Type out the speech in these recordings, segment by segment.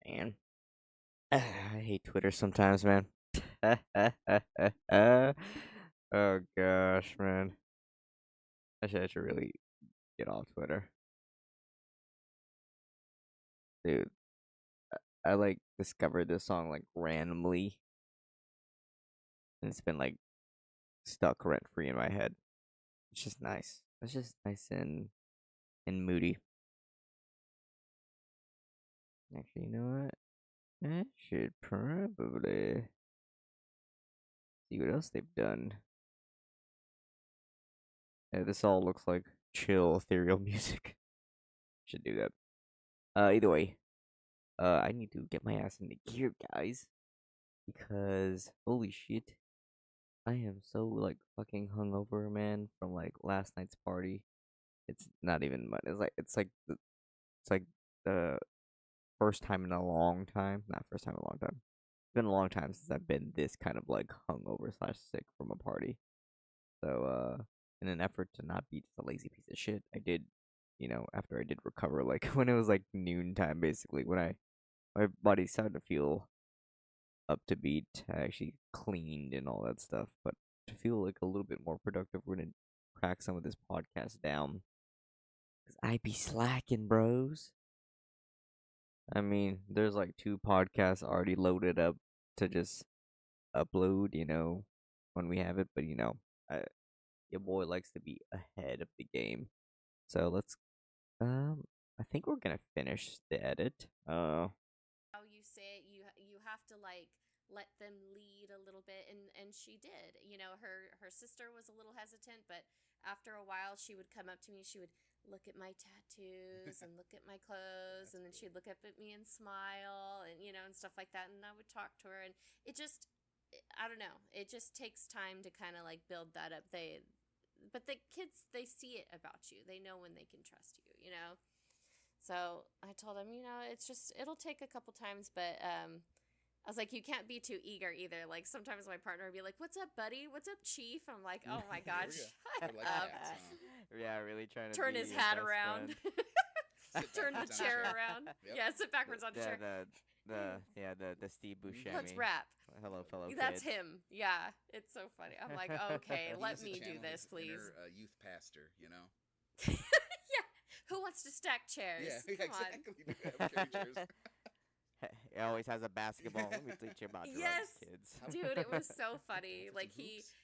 Man, I hate Twitter sometimes, man. Oh gosh, man. I should really get off Twitter. Dude, I like discovered this song like randomly and it's been like stuck rent free in my head. It's just nice. It's just nice and moody. Actually, you know what? I should probably see what else they've done. Yeah, this all looks like chill ethereal music. Should do that. Either way, I need to get my ass into gear, guys, because holy shit, I am so like fucking hungover, man, from like last night's party. It's not even much. It's like the first time in a long time. Not first time in a long time. It's been a long time since I've been this kind of like hungover slash sick from a party. So in an effort to not be just a lazy piece of shit, I did, after I did recover, like when it was like noontime, basically, when my body started to feel up to beat. I actually cleaned and all that stuff, but to feel like a little bit more productive, we're gonna crack some of this podcast down. Cause I be slacking, bros. I mean, there's like two podcasts already loaded up to just upload, when we have it. But I, your boy likes to be ahead of the game. So I think we're gonna finish the edit. How you say it, you have to like let them lead a little bit, and she did. Her sister was a little hesitant, but after a while she would come up to me, she would look at my tattoos and look at my clothes, That's and then cool. she'd look up at me and smile, and and stuff like that, and I would talk to her, and it just, I don't know, it just takes time to kind of like build that up. But the kids, they see it about you, they know when they can trust you. So I told him, it'll take a couple times, but I was like, you can't be too eager either. Like sometimes my partner would be like, "What's up, buddy? What's up, Chief?" I'm like, "Oh my There God, we go. shut We're like up!" cats, huh? Yeah, really trying to Turn be his your hat best around, friend. Sit turn the backwards on a chair chair. around. Yep. Yeah, sit backwards on the chair. The Steve Let's Buscemi. rap. Hello, fellow That's kids. him. Yeah, it's so funny. I'm like, okay, He let needs to me do channel this, his please. inner youth pastor, you know? Yeah, who wants to stack Yeah, chairs? yeah, Come on. exactly. Do have carry chairs. He always has a basketball. Let me teach you about drugs, Yes, kids. How, dude, it was so want funny. for some Like hoops?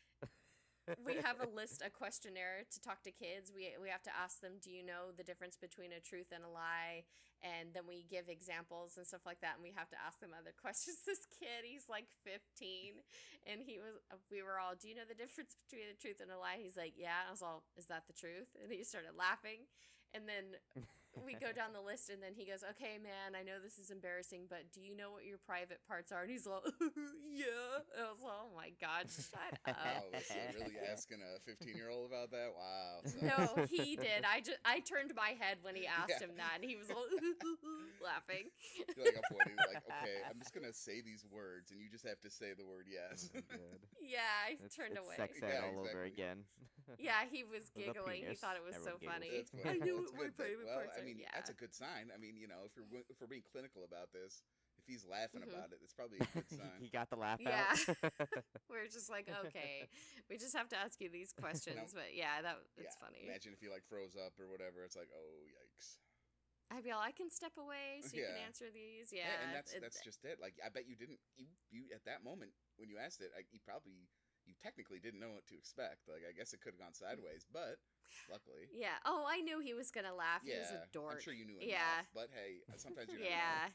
we have a questionnaire to talk to kids. We have to ask them, do you know the difference between a truth and a lie? And then we give examples and stuff like that, and we have to ask them other questions. This kid, he's like 15, and we were all, do you know the difference between a truth and a lie? He's like, yeah. I was all, is that the truth? And he started laughing, and then we go down the list, and then he goes, okay, man, I know this is embarrassing, but do you know what your private parts are? And he's like, yeah. And I was like, oh my God, shut up. Wow, that's really asking a 15-year-old about that? Wow, son. No, he did. I turned my head when he asked Yeah. him that, and he was all laughing. You're like, I'm pointing, like, okay, I'm just gonna say these words, and you just have to say the word yes. Oh, good. Yeah, I turned It's away. sex ed Yeah, all over exactly. again. Yeah, he was The giggling. He penis. thought it was Everyone so giggles. funny. That's funny. I Well, knew it's what my good that. private Well, parts I are. mean, that's Yeah. a good sign. I mean, if we're being clinical about this, if he's laughing hmm about it, it's probably a good sign. He got the laugh out. Yeah. We're just like, okay, we just have to ask you these Now, questions. But yeah, it's yeah, funny. imagine if he like froze up or whatever. It's like, oh yikes. I'd be all, I can step away so you can Yeah, answer these. yeah, and Yeah. that's just it. Like, I bet you didn't you at that moment when you asked it, you technically didn't know what to expect. Like, I guess it could have gone sideways, but luckily, Yeah. Oh, I knew he was gonna laugh. He was a yeah, I'm dork. sure you knew enough. Yeah. But hey, sometimes you never know. Yeah.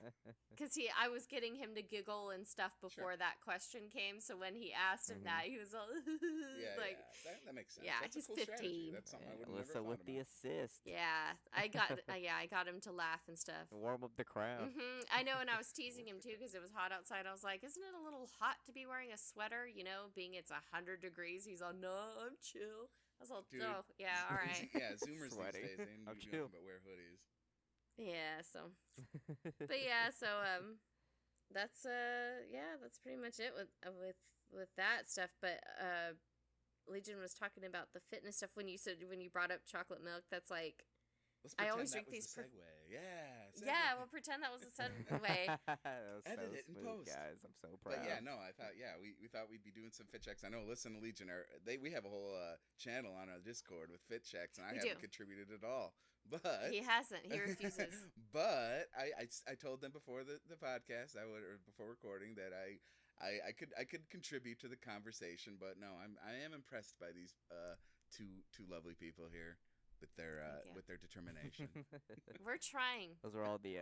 Because I was getting him to giggle and stuff Sure. before that question came. So when he asked him Mhm. that, he was all Yeah, like, yeah, that makes sense. yeah, That's a he's cool strategy. 15. That's something I Hey, would have never Alyssa thought with the about. assist. Yeah, I got him to laugh and stuff. Warm up the crowd. I know, and I was teasing Work him the too crowd. because it was hot outside. I was like, "Isn't it a little hot to be wearing a sweater?" Being it's 100 degrees. He's all, "No, I'm chill." I was all, Dude, "Oh, yeah, all right." Yeah, Zoomers these Sweaty. days, they I'm do chill. nothing but wear hoodies. Yeah. So, but yeah. So that's pretty much it with that stuff. But Legion was talking about the fitness stuff when you brought up chocolate milk. That's like Let's I pretend always that drink was the these. segue. Yeah, Yeah, we'll pretend that was a segue. That was Edit so it in smooth, post. guys. I'm so proud. But yeah, no, I thought we thought we'd be doing some fit checks. I know Listen to Legion we have a whole channel on our Discord with fit checks, and I We haven't do. contributed at all. But He hasn't. He refuses. but I told them before the podcast or before recording that I could contribute to the conversation. But no, I am impressed by these two lovely people here Thank you. with their determination. We're trying. Those are all the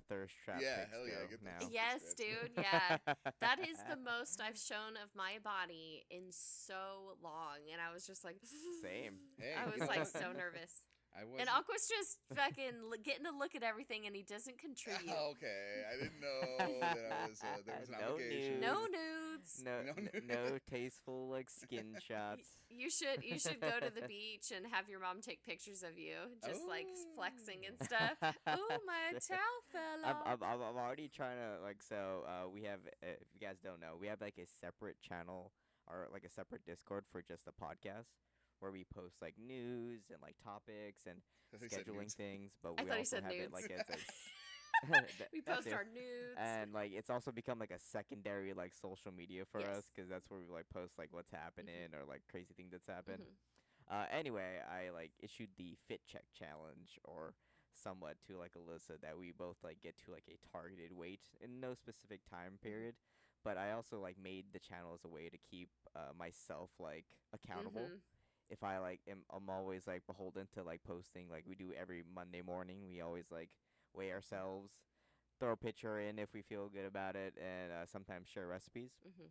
thirst trap Yeah, pics hell yeah, go get now. those. Yes, dude. Yeah. That is the most I've shown of my body in so long. And I was just like, Same. Hey, I you was know like what? so nervous. I was And Aqua's just fucking getting to look at everything and he doesn't contribute. Okay, I didn't know that I was there was an No obligation. nudes. No nudes. No, No no tasteful like skin shots. You should go to the beach and have your mom take pictures of you, just like flexing and stuff. Oh, my towel fell off. I'm already trying to we have if you guys don't know, we have like a separate channel or like a separate Discord for just the podcast where we post like news and like topics and I thought you said scheduling nudes. things, but I we thought he also said have it nudes. like as a We that post too. our nudes. And like it's also become like a secondary like social media for us Yes. because that's where we like post like what's happening or like crazy thing that's happened. Mhm. Anyway, I like issued the fit check challenge or somewhat to like Alyssa that we both like get to like a targeted weight in no specific time period. But I also like made the channel as a way to keep myself like accountable. Mhm. If I like I'm always like beholden to like posting like we do every Monday morning. We always like weigh ourselves, throw a picture in if we feel good about it, and sometimes share recipes. Mhm.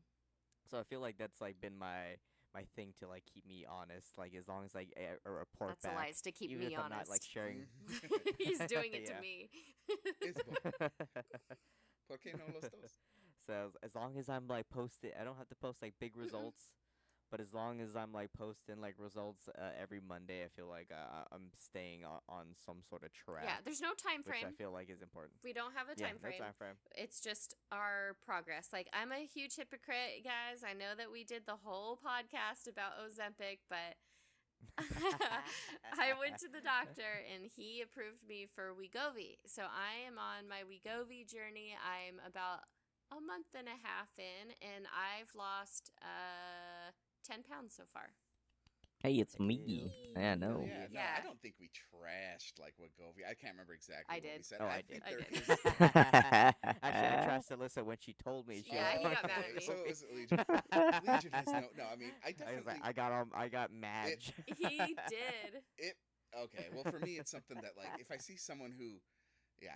So I feel like that's like been my thing to like keep me honest. Like as long as like a report That's back, Elias to keep even me if I'm not like honest. sharing. He's doing it to Yeah. me. It's ¿Por qué no los dos? So as long as I'm like posted, I don't have to post like big results. But as long as I'm like posting like results every Monday, I feel like I'm staying on some sort of track. Yeah, there's no time which I frame. feel like is important. We don't have a time No frame. time frame. It's just our progress. Like, I'm a huge hypocrite, guys. I know that we did the whole podcast about Ozempic, but I went to the doctor and he approved me for Wegovy. So I am on my Wegovy journey. I'm about a month and a half in, and I've lost 10 pounds so far. Hey, it's me. Yeah, No, no. yeah, no, Yeah. I don't think we trashed like Wegovy. I can't remember exactly I what we did. said. Oh, I think did. there I did. is- Actually, I trusted Alyssa when she told me. She Yeah, was he going got mad for at me. So it Wegovy. was Legion. Legion has no. I mean, I I definitely. was like, I got mad. He did. Okay, well, for me, it's something that like if I see someone who, yeah,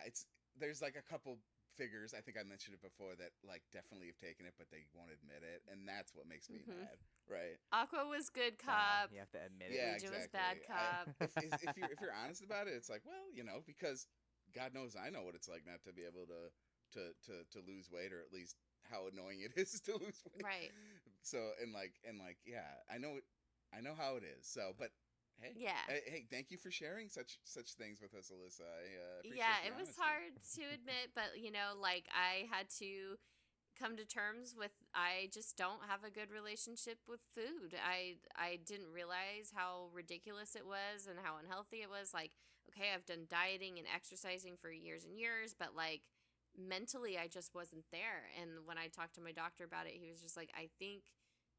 there's like a couple figures. I think I mentioned it before that like definitely have taken it, but they won't admit it, and that's what makes me Mhm. mad, right? Aqua was good cop. You have to admit Yeah, it. Legion was exactly. bad cop. If you're honest about it, it's like, well, because God knows I know what it's like not to be able to lose weight, or at least how annoying it is to lose weight. Right. So and yeah, I know how it is. So, but hey, Yeah. hey, thank you for sharing such things with us, Alyssa. I appreciate Yeah, the it was honesty. hard to admit, but like I had to come to terms with I just don't have a good relationship with food. I didn't realize how ridiculous it was and how unhealthy it was. Like, okay, I've done dieting and exercising for years and years, but like mentally I just wasn't there. And when I talked to my doctor about it, he was just like, I think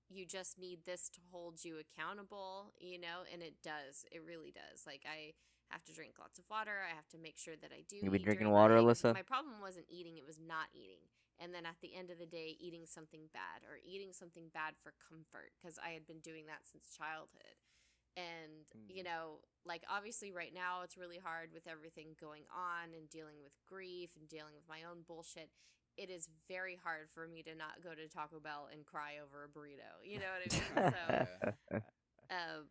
you just need this to hold you accountable, and it does. It really does. Like, I have to drink lots of water. I have to make sure that I do. You been eat drinking during the water, day, 'cause Alyssa? My problem wasn't eating; it was not eating. And then at the end of the day, eating something bad or eating something bad for comfort, because I had been doing that since childhood. And like obviously right now it's really hard with everything going on and dealing with grief and dealing with my own bullshit. It is very hard for me to not go to Taco Bell and cry over a burrito. You know what I mean? So,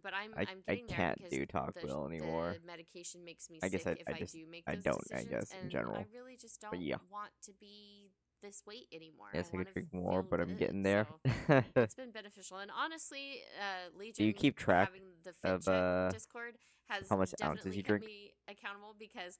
but I'm getting there can't because do Taco Bell anymore. the medication makes me I guess sick I if I just- do make I those don't, I decisions. guess, in and general. I really just don't yeah. want to be this weight anymore. Yes, I wanna could drink more, feel but I'm good, getting there. so it's been beneficial. And honestly, Legion, keep track having the Fit of, Check Discord has how much ounces definitely you kept drink? me accountable because,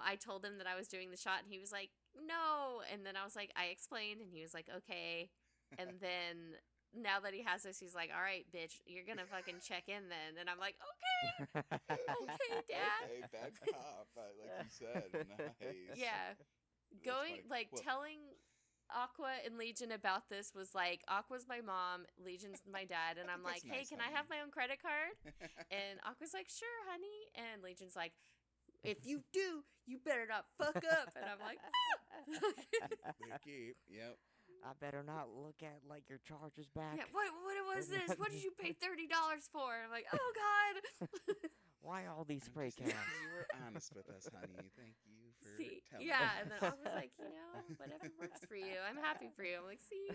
I told him that I was doing the shot and he was like, no. And then I was like, I explained and he was like, okay. And then now that he has this, he's like, all right, bitch, you're gonna fucking check in then. And I'm like, okay, okay, Dad. Okay, bad cop, like you said. Nice. Yeah. That's Going, funny. like, Well, telling Aqua and Legion about this was like, Aqua's my mom, Legion's my dad. And I I'm think like, that's hey, nice, can I honey. have my own credit card? And Aqua's like, sure, honey. And Legion's like, if you do, you better not fuck up. And I'm like, They keep. Yep. I better not look at like your charges back. yeah, what was this? What did you pay $30 for? And I'm like, oh God. Why all these I'm spray just glad cans? You were honest with us, honey. Thank you for See, telling yeah, us. and then I was like, whatever works for you. I'm happy for you. I'm like, see,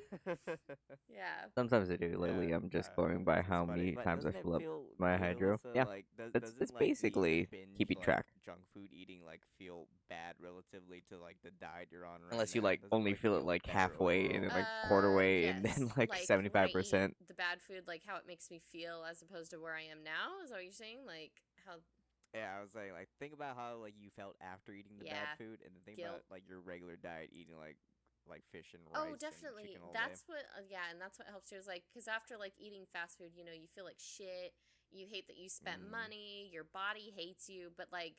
yeah. Sometimes I do. Lately, I'm just going by how many times I fill up my hydro. Yeah, Like, it's basically keeping track. Junk food eating like feel bad relatively to like the diet you're on right Unless you now? like Does it, only feel it feel like better halfway and then overall? like quarter way and Yes. then like when I 75%. eat the bad food, like how it makes me feel as opposed to where I am now. Is that what you're saying? Like how? Yeah, I was saying like think about how like you felt after eating the Yeah, bad food, and then think guilt. about like your regular diet eating like fish and rice. Oh, and definitely. chicken all That's day. what. Yeah, and that's what helps too. Is like because after like eating fast food, you feel like shit. You hate that you spent money. Your body hates you. But like,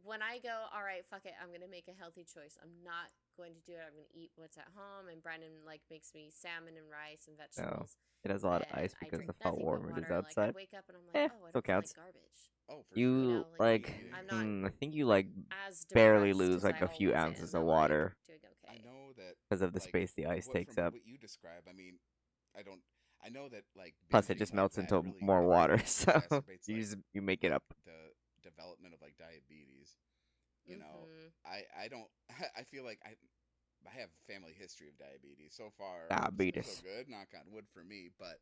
when I go, all right, fuck it, I'm gonna make a healthy choice. I'm not going to do it. I'm gonna eat what's at home. And Brandon like makes me salmon and rice and vegetables. It has a lot of And ice I because drink of how nothing but warm it is water. Like I outside. wake up and I'm like, oh, I Still don't feel counts. like garbage. Oh, for You sure. know, like, I'm not I think you like As barely depressed lose as like I a few always ounces am. of I'm, like, water doing okay. I know that because of the like, space the ice takes from up. what you describe, I mean, I know that like Plus, it binging just like melts that into really, more really water, so exacerbates, you like, you make it up. the development of like diabetes. You know, Mhm. I don't. I feel like I have a family history of diabetes. So far, Diabetes. so good. Knock on wood for me. But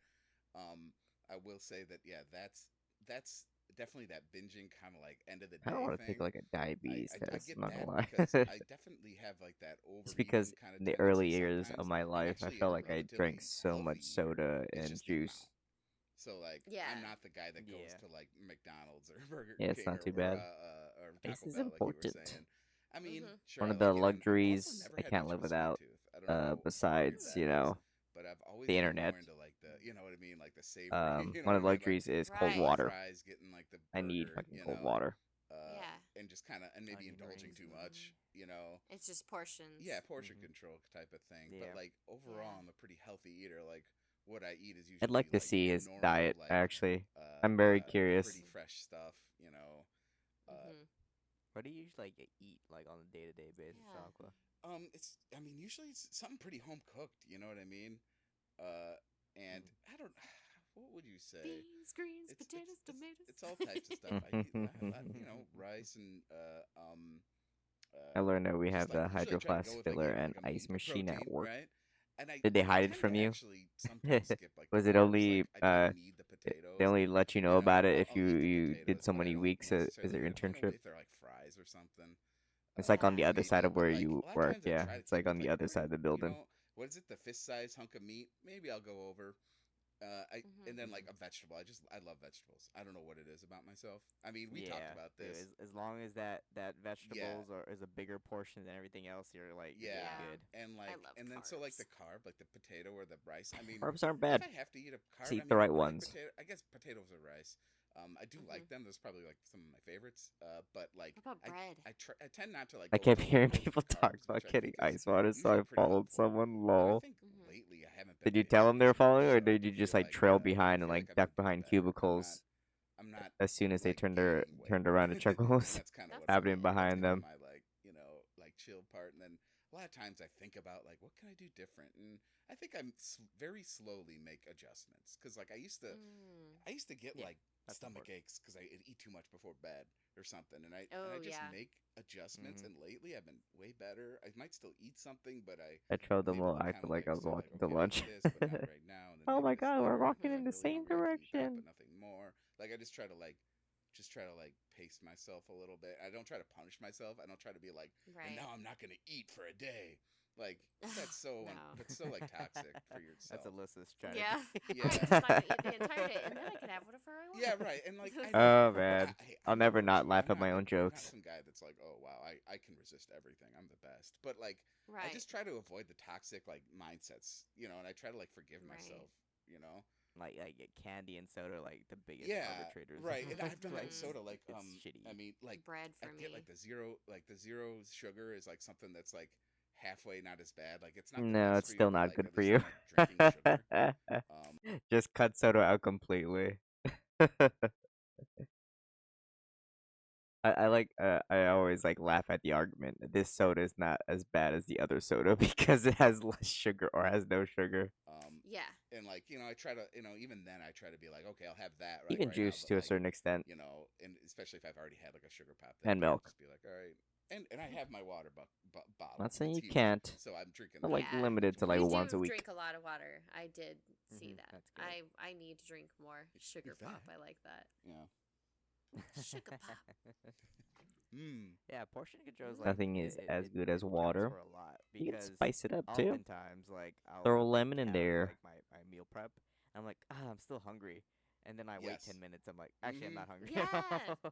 I will say that that's definitely that binging kind of like end of the I don't day want to take thing. like a diabetes I test. get I'm not that gonna lie. because I definitely have like that Just because overeating kind of in the tendency early years of sometimes. my I'm life, I actually felt a like I drank relatively so much healthy eater. soda It's and just the juice. amount. So like Yeah. I'm not the guy that goes Yeah. to like McDonald's or Burger Yeah, it's King not too or bad. Taco This is Bell like you were important. saying. I mean, Mhm. sure, One I of the like it, and I've also luxuries never I had can't much live of a sweet without, tooth. I don't know besides, where that is, the but I've always been internet. more into like the, you know what I mean, like the savory, you know One what of I the mean, like luxuries is cold Right. water. fries, getting like the I need burger, fucking you cold know, water. Yeah. and just kind of and maybe Onion indulging rings too and- much, you know. It's just portions. Yeah, portion Mhm. control type of thing. Yeah. But like overall, Yeah. I'm a pretty healthy eater. Like what I eat is I'd usually like to see his normal, diet. like Actually, I'm very curious. pretty fresh stuff, you know. Mhm. What do you usually like eat like on a day-to-day basis, Yeah. Aqua? It's I mean usually it's something pretty home cooked. You know what I mean? And I don't. What would you say? Beans, greens, potatoes, tomatoes. It's all types of stuff. I eat a lot, you know, rice and I learned that we just have like the usually I Hydro try to Flask go with filler like and a ice machine at protein, work. right? And Did they I hide it tend from to you? actually sometimes skip like the Was it carbs, only like, I don't need the potatoes. they only let you know You about know, it if I'll you eat the you potatoes, did so but I many don't weeks as necessarily, your you know, internship? if they're like fries or something. It's like on the Yeah. other side Maybe, of where but like you a lot of work. times I Yeah, try to it's keep like on with the like other side of the building. you know, what is it? The fist-sized hunk of meat? Maybe I'll go over. Mhm. And then like a vegetable. I love vegetables. I don't know what it is about myself. I mean, we talked about dude, this. as long as that vegetables is a bigger portion than everything else, you're like you're Yeah, doing good. and like, love and then so like the carbs. carb, like the potato or the rice. I mean, Carbs aren't if bad. I have to eat a carb, Just eat I the mean, right like ones. I guess potatoes or rice. I do like them. Those probably like some of my favorites. But like, What about bread? I tend not to like. I go kept overboard hearing with people the talk carbs, about which I getting think is ice water, so usually I pretty followed helpful. someone. And I Lol. think Mhm. lately I haven't been. Did you tell them they were binging as following, or much, so did I you do just feel like trail I behind and feel like like I've duck been doing behind better. cubicles I'm not as soon as they like turned gaining weight. turned around to check what was That's kind of That's what's happening okay. behind that's kind them? of my like like chill part. And then a lot of times I think about like what can I do different, and I think very slowly make adjustments because like I used to get Yeah, like that's stomach important. aches because I eat too much before bed or something, and I Oh, just yeah. make adjustments. And lately I've been way better. I might still eat something, but I trailed them I'm able while to I kind acted of like I was say like, walking to okay, I'll lunch. eat this, but not right now, and then Oh maybe my this god, we're later. walking If in I the really same hungry, I can eat that, direction. but nothing more. Like I just try to like pace myself a little bit. I don't try to punish myself. I don't try to be like, and Right. now I'm not gonna eat for a day. Like that's so No. that's so like toxic for yourself. That's Alyssa's strategy. Yeah. Yeah. I'm just not gonna eat the entire day, and then I can have whatever I want. Yeah, right. And like I It's know, Oh like- man, hey, I'll I'm not never gonna not lie to you, laugh I'm at my not, own I'm not jokes. some guy that's like, oh wow, I can resist everything. I'm the best. But like right. I just try to avoid the toxic like mindsets, and I try to like forgive Right. myself, you know. Like candy and soda, like the biggest Yeah, arbitrators. right. And I've done like soda like it's shitty. I mean like Bread for I me. get like the zero sugar is like something that's like halfway not as bad. Like it's not the No, best it's for you, still but not like good at for least you. I'm not drinking sugar. Just cut soda out completely. I always like laugh at the argument that this soda is not as bad as the other soda because it has less sugar or has no sugar. Yeah. And like I try to even then I try to be like, okay, I'll have that Even right now, juice but to a like certain extent. and especially if I've already had like a sugar pop that And day, I'll milk. just be like, all right. And I have my water bottle. Not saying It's you huge, can't, so I'm drinking. but that. like Yeah. limited to like You once do a week. drink a lot of water. I did see Mhm, that. that's good. I need to drink more sugar that? pop. I like that. Yeah. Sugar pop. Yeah, portion control is like Nothing is as good as counts water. for a lot You can because spice it up too. oftentimes like I'll Throw a like, lemon in have, there. like my meal prep. I'm like, I'm still hungry. And then I wait Yes. 10 minutes. I'm like, actually, I'm Mhm. not hungry. Yeah.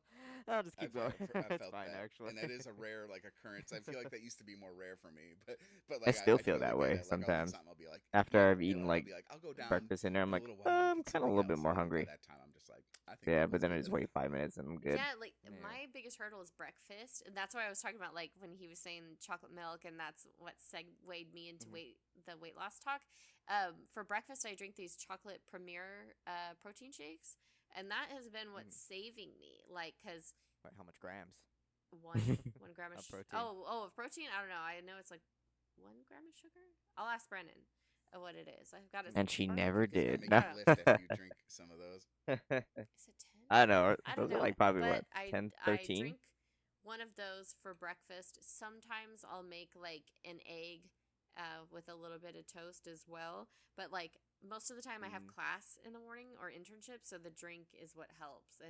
I'll just keep going. I've It's felt fine, that, actually. and that is a rare like occurrence. I feel like that used to be more rare for me, but I like still I feel feel that like way Like, I'll eat sometimes. something, I'll be like, After I've eaten I'll like be like, I'll go down breakfast and dinner, I'm in a like, little while and I'm get kind of a something little bit else, more and then hungry. By that time, I'm just like, I think Yeah, that but was then I good. just wait 5 minutes and I'm good. Yeah, like Yeah. my biggest hurdle is breakfast, and that's why I was talking about like when he was saying chocolate milk, and that's what segued me into the weight loss talk. For breakfast, I drink these chocolate Premier protein shakes, and that has been what's saving me. Like, cause Wait, how much grams? one gram of Of protein. of protein. I don't know. I know it's like 1 gram of sugar. I'll ask Brennan what it is. I've got it. And she or never It's gonna did. make No. you lift after you drink some of those. Is it 10? I don't know. I don't Those know. are like probably but what, I 10, I 13? drink one of those for breakfast. Sometimes I'll make like an egg with a little bit of toast as well. But like most of the time I have class in the morning or internship, so the drink is what helps.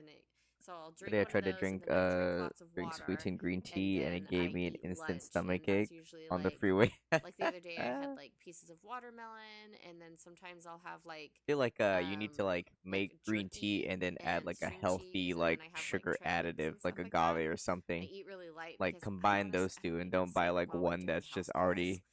So I'll drink Today I one tried of to those drink and then I drink lots of drink water. sweetened green tea and it then gave I me an eat instant lunch, stomach and that's ache usually on the like freeway. like the other day I had like pieces of watermelon, and then sometimes I'll have like I feel like you need to like make green tea jerky and then add and like a string healthy cheese, and like then I have sugar like trail mix additive and like stuff like that. agave or I something. eat really light Like because I don't combine wanna those I two don't and get don't buy sick like while we're one doing that's house just calls. already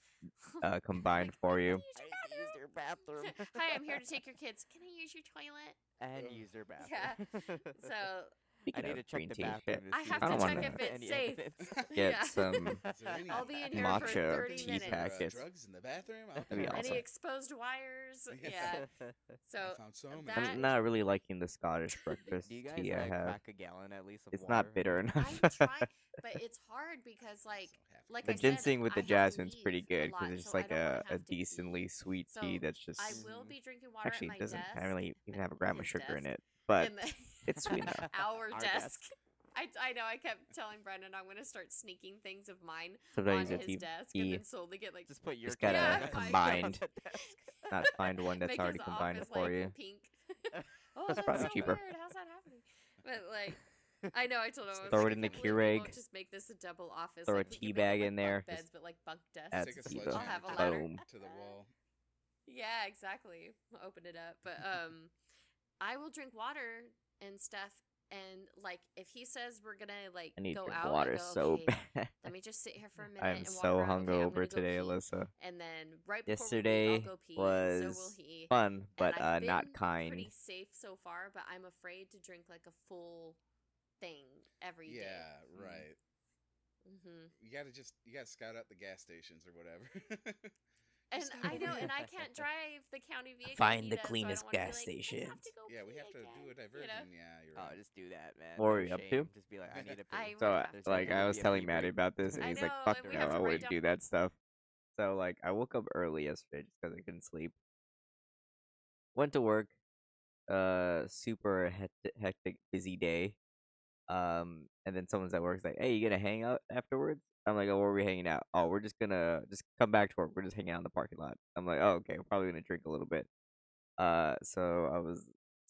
combined Like, for "Can I you. use I your need to use their bathroom. Hi, I'm here to take your kids. Can I use your toilet? and Ugh. use their bathroom. Yeah. So I Speaking need of to check green the tea, bathroom shit, to I see have I to don't check wanna if it's any safe. evidence. get Yeah. some Is there any I'll be in here for matcha 30 tea minutes. packets. drugs in the bathroom? That'd be Okay. awesome. Any exposed wires? Yeah. So I found so many. that I'm not really liking the Scottish breakfast Do you guys tea I like have. crack a gallon at least of It's water? not bitter enough. I try, but it's hard because like The I said, ginseng with I the have to jasmine's pretty leave a good lot, because it's just so I like don't wanna a have to pee. decently sweet So tea that's just I will be drinking water actually at my it doesn't desk. I really even have a at gram of his sugar in desk, it, but and then it's sweet enough. Our Our desk. desk. I know. I kept telling Brendan I'm gonna start sneaking things of mine Sometimes on it's his even desk, and then slowly get like Just put your gotta Yeah, combined, on the desk. not find one that's make already his combined office for like you. pink. Oh, That's that's probably so cheaper. weird. How's that happening? But like, I know. I told him I was Throw like, it in I the can't believe we Keurig, won't just make this a double office. throw a like, we could tea make it, bag like, in there, bunk beds, just but like bunk desks. add Take a Steve. sledgehammer have a to ladder. Boom. to the wall. Yeah, exactly. Open it up. But I will drink water and stuff. And like, if he says we're gonna like I need to go drink out, water I go, so okay, bad. let me just sit here for a minute I'm and walk so around. Okay, I'm hungover gonna go today, pee. Alyssa. And then right before we leave, Yesterday I'll go pee, and so will was he. fun, but And I've been not kind. pretty safe so far, but I'm afraid to drink like a full thing every day. Yeah, right. Mm-hmm. You gotta scout out the gas stations or whatever. And Just I over know, here. and I can't drive the county vehicle. Find he the does, cleanest so I don't gas wanna be like, station. I have to go Yeah, we pee have to again, do a diversion. Yeah, you're Oh, right. just do that, man. What No were you up to? shame. Just be like, I need a pee. I So would have There's to. like I gonna was be a telling pee Maddie break. about this, and I he's like, know, "Fuck and we no, have to I write wouldn't down. do that stuff." So like I woke up early yesterday just because I couldn't sleep. Went to work. Super hectic, busy day. And then someone's at work like, "Hey, you gonna hang out afterwards?" I'm like, "Oh, where are we hanging out?" "Oh, we're just gonna just come back to work. We're just hanging out in the parking lot." I'm like, "Oh, okay. We're probably gonna drink a little bit." So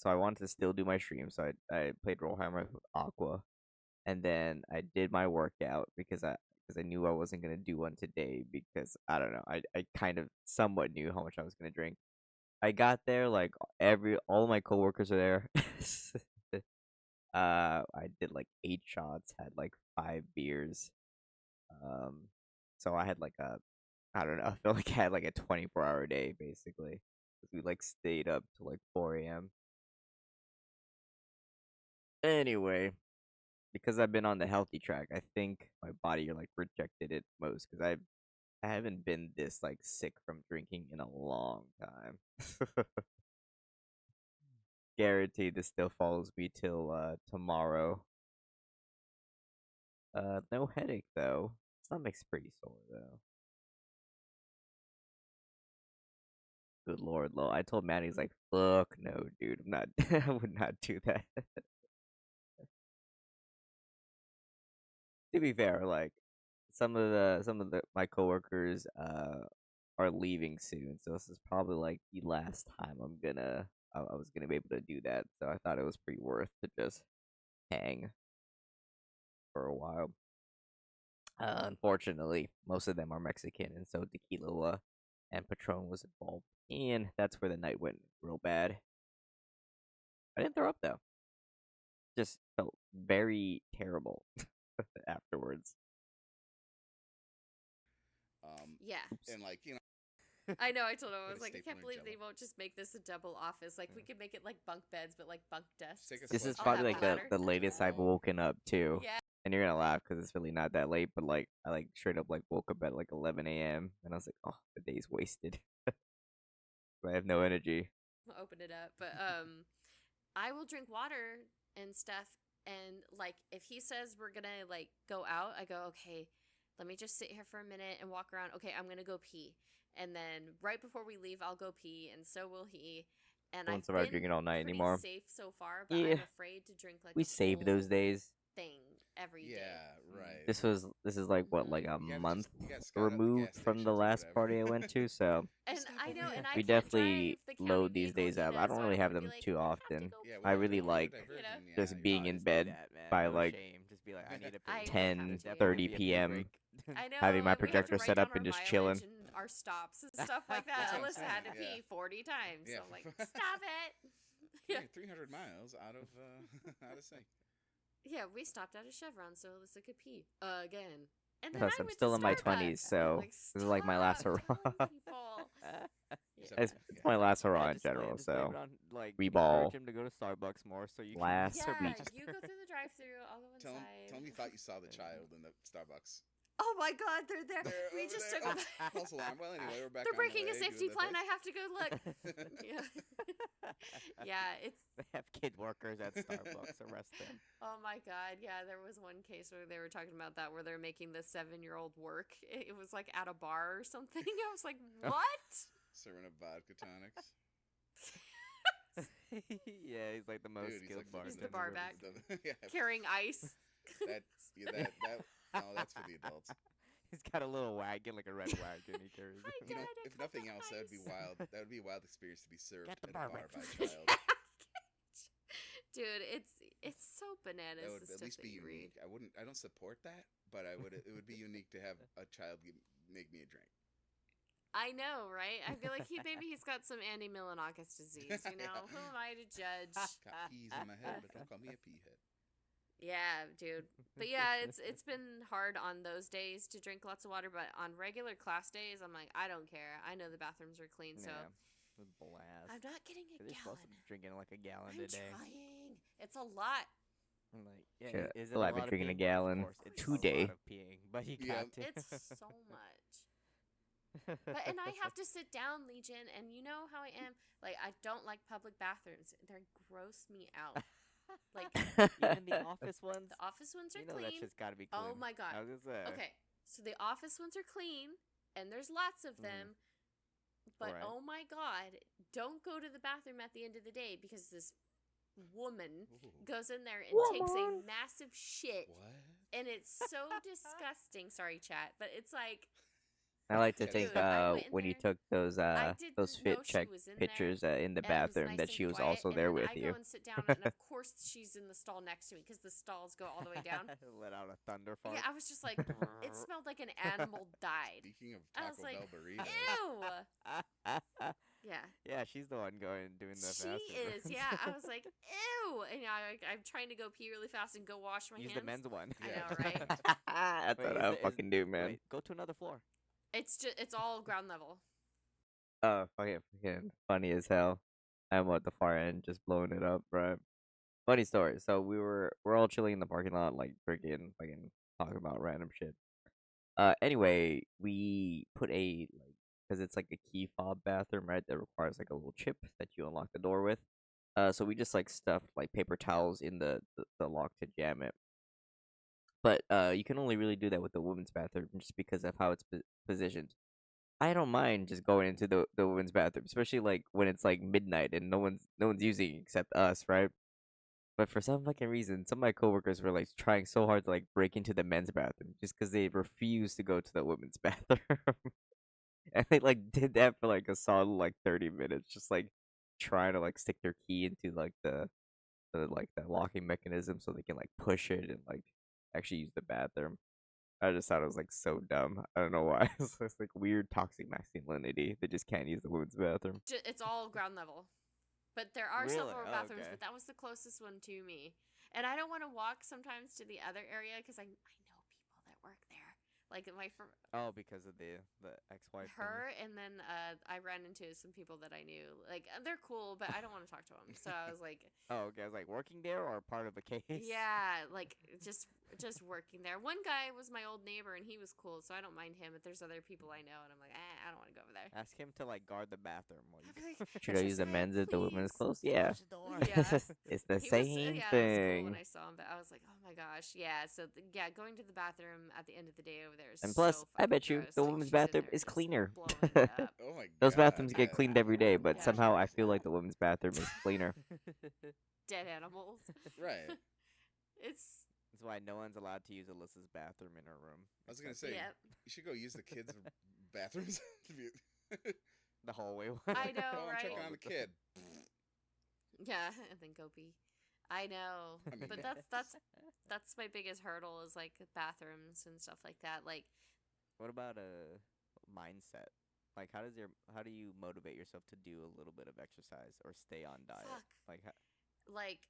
I wanted to still do my stream, so I played Rollhammer with Aqua, and then I did my workout because because I knew I wasn't gonna do one today because I don't know. I kind of somewhat knew how much I was gonna drink. I got there like all my coworkers are there. I did like 8 shots, had like 5 beers. Um, so I had like I don't know. I felt like I had like a 24-hour day basically. 'Cause we like stayed up till like 4 a.m. Anyway, because I've been on the healthy track, I think my body like rejected it most because I haven't been this like sick from drinking in a long time. Guaranteed this still follows me till tomorrow. No headache though. Stomach's pretty sore though. Good lord, Lo. I told Maddie, he's like, fuck no, dude. I'm not. I would not do that. To be fair, like some of the my coworkers are leaving soon, so this is probably like the last time I was gonna be able to do that. So I thought it was pretty worth to just hang for a while. Unfortunately, most of them are Mexican, and so tequila and Patron was involved, and that's where the night went real bad. I didn't throw up though; just felt very terrible afterwards. Yeah. And like I know. I told him I Put was a like, I staple can't in believe they Jell-O. won't just make this a double office. Like we Yeah. could make it like bunk beds, but like bunk desks. Take a This is I'll probably have like a the, ladder. the latest I've Oh. woken up too. Yeah. And you're gonna laugh because it's really not that late, but like I like straight up like woke up at like 11 a.m. and I was like, oh, the day's wasted. I have no energy. I'll open it up, but I will drink water and stuff. And like, if he says we're gonna like go out, I go, okay, let me just sit here for a minute and walk around. Okay, I'm gonna go pee, and then right before we leave, I'll go pee, and so will he. And Don't I've survive been drinking all night pretty anymore. safe so far, but Yeah. I'm afraid to drink like We a saved those full days. thing every day. Yeah, right. This is like what, like a You gotta month you gotta scout out the removed gas from the stations or last whatever. party I went to, so And Stop I over know, here. and I we can't definitely drive the county load these vehicle days he up. I does, don't so really don't have wanna be them like, too "I have to often. go Yeah, pee." I really create a like diversion, just you're being right. in Just do bed that, man. by No like shame. Just be like, I need a I pee. 10, There's definitely 30 gonna be a pee p.m. break. I know, having my and we had to projector write set down up our and just mileage chilling. and our stops and stuff like that. That's what I'm Alyssa had to saying, pee 40 times, Yeah. so I'm like, stop it. Yeah. 300 miles out of out of sync. Yeah, we stopped at a Chevron so Alyssa could pee again. And then Plus, I I'm went still to in my Starbucks. 20s, so Like, this is like my last stop hurrah. telling people. Except Yeah. It's yeah. my last hurrah Yeah, in general, just blame so it on, like, Reball. encourage him to go to Starbucks more so you Last can Yeah, week. you go through the drive-through. I'll go Tell him, inside. tell him you thought you saw the child in the Starbucks. Oh my God, they're there. They're We over just there. took. Oh, false alarm. Well, anyway, we're back. They're on the breaking a way, safety doing plan. their I have to go look. Yeah. Yeah, it's. They have kid workers at Starbucks. Arrest them. Oh my God, yeah. There was one case where they were talking about that, where they're making the 7-year-old work. It was like at a bar or something. I was like, what? Serving up vodka tonics. Yeah, he's like the most Dude, he's skilled like bartender. He's the bar ever. back. Yeah, Carrying ice. that, no, that's for the adults. He's got a little wagon, like a red wagon. He carries. Hi, it. You know, Dad, I if got nothing the else, that would be ice. wild. That would be a wild experience to be served Get the at a bar bar by a back. child. Dude, it's so bananas. That would the at stuff least that be you read. unique. I don't support that, but I would. It would be unique to have a child make me a drink. I know, right? I feel like maybe he's got some Andy Milonakis disease. You know, who am I to judge? Got peas in my head, but don't call me a pea head. Yeah, dude. But yeah, it's been hard on those days to drink lots of water, but on regular class days, I'm like, I don't care. I know the bathrooms are clean, so Yeah, the blast. I'm not getting a 'Cause you're supposed to gallon. be drinking like a gallon I'm a day. trying. It's a lot. I'm like, yeah, Shit, is it well, a I've been lot of drinking a peeing? gallon Of course, it's today. a lot of peeing, but you Yeah. got to. It's so much. But and I have to sit down, Legion, and you know how I am. Like I don't like public bathrooms. They gross me out. Like Even the office ones. the office ones are You know that clean. shit's got to be clean. Oh my God. I was gonna say. Okay, so the office ones are clean, and there's lots of them. But Right. oh my God, don't go to the bathroom at the end of the day because this woman Ooh. goes in there and takes a massive shit, What? and it's so disgusting. Sorry, chat, but it's like I like to Dude, think I went in when you there. took those I didn't fit know she check was in there. pictures in the And it was bathroom nice that and she was quiet, also and there then with I you. go and sit down, and of course she's in the stall next to me because the stalls go all the way down. Let out a thunder fart. Yeah, I was just like, it smelled like an animal died. Speaking of I was Taco like, Bell burritos, ew. Yeah. Yeah, she's the one doing the She fastest is, runs. yeah. I was like, ew. And I'm trying to go pee really fast and go wash my Use hands. the men's one. I Yeah. know, right? That's Wait, what I fucking do, man. Wait, go to another floor. It's all ground level. Oh, fucking funny as hell. I'm at the far end, just blowing it up, right? Funny story. So we're all chilling in the parking lot, like freaking fucking talking about random shit. Anyway, we put a like because it's like a key fob bathroom, right? That requires like a little chip that you unlock the door with. So we just like stuffed like paper towels in the lock to jam it. But you can only really do that with the women's bathroom just because of how it's positioned. I don't mind just going into the women's bathroom, especially like when it's like midnight and no one's using it except us, right? But for some fucking reason, some of my coworkers were like trying so hard to like break into the men's bathroom just because they refused to go to the women's bathroom, and they like did that for like a solid like 30 minutes, just like trying to like stick their key into like the locking mechanism so they can like push it and like actually use the bathroom. I just thought it was like so dumb. I don't know why. It's like weird toxic masculinity. They just can't use the women's bathroom. It's all ground level. But there are Really? several Oh, bathrooms, okay. but that was the closest one to me. And I don't want to walk sometimes to the other area because I know people that work there. Like Oh, because of the ex-wife. her, and then I ran into some people that I knew. Like they're cool, but I don't want to talk to them. So I was like, Oh, okay. I was like working there or part of a case. yeah, like just working there. One guy was my old neighbor, and he was cool, so I don't mind him. But there's other people I know, and I'm like, I don't want to go over there. Ask him to like guard the bathroom while you. I'd be like, Should I use the "Just men's if the women's please." closed? Yeah. Close the door. Yeah. It's the He was, same yeah, it was cool when thing. I saw him, but I was like, oh my gosh, yeah. So yeah, going to the bathroom at the end of the day over there is And plus, so I fucking bet you gross. the Like, women's she's in bathroom there is just cleaner. blowing it up. oh my god, Those bathrooms get yeah. cleaned every day, but Yeah. somehow I feel like the women's bathroom is cleaner. Dead animals. Right. It's That's why no one's allowed to use Alyssa's bathroom in her room. I was gonna except say yep. you should go use the kids' bathrooms. the hallway one. I know, Go and check right? on the kid. Yeah, and then go pee. I know, I mean- but that's my biggest hurdle is like bathrooms and stuff like that. Like What about a mindset? Like, how do you motivate yourself to do a little bit of exercise or stay on diet? Fuck. Like,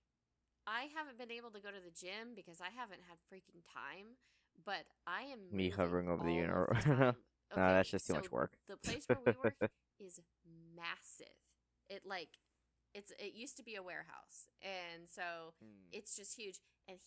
I haven't been able to go to the gym because I haven't had freaking time. But I am Me moving hovering over the all unit. of the time. No, that's just too much so work. The place where we work is massive. It used to be a warehouse, and so it's just huge. And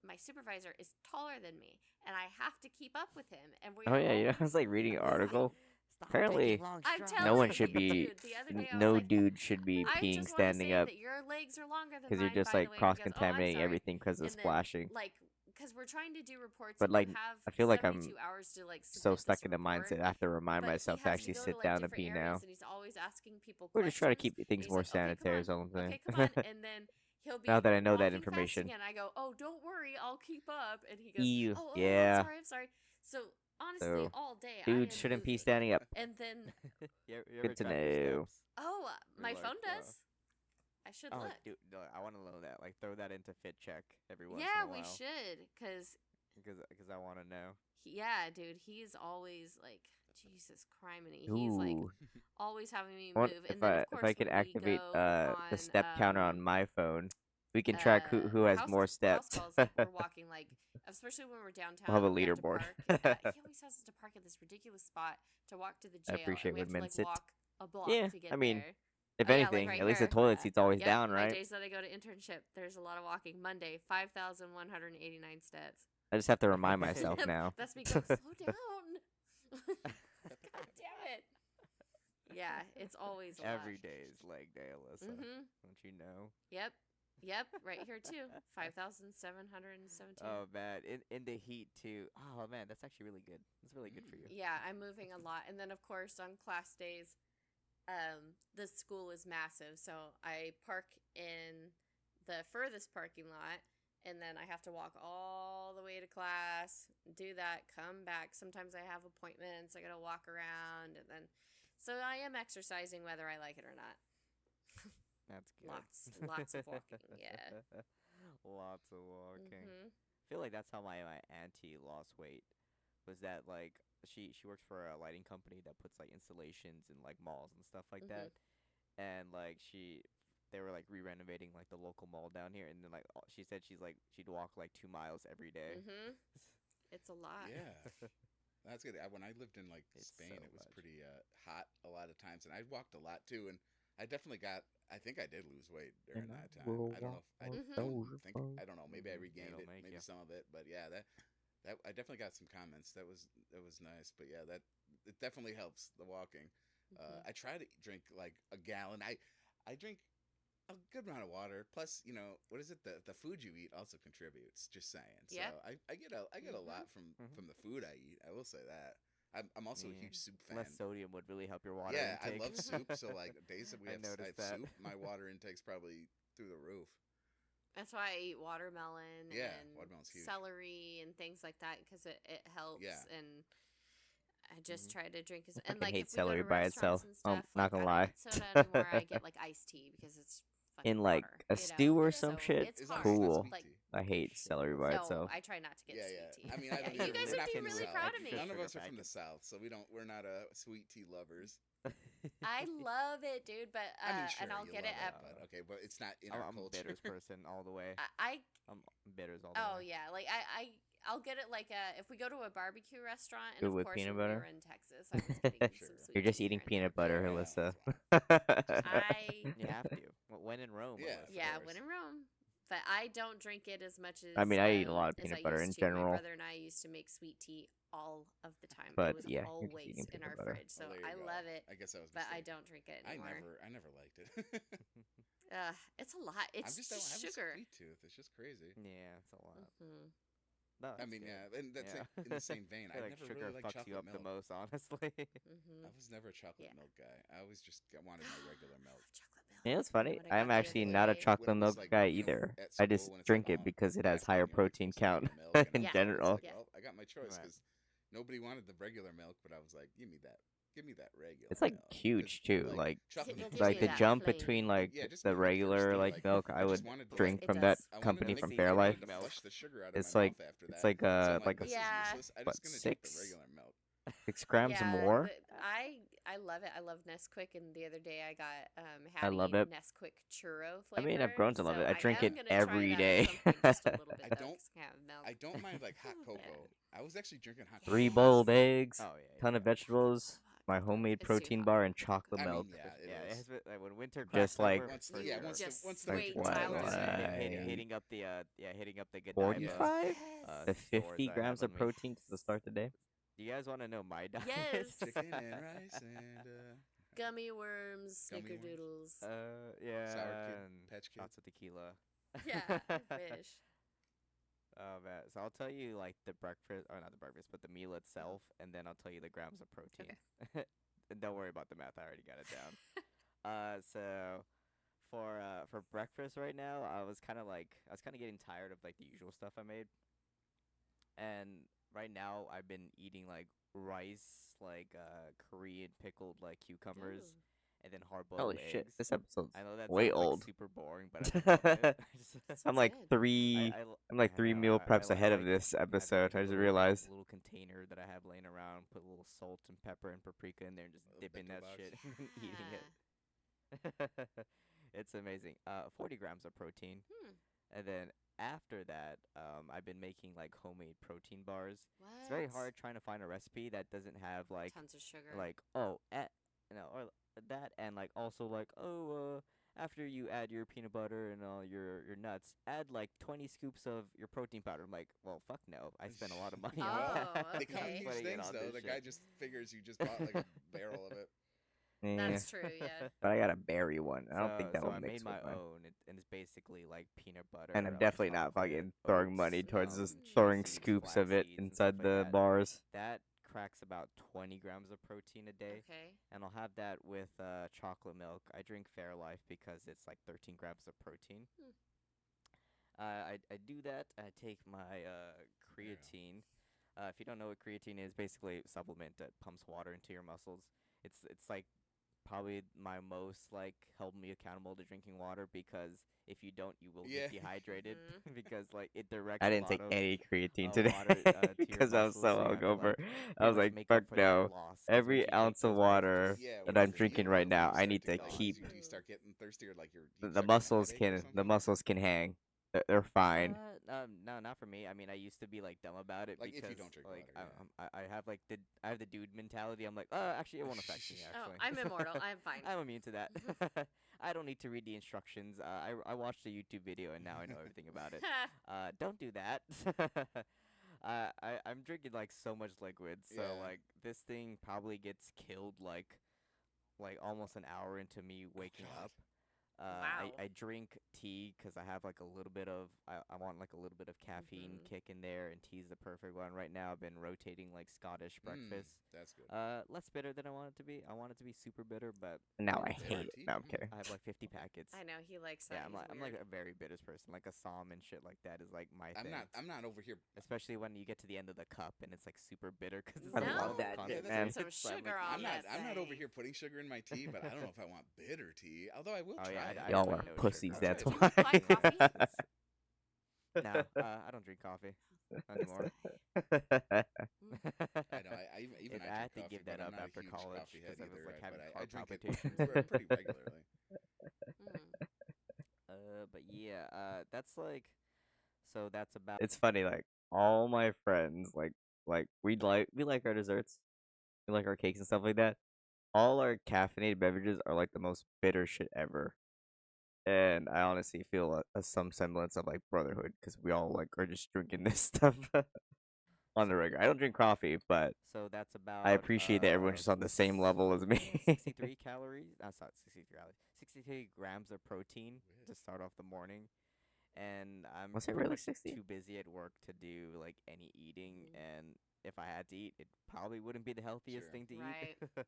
my supervisor, is taller than me, and I have to keep up with him. And we Oh yeah, I always was like reading an moving. article. stop Apparently, taking long I'm strides. telling no one you, should be. dude, the other day I was No like, dude should be I peeing just wanna standing say up that your legs are longer than because you're mine, just by like the way. And he cross goes, "Oh, I'm contaminating sorry." everything because of And then, splashing. like, because we're trying to do reports, But, and like, you have I feel like 72 I'm hours to like So submit stuck this in the report. mindset, I have to remind But myself he to has actually go sit to, like, down and different pee areas, now. and he's always asking people We're just trying to questions. keep things He's more like, "Okay, come sanitary, is on. all I'm saying. Okay, come on." And then he'll be Now that I know that walking fast information. again. I go, "Oh, don't worry, I'll keep up." And he goes, Ew, "Oh, yeah. I'm sorry." So honestly, So, all day I Dude am shouldn't pee moving. standing up. And then You ever Good to track your know. steps? oh, my like, phone does. I should Oh, look. dude, no, I want to know that. Like, throw that into Fit Check every once Yeah, in a while. we should, Because I want to know. yeah, dude, he's always like, Jesus criminy. He's like Ooh. always having me I want- move. if And then, I of if course, I could when we activate go the step counter on my phone, we can track who has more steps. House calls, like, we're walking, like, especially when we're downtown. We'll have a we to leaderboard. park he always has us to park at this ridiculous spot to walk to the I jail. appreciate and we have when to men like sit. walk a block Yeah, to get I mean, there. If Oh, yeah, like anything, right at least the here. toilet seat's always Yep, down, my right? days that I go to internship, there's a lot of walking. Monday, 5,189 steps. I just have to remind myself now. That's me going, slow down. God damn it. Yeah, it's always a lot. Every day is leg day, Alyssa. Mm-hmm. Don't you know? Yep. Right here too. 5,717. Oh man, in the heat too. Oh man, that's actually really good. That's really good for you. Yeah, I'm moving a lot, and then of course on class days, the school is massive, so I park in the furthest parking lot, and then I have to walk all the way to class, do that, come back. Sometimes I have appointments. I gotta walk around, and then so I am exercising whether I like it or not. That's good. Lots of walking. Yeah. Lots of walking. Mhm. I feel like that's how my auntie lost weight. Was that like she works for a lighting company that puts like installations in like malls and stuff like that, and like they were like re-renovating like the local mall down here, and then like she said she'd walk like 2 miles every day. Mhm. It's a lot. Yeah. That's good. When I lived in like It's Spain, so it was much. pretty hot a lot of times, and I walked a lot too. And I definitely got. I think I did lose weight during And I that time. will I don't know if I Mhm. don't think walk I don't know. Maybe I Mhm. regained It'll it, make maybe ya. some of it, but yeah, that I definitely got some comments. That was nice, but yeah, that it definitely helps the walking. Mhm. I try to drink like a gallon. I drink a good amount of water. Plus, what is it? The food you eat also contributes. Just saying. So Yeah. I get a lot Mhm. from the food I eat. I will say that. I'm also a Yeah. huge soup fan. Less sodium would really help your water Yeah, I intake. love soup. So like days that I I noticed have that. soup, my water intake's probably through the roof. That's why I eat watermelon Yeah, and watermelon's huge. celery and things like that because it helps. Yeah. And I just Mhm. try to drink as I and fucking like hate if we go celery to by restaurants itself. and stuff, Not like gonna I don't lie. get soda anymore. I get like iced tea because it's fucking In like water, a stew or some So shit, it's As long hard. as it's not cool. sweet Like tea. I hate Shit. celery by no, itself. I try not to get Yeah, sweet yeah. tea. I mean, Yeah, you guys we're would not be from the really South. proud of Extra me. None of sugar us are from the packets. South, so we're not sweet tea lovers. I love it, dude. But I mean, sure, and I'll you get love it it, at but okay, but it's not in I'm, our I'm a culture. bitters person all the way. I I'm bitters all the oh way. yeah, like I'll get it like if we go to a barbecue restaurant, and Good of with course peanut when we butter? were in Texas, I was getting Sure. some sweet You're just tea eating here and peanut there. butter, Yeah, Alyssa. I You have to. When in Rome, Yeah, Alyssa. of yeah, course. when in Rome. But I don't drink it as much as I mean, I eat a lot of as peanut I butter used in to. My general, brother and I used to make sweet tea all of the time. It but was yeah, you're just always eating in our peanut butter. fridge. So Well, there you I go. love it, I guess I was but I mistaken. don't drink it anymore. I never liked it. It's a lot. It's I just have sugar. a sweet tooth. It's just crazy. Yeah, it's a lot. Mhm. No, I that's mean, good. yeah, and that's Yeah. like in the same vein. I feel I like never sugar really liked fucks you chocolate up the milk. most, honestly. Mhm. I was never a chocolate Yeah. milk guy. I always just wanted my regular milk. Chocolate milk. You know what's You know funny? what I I'm got the actually other not a day? When chocolate it was milk like, guy either. at I school just when it's drink like, it because it has fast food, higher and you're like, protein "What's your count regular milk?" And in Yeah. I was general. like, Yeah. well, I got my choice Right. because nobody wanted the regular milk, but I was like, give me that regular. It's like milk. 'Cause, huge too. Like chocolate Give milk is me like the that jump plain. between like Yeah, just the made me regular thirsty, like like, milk I I would just wanted to, drink It from does. that I wanted company to from make, I Fairlife. wanted to Milk. flush the sugar out of It's my like mouth after that. it's like So I'm like, like this Yeah. is useless. I'm what just gonna drink the 6 regular milk. 6 grams Yeah, more. I love it. I love Nesquik, and the other day I got I love Hattie it. Nesquik churro I mean, I've flavor. grown to love So it. I drink am it gonna try every that day. at some point, just a little bit. I though, don't 'cause I can't have milk. I don't mind like hot Yeah. cocoa. I was actually drinking hot cocoa. 3 Yes. boiled eggs, Oh yeah. ton of yeah. vegetables, my Hot cocoa. homemade It's too protein hot bar, for and me. chocolate I milk. mean, yeah, it Yeah, is. like when winter Just cracks like- over, Once the for You sure. just once Like wait once till the I was winter's in. in, what? Hitting up the Godiva. 45 Yes. to stores 50 I grams have of on me. protein to start the day. Do you guys want to know my diet? Yes. chicken and rice and Gummy worms, Gummy worms. snickerdoodles. Yeah. Sour Kid, and Patch Kid. Shots of tequila. Yeah, I wish. Oh man, so I'll tell you like the breakfast, or not the breakfast, but the meal itself, and then I'll tell you the grams of protein. And don't worry about the math; I already got it down. So for breakfast right now, I was kind of getting tired of like the usual stuff I made, and right now I've been eating like rice, like Korean pickled like cucumbers, Ooh. and then hard boiled Holy eggs. shit, this episode's I know that way sounds old. like super boring, but I love it. I just- I'm Sounds like good. 3 I'm like I 3 know, meal preps ahead of like this having, episode. like, I a just little, realized. little container that I have laying around, put a little salt and pepper and paprika in there, and just Little dip in bento that box. shit and then eating Yeah. it. It's amazing. 40 grams of protein, Hmm. and then after that, I've been making like homemade protein bars. What? It's very hard trying to find a recipe that doesn't have like Tons of sugar. or that, and like also like after you add your peanut butter and all your nuts, add like 20 scoops of your protein powder. I'm like, well, fuck no. I spent a lot of money on Oh, that. They come okay. in huge Putting it things on though. this The shit. guy just figures you just bought like a barrel of it. Yeah, That's true. Yeah. but I got a berry one. I don't think that so will I mix made my with mine. own, and it's basically like peanut butter. And I'm definitely not chocolate, fucking throwing money oats, towards just chia throwing seeds, scoops flax of it seeds, and inside stuff the like that. bars. That cracks about 20 grams of protein a day. Okay. And I'll have that with chocolate milk. I drink Fairlife because it's like 13 grams of protein. Hmm. I do that. I take my you go. creatine. If you don't know what creatine is, basically a supplement that pumps water into your muscles. It's like probably my most like held me accountable to drinking water because if you don't, you will Yeah. get dehydrated Mhm. because like it directs I a didn't lot take of any creatine water today to your because I was muscles, so so you have to hungover. like I pretty was much like, make fuck up for that no. loss. Because once Every you take ounce of those breaks, it water just Yeah. that What I'm is it? Do you drinking know right if now, you I start need to to like? keep. Do you start getting thirsty or like you The start getting a muscles headache or can the something? muscles can hang. They're fine. No, not for me. I mean, I used to be like dumb about it Like, if you because don't drink like water, yeah. I have like I have the dude mentality. I'm like, actually, it won't affect me. Oh, Actually, I'm immortal. I'm fine. I'm immune to that. Mhm. I don't need to read the instructions. I watched a YouTube video and now I know everything about it. Don't do that. I'm drinking like so much liquid, so Yeah. like this thing probably gets killed like almost an hour into me waking God. up. Wow. I drink tea because I have like a little bit of I want like a little bit of caffeine Mhm. kick in there, and tea's the perfect one. Right now, I've been rotating like Scottish breakfast. That's good. Less bitter than I want it to be. I want it to be super bitter, but Now I Bitter hate it. tea? No, I'm kidding. I have like 50 packets. I know he likes Yeah, that. I'm like a very bitter person. Like a psalm and shit like that is like my thing. I'm not over here. Especially when you get to the end of the cup and it's like super bitter because it's I like love all the that shit, concentrate. man. Some So I'm sugar like, on I'm not. that I'm not over thing. here putting sugar in my tea, but I don't know if I want bitter tea. Although I will Oh try yeah, it. I Y'all drink are no pussies. sugar. That's Do why. you like coffee? No, I don't drink coffee anymore. I know. I even I I had drink to coffee, give but that I'm up not a after huge college coffee head because I was either. like But having I heart drink it palpitations. pretty regularly. But yeah, that's like, so that's about. It's funny, like all my friends, like we like our desserts, we like our cakes and stuff like that. All our caffeinated beverages are like the most bitter shit ever, and I honestly feel some semblance of like brotherhood because we all like are just drinking this stuff on the regular. I don't drink coffee, but So that's about I appreciate that everyone's just on the same level as me. 63 calories. That's not 63 calories. 63 grams of protein to start off the morning. And I'm Was it pretty really much 60? too busy at work to do like any eating. Mhm. And if I had to eat, it probably wouldn't be the healthiest Sure. thing to Right. eat.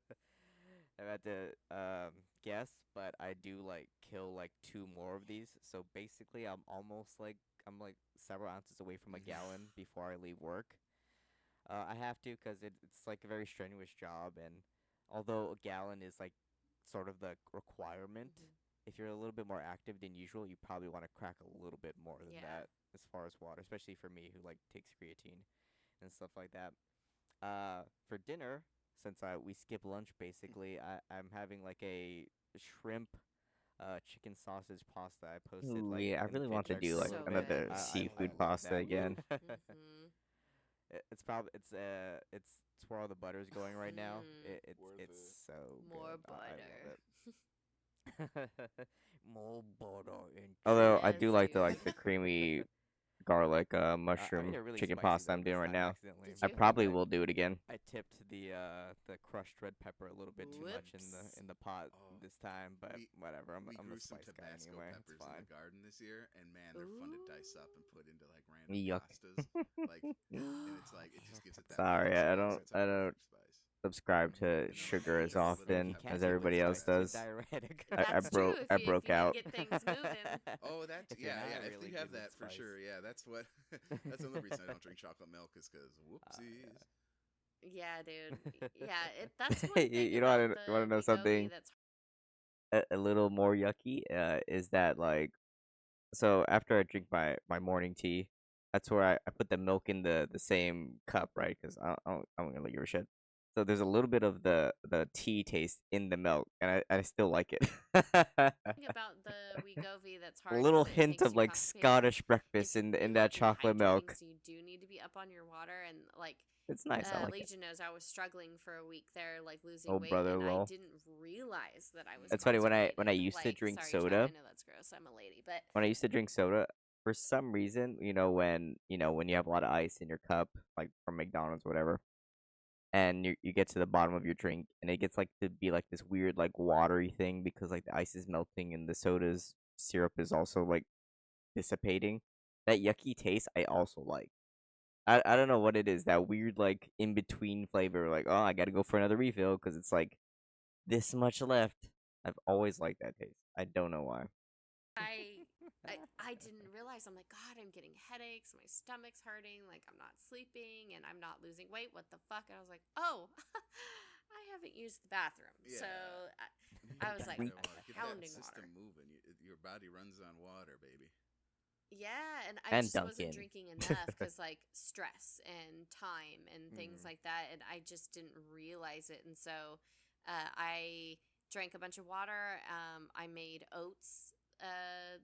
I had to guess, but I do like kill like 2 more of these. So basically, I'm like several ounces away from a gallon before I leave work. I have to because it's like a very strenuous job, and although a gallon is like sort of the requirement, Mhm. if you're a little bit more active than usual, you probably want to crack a little bit more than Yeah. that as far as water, especially for me who like takes creatine and stuff like that. For dinner, since we skip lunch basically, I'm having like a shrimp chicken sausage pasta I posted Ooh, like yeah, I in the really vid want to check do a like So little bit. good. another I seafood love pasta that. again. Mhm. It's probably it's where all the butter's going right now. Mm. It's so More good. I love butter. it. More butter and Although I Yes, do like dude. the creamy garlic I made mushroom it really chicken spicy pasta though I'm doing this right time now. accidentally. Did I you? probably will do it again. I tipped the crushed red pepper a little bit too much Whoops. in the pot Oh, this time, but we- whatever. We I'm grew a some spice guy Tabasco anyway. It's peppers in fine. the garden this year, and man, they're fun to dice up and put into like random Yuck. pastas. Like, and it's like it just gives it that Sorry, funk I spice. don't It's a I don't perfect spice. subscribe to And then sugar as like, a little often If you pepper can't as deal with everybody else spice, does. get diuretic. That's true. I If broke you need out. to get things moving. Oh, that If you're yeah, not yeah. If really you have good with that for spice. sure, yeah. That's what. That's another reason I don't drink chocolate milk is because whoopsies. Yeah, dude. Yeah, that's one You, thing you about want the to know Wegovy something that's a little more yucky? Is that like so after I drink my morning tea, that's where I put the milk in the same cup, right? Because I don't really give a shit. So there's a little bit of the tea taste in the milk, and I still like it. thing about the Wegovy that's A hard little is it hint makes of you like constipated 'cause Scottish breakfast it's in you that want chocolate rehydrating, milk. so you do need to be up on your water and like It's nice. I like it. Legion knows I was struggling for a week there, like losing Oh weight, brother, and I lol. didn't realize that I was It's funny when I constipated. used to Like, drink sorry, Chad, I soda. know that's gross. I'm a lady, but When I used to drink soda, for some reason, when you have a lot of ice in your cup, like from McDonald's, or whatever, and you get to the bottom of your drink, and it gets like to be like this weird like watery thing because like the ice is melting and the soda's syrup is also like dissipating. That yucky taste I also like. I don't know what it is. That weird like in between flavor. Like, oh, I gotta go for another refill because it's like this much left. I've always liked that taste. I don't know why. I I didn't realize. I'm like, God, I'm getting headaches. My stomach's hurting. Like, I'm not sleeping and I'm not losing weight. What the fuck? And I was like, oh, I haven't used the bathroom. So Yeah. I was Drink like, that Weak. water. Get that pounding system water. moving. Your body runs on water, baby. Yeah, and I And just wasn't Duncan. drinking enough because, like, stress and time and things Mhm. like that. And I just didn't realize it. And so I drank a bunch of water. I made oats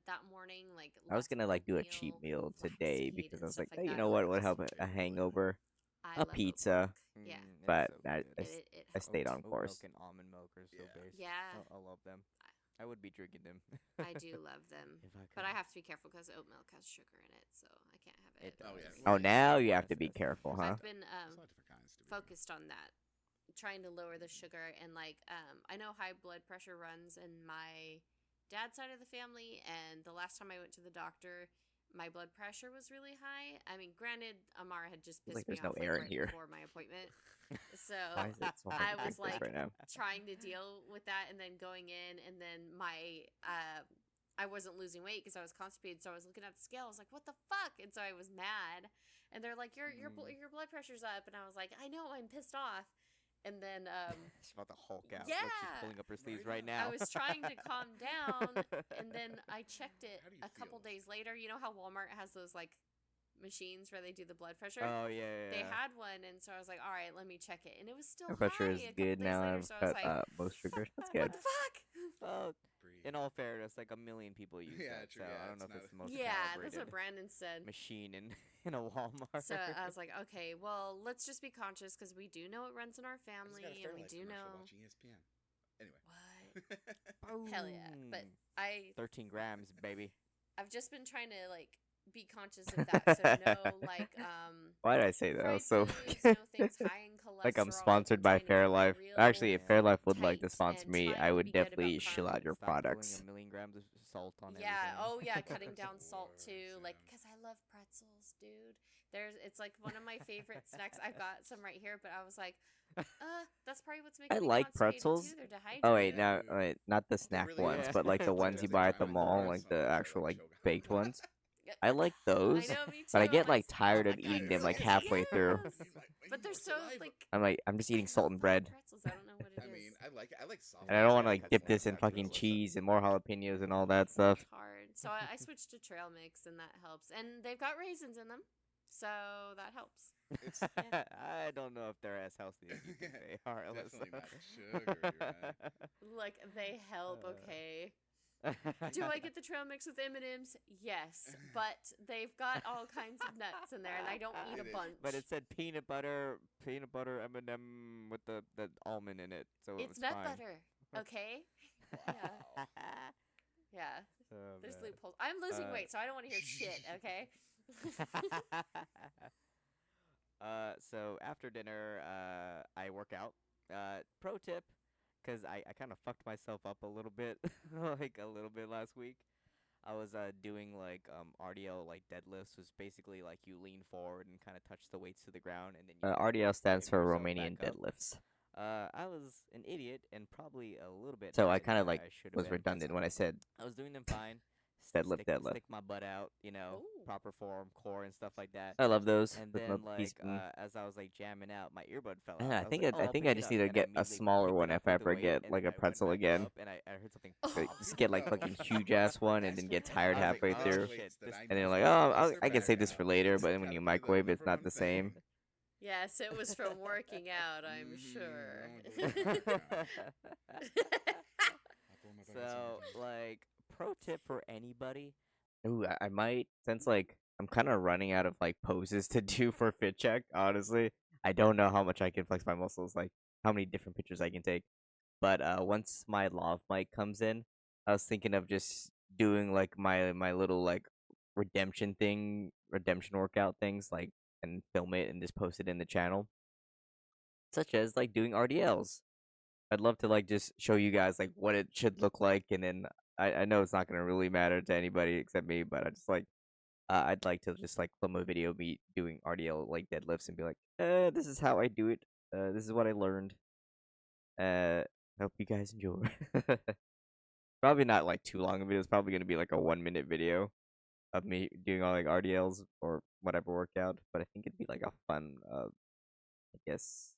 that morning, like I was lots of gonna like do a cheat oatmeal, meal flax today seed, because I and was stuff like, like oh, you that. know And what would help That's a very good. hangover? I A love oat pizza. milk. Yeah, It's But so I, good. I, it I helps. stayed on Oat course. milk and almond milk are so Yeah. base. Yeah, I love them. I would be drinking them. I do love them. If I But I could. have to be careful because oat milk has sugar in it, so I can't have it. It does. Oh, yeah. Oh, Well, now you Yeah, have to be that's careful, dangerous huh? I've been there's a lot of different kinds to be focused on that, trying to lower the sugar. And like I know high blood pressure runs in my dad's side of the family, and the last time I went to the doctor, my blood pressure was really high. I mean, granted, Amara had just It's pissed like me there's no off like air in right here. before my appointment, so Why is it so hard I to drink was this like right now? trying to deal with that, and then going in, and then my I wasn't losing weight because I was constipated, so I was looking at the scale. I was like, "What the fuck?" And so I was mad, and they're like, Mm. your blood pressure's up," and I was like, "I know, I'm pissed off." And then She's about to Hulk out. Like she's yeah, pulling up her sleeves Right right I now. was trying to calm down, and then I checked it How do you a couple feel? days later. You know how Walmart has those like machines where they do the blood pressure? Oh yeah, They yeah. had one, and so I was like, all right, let me check it. And it was still My pressure is high a couple good days now. later, I've so I was cut like, most sugar. That's what good. the fuck? Well, Breathe. in all fairness, like a million people use Yeah, that, true, so yeah, I don't know it's if it's the not- most Yeah, that's calibrated what Brandon said. machine in in a Walmart. So I was like, okay, well, let's just be conscious because we do know it runs in our I just family, got a and we Fairlife do commercial know watching ESPN. Anyway. what. Hell yeah! But Boom. I 13 grams, baby. I've just been trying to like be conscious of that. So no, like Why did I say that? I fried was so foods, no things high in cholesterol. like I'm I've sponsored been by trying to eat Fairlife. real Actually, if Yeah. Fairlife would like to tight sponsor and me, trying I to would be good about definitely shill out carbs. your Stop pulling products. a million grams of salt on Yeah. everything. Oh yeah, cutting down salt Worse, too. Like, yeah. cause I love pretzels, dude. It's like one of my favorite snacks. I've got some right here, but I was like, that's probably what's making I me like constipated pretzels. too. They're dehydrated. Oh wait, Yeah, now wait, not the snack really ones, Yeah. but like the It's like ones a you Every buy time at the I mall, grab like something, the I actual like choke on baked them. ones. Yeah. I like I those, know, me too. but I get I'm like s- tired I of can't eating them feel like it. halfway through. Yes. I need my- I But need they're more so saliva. like I'm just I eating salt love and hot bread, pretzels. I don't know what it is. I mean, I like soft. and I don't want to gotta like cut dip snacks this in back to fucking it. cheese and more jalapenos and all that stuff. It's hard. So I switched to trail mix, and that helps. And they've got raisins in them, so that helps. It's I don't know if they're as healthy as you think they are. definitely Alyssa. not sugary, right? Like they help. Okay. Do I get the trail mix with M&Ms? Yes, but they've got all kinds of nuts in there, and I don't eat a It is. bunch. But it said peanut butter M&M with the almond in it, so It's it's nut fine. butter. Okay. Yeah. Yeah. Oh, There's man. loopholes. I'm losing Uh, weight, so I don't want to hear shit. Okay. So after dinner, I work out. Pro tip, because I kind of fucked myself up a little bit, like a little bit last week. I was doing like RDL like deadlifts, was basically like you lean forward and kind of touch the weights to the ground, and then you RDL stands bring for yourself Romanian back up. deadlifts. I was an idiot and probably a little bit So higher I kind of than like I should have was been. redundant when I said I was doing them fine. deadlift, deadlift. Stick my butt out, Ooh. proper form, core, and stuff like that. I love those And with then my piece. as I was like jamming out, my earbud fell Man, out. I I was think like, I "Oh, I'll think pick I it just up," need to and I get a immediately smaller picked one it up if I with the ever weight, get and like then a I went pretzel back again. up, and I heard something. Like, Oh. just get like fucking huge ass one and then get tired I was like, halfway "Oh, through. shit, this- And then you're this like, is oh, closer I can back save this now." for later. Just But then when gotta you play the microwave, it's liver not one the thing. same. Yes, it was from working out, I'm Mhm, sure. no, don't worry about it. I'll pull my buckets So, over. like, pro tip for anybody. Ooh, I might since like I'm kind of running out of like poses to do for fit check. Honestly, I don't know how much I can flex my muscles, like how many different pictures I can take. But once my lav mic comes in, I was thinking of just doing like my little like redemption workout things, like and film it and just post it in the channel, such as like doing RDLs. I'd love to like just show you guys like what it should look like, and then I know it's not gonna really matter to anybody except me, but I just like I'd like to just like film a video of me doing RDL like deadlifts and be like, this is how I do it. This is what I learned. Hope you guys enjoy. Probably not like too long of a video. It's probably gonna be like a 1 minute video of me doing all like RDLs or whatever workout. But I think it'd be like a fun, I guess,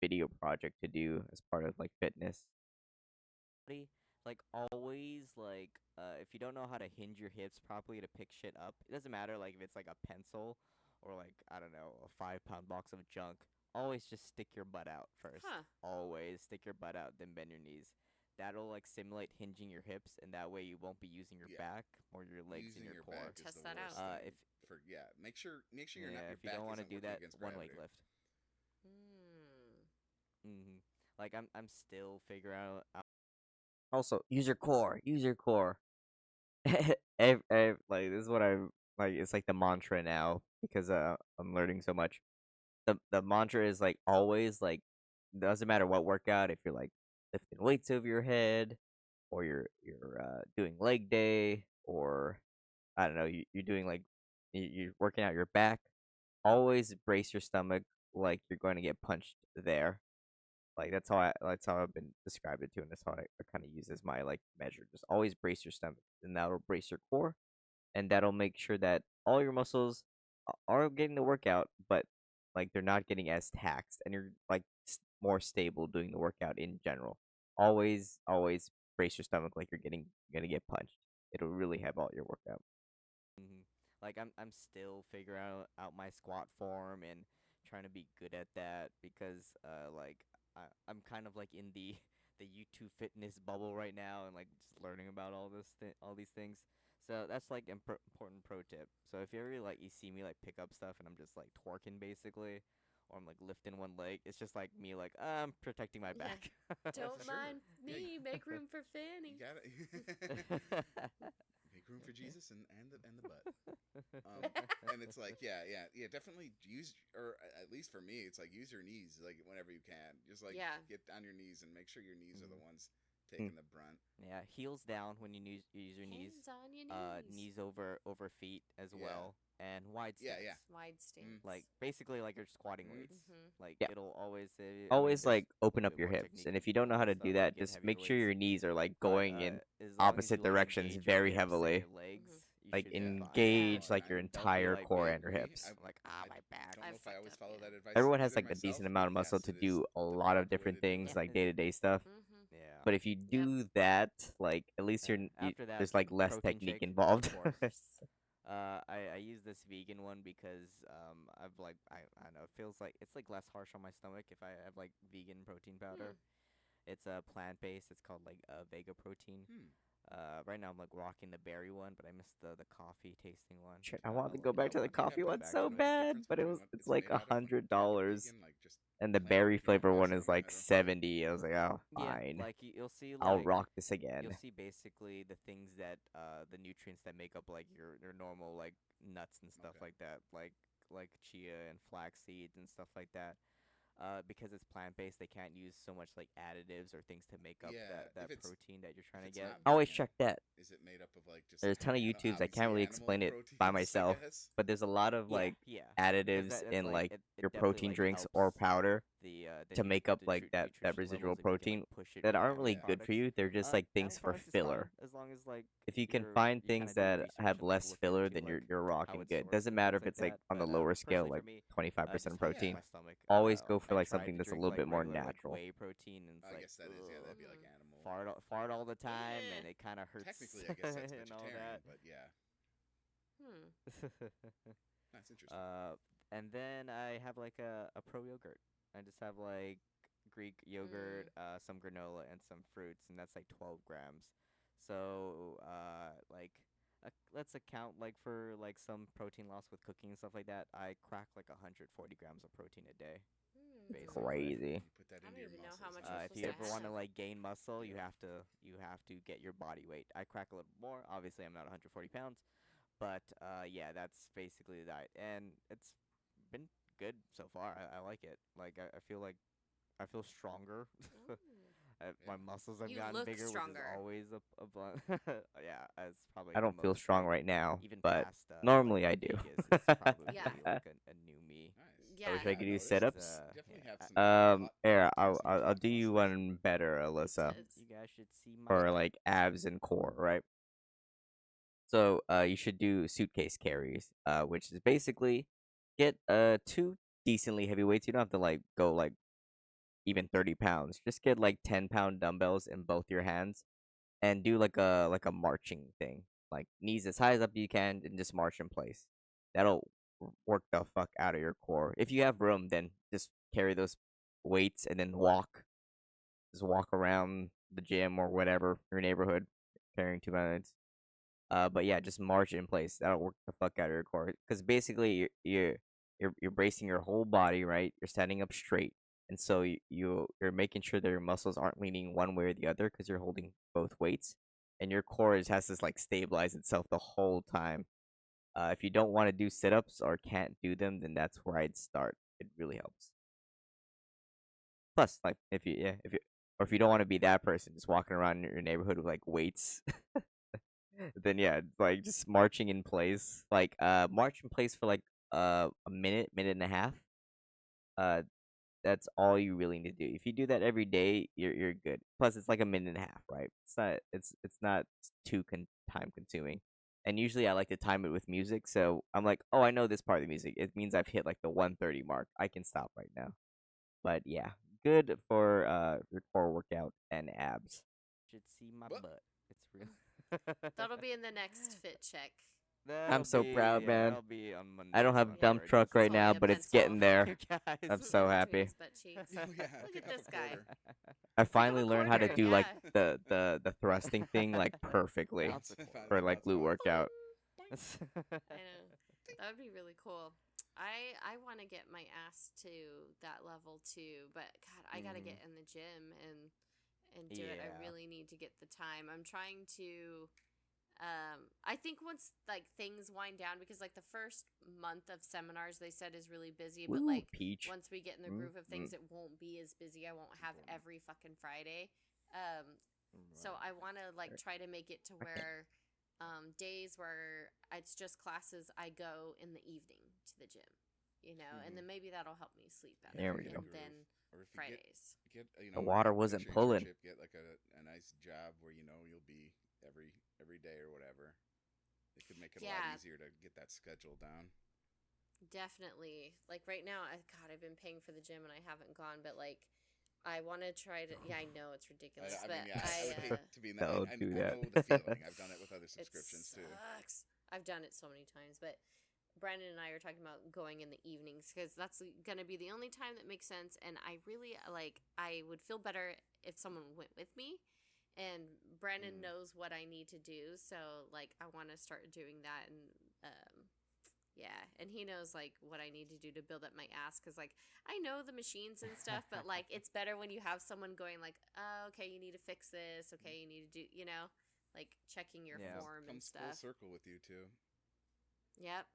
video project to do as part of like fitness. Buddy, like always, like if you don't know how to hinge your hips properly to pick shit up, it doesn't matter like if it's like a pencil or like I don't know a 5 pound box of junk. Always just stick your butt out first. Huh. Always stick your butt out, then bend your knees. That'll like simulate hinging your hips, and that way you won't be using your Yeah. back or your legs Using and your your core. back is Test the that worst out. thing If for make sure you're not yeah, your if you back don't want to isn't do working that, against one gravity. weight lift. Mm. Like I'm still figuring out. Also, use your core. Use your core. Like this is what I like. It's like the mantra now because I'm learning so much. The mantra is like always like doesn't matter what workout if you're like lifting weights over your head or you're doing leg day or I don't know you're doing like you're working out your back. Always brace your stomach like you're going to get punched there. Like that's how I've been described it to, and that's how I kind of use as my like measure. Just always brace your stomach, and that'll brace your core, and that'll make sure that all your muscles are getting the workout, but like they're not getting as taxed, and you're like more stable doing the workout in general. Always brace your stomach like you're gonna get punched. It'll really help out your workout. hmm Like I'm still figuring out my squat form and trying to be good at that because like I'm kind of like in the YouTube fitness bubble right now and like just learning about all these things. So that's like important pro tip. So if you ever like you see me like pick up stuff and I'm just like twerking basically, or I'm like lifting one leg, it's just like me like I'm protecting my Yeah. back. Don't Sure. mind Yeah, me. Make room for You Fanny. got it. Make room for Jesus and the butt. And it's like yeah, definitely use or at least for me, it's like use your knees like whenever you can. Just like Yeah. get on your knees and make sure your knees are the ones Mm. taking the brunt. Yeah, heels down when you use your knees. Hands on your knees. Knees over feet as Yeah. well, and wide Yeah, stance. yeah. Wide stance. Like basically like you're squatting Mhm. weights. Mhm. Like Yeah. it'll always Always there's like a open little up bit your more hips, technique and if you don't know how to and do stuff when you that, get just heavier make sure weights. your knees are like But going in as long as opposite you, like, directions engage your very hips and heavily. your legs, you Like should be fine. engage Yeah. like your And don't be entire like core me. and your agree. hips. I, Like my back. don't know if I fucked always up, follow yeah. that advice. Everyone has either like a myself, decent amount of but muscle yes, to it is do a the lot of proper way different to do things it. like day to day stuff. Mhm. Yeah. But if you do that, like at least Yeah. you, After that, there's like less protein technique shake, involved. of course. I use this vegan one because I've like I don't know, it feels like it's like less harsh on my stomach if I have like vegan protein powder. It's a plant based. It's called like Vega protein. Right now I'm like rocking the berry one, but I missed the coffee tasting one. Shit, but I wanted to I'll go let you back know to the once I coffee get one back so to it. bad, but it's like $100, and the Like, berry you know, flavor one personally, is like I don't- 70. I was like, oh, Yeah, fine, like you'll see I'll like rock this you'll again. see basically the things that the nutrients that make up like your normal like nuts and stuff Okay. like that, like chia and flax seeds and stuff like that. Because it's plant based, they can't use so much like additives or things to make up Yeah, that if it's- protein that you're trying to it's get. not Always vegan, check that. Is it made up of like just? There's a ton of YouTubes. I can't really explain it by myself, but there's a lot of like yeah, additives that's in like it your definitely, protein like, drinks or helps powder the to make up the like that nutrition residual levels if you can, like, protein push it that in aren't really animal good for products. you. They're just like Animal things for products is fine, filler. as long as like If you can you're- find you kinda things do that research have and, like, less look filler, into, then like, you're how rocking it's good. sourced Doesn't and matter things if it's like like that. on the But lower scale, personally for like me, 25% just helps protein. my stomach. Always go for I like tried something to that's a drink, little like, bit more regular, like, natural. whey protein, and it's I like guess that is that'd be like Mhm. animal. fart all the time, Yeah. and it kind of hurts. Technically, I guess that's and all vegetarian, that. but yeah, Hmm. that's interesting. And then I have like a pro yogurt. I just have like Greek yogurt, some granola, and some fruits, and that's like 12 grams. So like let's account like for like some protein loss with cooking and stuff like that. I crack like 140 grams of protein a day. Hmm. Basically. Crazy. You put that I don't into your even know muscles. how much huh? you're If supposed you to ever want to have. like gain muscle, Yeah. you have to get your body weight. I crack a little more. Obviously, I'm not 140 pounds, but yeah, that's basically the diet, and it's been good so far. I like it. Like I feel stronger. My muscles have You gotten look bigger, stronger. which is always a blunt. Yeah, it's probably. I the don't feel most, strong right now, even but past, normally like, I do. Vegas, it's probably Yeah. gonna be like a new me. Nice. I wish Yeah. I could do no, sit-ups. you definitely have some. Here, Lot of I'll do you muscles. one better, Alyssa, Does. You guys should see my for butt. like abs and core, right? So, you should do suitcase carries, which is basically get two decently heavy weights. You don't have to like go like even 30 pounds. Just get like 10-pound dumbbells in both your hands and do like a marching thing. Like knees as high as up you can and just march in place. That'll work the fuck out of your core. If you have room, then just carry those weights and then walk. Just walk around the gym or whatever your neighborhood carrying 2 pounds. But yeah, just march in place. That'll work the fuck out of your core. Because basically, you're bracing your whole body, right? You're standing up straight, and so you're making sure that your muscles aren't leaning one way or the other because you're holding both weights, and your core has to like stabilize itself the whole time. If you don't want to do sit-ups or can't do them, then that's where I'd start. It really helps. Plus, like if you don't want to be that person just walking around your neighborhood with like weights, then yeah, like just marching in place, like march in place for like a minute and a half. Uh, that's all you really need to do. If you do that every day, you're good. Plus, it's like a minute and a half, right? It's not too time consuming. And usually, I like to time it with music, so I'm like, oh, I know this part of the music. It means I've hit like the 130 mark. I can stop right now. But yeah, good for your core workout and abs. Should see my But butt. It's real. That'll be in the next fit check. I'm so proud, man. That'll be on Monday. I don't have Yeah. dump truck right It's now, only a but it's pencil. getting there. guys. I'm Put so it between happy. his butt cheeks. oh yeah, Look pick at up this a guy. quarter. I Pick up finally a learned how to quarter, do like yeah. the thrusting thing like perfectly Bounce a quarter. for like glute workout. I know. That would be really cool. I want to get my ass to that level too, but God, I gotta get in the gym and do it. I Yeah. really need to get the time. I'm trying to. I think once like things wind down, because like the first month of seminars they said is really busy, but Woo, like peach. once we get in the Mm, groove of things, it won't be as busy. I won't have every fucking Friday. So I want to like try to make it to where days where it's just classes, I go in the evening to the gym, and then maybe that'll help me sleep better. There we and go. then Or if you Fridays. get The water finish wasn't your pulling. internship, get like a nice job where you'll be every day or whatever. It could make it a Yeah. lot easier to get that schedule down. Definitely. Like right now, God, I've been paying for the gym and I haven't gone, but like I want to try to. Yeah, I know it's ridiculous, I but mean, yeah, I would hate to be in that. Don't I do I that. know the feeling. I've done it with other it subscriptions too. sucks. I've done it so many times, but Brandon and I are talking about going in the evenings because that's gonna be the only time that makes sense. And I really like. I would feel better if someone went with me. And Brandon knows what I need to do, so like I want to start doing that, and yeah, and he knows like what I need to do to build up my ass, because like I know the machines and stuff, but like it's better when you have someone going like, oh, okay, you need to fix this, okay, you need to do, like checking your Yeah. form and Comes full stuff. circle with you too. Yep.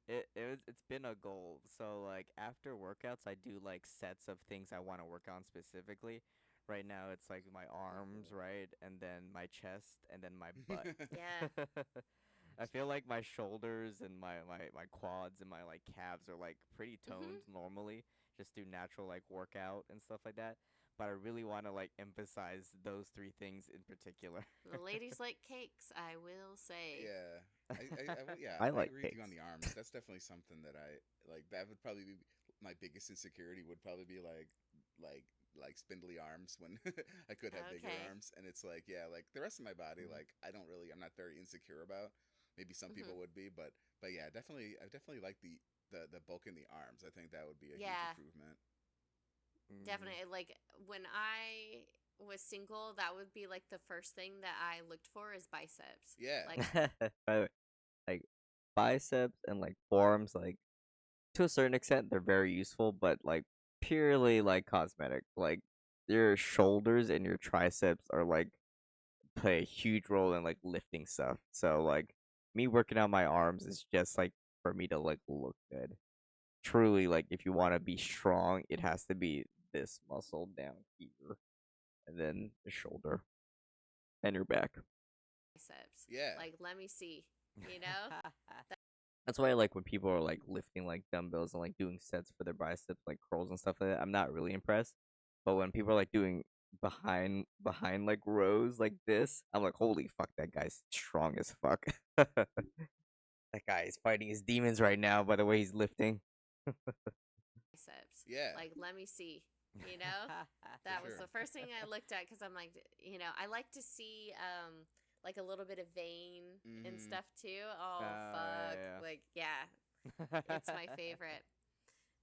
It's been a goal. So like after workouts, I do like sets of things I want to work on specifically. Right now, it's like my arms, right, and then my chest, and then my butt. Yeah. I feel like my shoulders and my quads and my like calves are like pretty toned normally, just through natural like workout and stuff like that. But I really want to like emphasize those three things in particular. The ladies like cakes, I will say. Yeah. I I like agree with you on cakes. the arms. That's definitely something that I like. That would probably be my biggest insecurity. Would probably be like spindly arms when I could have bigger Okay. arms. And it's like, yeah, like the rest of my body, like I'm not very insecure about. Maybe some people would be, but yeah, I definitely like the bulk in the arms. I think that would be a huge Yeah. improvement. Definitely. Like when I was single, that would be like the first thing that I looked for is biceps. Yeah. Like By the way, like biceps and like forearms, like to a certain extent, they're very useful, but like purely like cosmetic. Like your shoulders and your triceps are like play a huge role in like lifting stuff. So like me working out my arms is just like for me to like look good. Truly, like if you want to be strong, it has to be this muscle down here, and then the shoulder and your back. biceps. Yeah. Like let me see, you know? That's why I like when people are like lifting like dumbbells and like doing sets for their biceps, like curls and stuff like that. I'm not really impressed. But when people are like doing behind like rows like this, I'm like, holy fuck, that guy's strong as fuck. That guy is fighting his demons right now by the way he's lifting. biceps. Yeah. Like, let me see. You know, that was sure. the first thing I looked at because I'm like, I like to see like a little bit of vein and Mhm. stuff too. Oh Oh, fuck! yeah. Like, yeah, it's my favorite.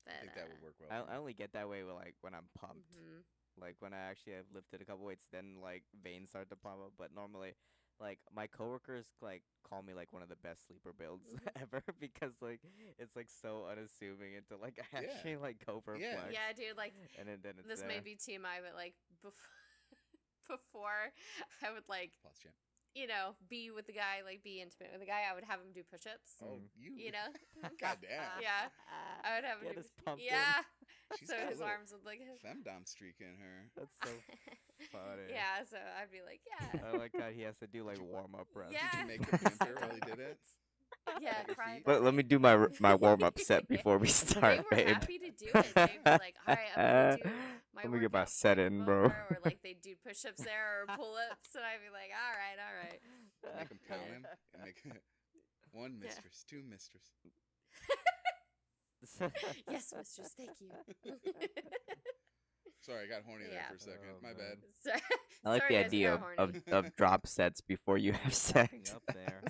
But I think that would work well. I for me. only get that way with, like when I'm pumped. mhm. Like when I actually have lifted a couple weights, then like veins start to pop up. But normally, like my coworkers like call me like one of the best sleeper builds Mhm. ever because like it's like so unassuming until like I Yeah. actually like go for a Yeah. flex. Yeah, dude. Like, And then it's this there. may be TMI, but like before I would like Pause, champ. be with the guy, like be intimate with the guy, I would have him do push-ups. Oh, Mm. you. You know? Goddamn. Yeah. I would have him Get do. us pumping. Yeah. She's So got a his little arms would like. femdom streak in her. That's so funny. Yeah. So I'd be like, yeah. I like how he has to do like you- warm up runs. Yeah. Did you make him whimper while he did it? Yeah, At your cry feet? about Let me it. do my warm up set before we They start, were babe. happy to do it. They'd be like, all right, I'm gonna do my Let me get my workout set before I in, come bro. over," Or like they'd do push-ups there or pull-ups, and I'd be like, all right. Make him count Yeah. him. And make one Yeah. mistress, two mistress. Yes, mistress, thank you. Sorry, I got horny there Yeah. for a second. Oh, My man. bad. Sorry, I like sorry, the guys, I idea got of horny. drop sets before you have Wrapping sex. up there.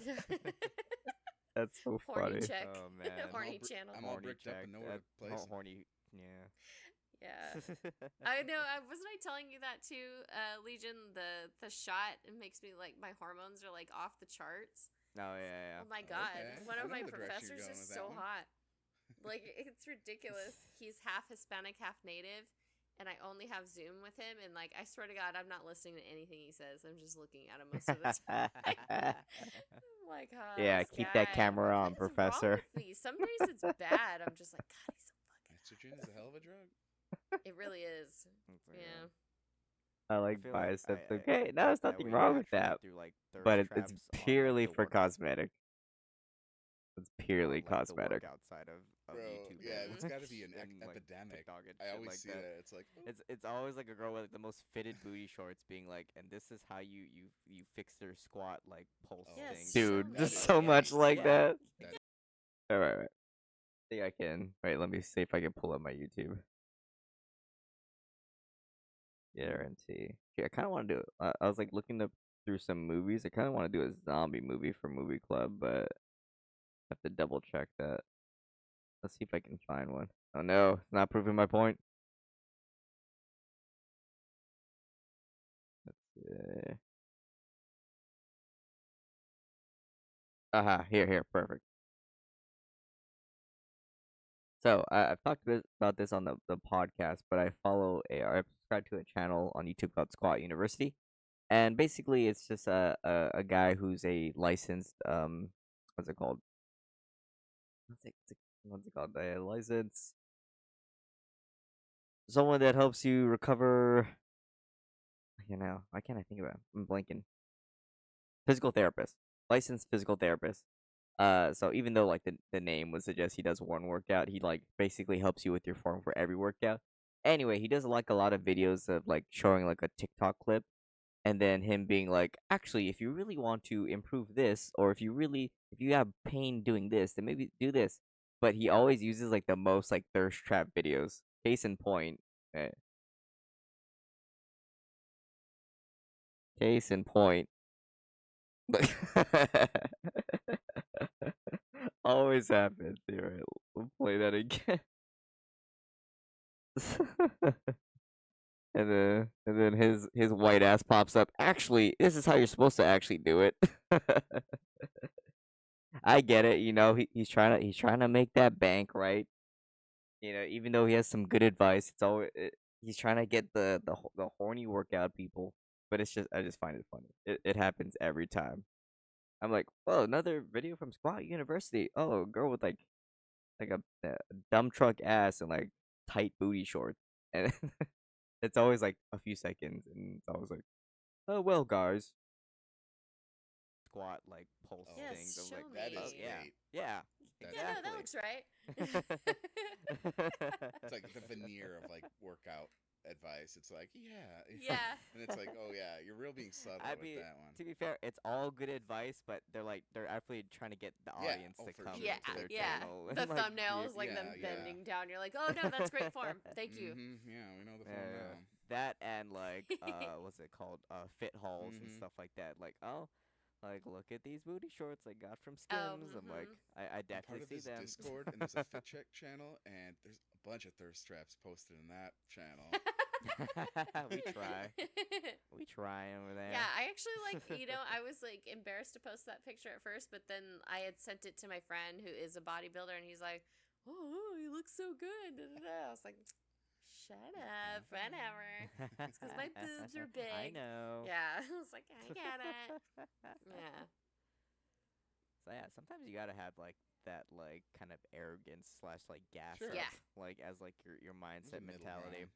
That's so Horny funny. check. Oh man. Horny br- channel. I'm all Horny bricked up and check. nowhere to place 'em. Horny. Yeah. Yeah. I know. Wasn't I telling you that too, Legion? The shot, it makes me like my hormones are like off the charts. Oh yeah. Oh my god! Okay. One I of know my the direction you're professors going is with that so one. hot. Like, it's ridiculous. He's half Hispanic, half native, and I only have Zoom with him. And like, I swear to God, I'm not listening to anything he says. I'm just looking at him most of the time. I'm like, Yeah, this keep that guy, camera what on, is Professor. wrong with me? Some days it's bad. I'm just like, God, he's so fucking Estrogen is a hell of a drug. hot. It really is. That's like, Yeah. I I like feel like biceps. I Okay, get no, there's that nothing way wrong with naturally that. through, like, thirst But it's traps on, like, purely the for work- cosmetic. It's purely on, like, the cosmetic. workout side of Bro, YouTube. yeah, Mhm. it's got to be an and, like, epidemic. TikTok and I shit always like see that. It's like, It's always like a girl with like, the most fitted booty shorts being like, and this is how you fix your squat like pulse Oh, Yes, thing. Dude, show there's me. so much Yes. like Yeah. that. That- Alright, right. I think I can. Wait, let me see if I can pull up my YouTube. Guarantee. Yeah, I kind of want to do it. I was like looking up through some movies. I kind of want to do a zombie movie for Movie Club, but I have to double check that. Let's see if I can find one. Oh no, it's not proving my point. Let's see. Aha, here, perfect. So I've talked about this on the podcast, but I subscribe to a channel on YouTube called Squat University, and basically it's just a guy who's a licensed what's it called? What's it called? A license. Someone that helps you recover. Why can't I think of it? I'm blanking. Physical therapist, licensed physical therapist. So even though like the name would suggest he does one workout, he like basically helps you with your form for every workout. Anyway, he does like a lot of videos of like showing like a TikTok clip, and then him being like, actually, if you really want to improve this, or if you have pain doing this, then maybe do this. But he always uses like the most like thirst trap videos. Case in point. Case in point. Always happens. Here, we'll play that again. And then his white ass pops up. Actually, this is how you're supposed to actually do it. I get it. He's trying to make that bank, right? Even though he has some good advice, he's trying to get the horny workout people. But I just find it funny. It happens every time. I'm like, oh, another video from Squat University. Oh, a girl with like a dump truck ass and like tight booty shorts, and it's always like a few seconds, and it's always like, oh well, guys. Squat like pulse Oh, Yes, things. I was show like, me. that is oh, yeah, great. yeah. That's Yeah, no, that looks right. it's like the veneer of like workout advice. It's like, yeah, Yeah. and it's like, oh yeah, you're real being subtle I with mean, that one. to be fair, it's all good advice, but they're actually trying to get the Yeah, audience oh, to for come sure, Yeah, to their totally. yeah. channel. The and, like, thumbnail is like Yeah, them yeah. bending down. You're like, oh no, that's great form. Thank you. Yeah, we know the Yeah, phone yeah. now. That and like what's it called? Fit hauls and Mhm. stuff like that. Like, oh, like look at these booty shorts I got from Oh, Skims. I'm like, mhm. I I'm definitely part of see this them. Discord, and there's a Fit Check channel, and there's a bunch of thirst traps posted in that channel. we try. We try over there. Yeah, I actually I was like embarrassed to post that picture at first, but then I had sent it to my friend who is a bodybuilder, and he's like, "Oh, you look so good." Da, da, da. I was like, "Shut up, whatever." It's 'cause my boobs are I big. know. Yeah, I was like, "I get it." Yeah. So yeah, sometimes you gotta have like that like kind of arrogance slash like gas Sure. up, Yeah. like as like your There's a mindset middle mentality. ground.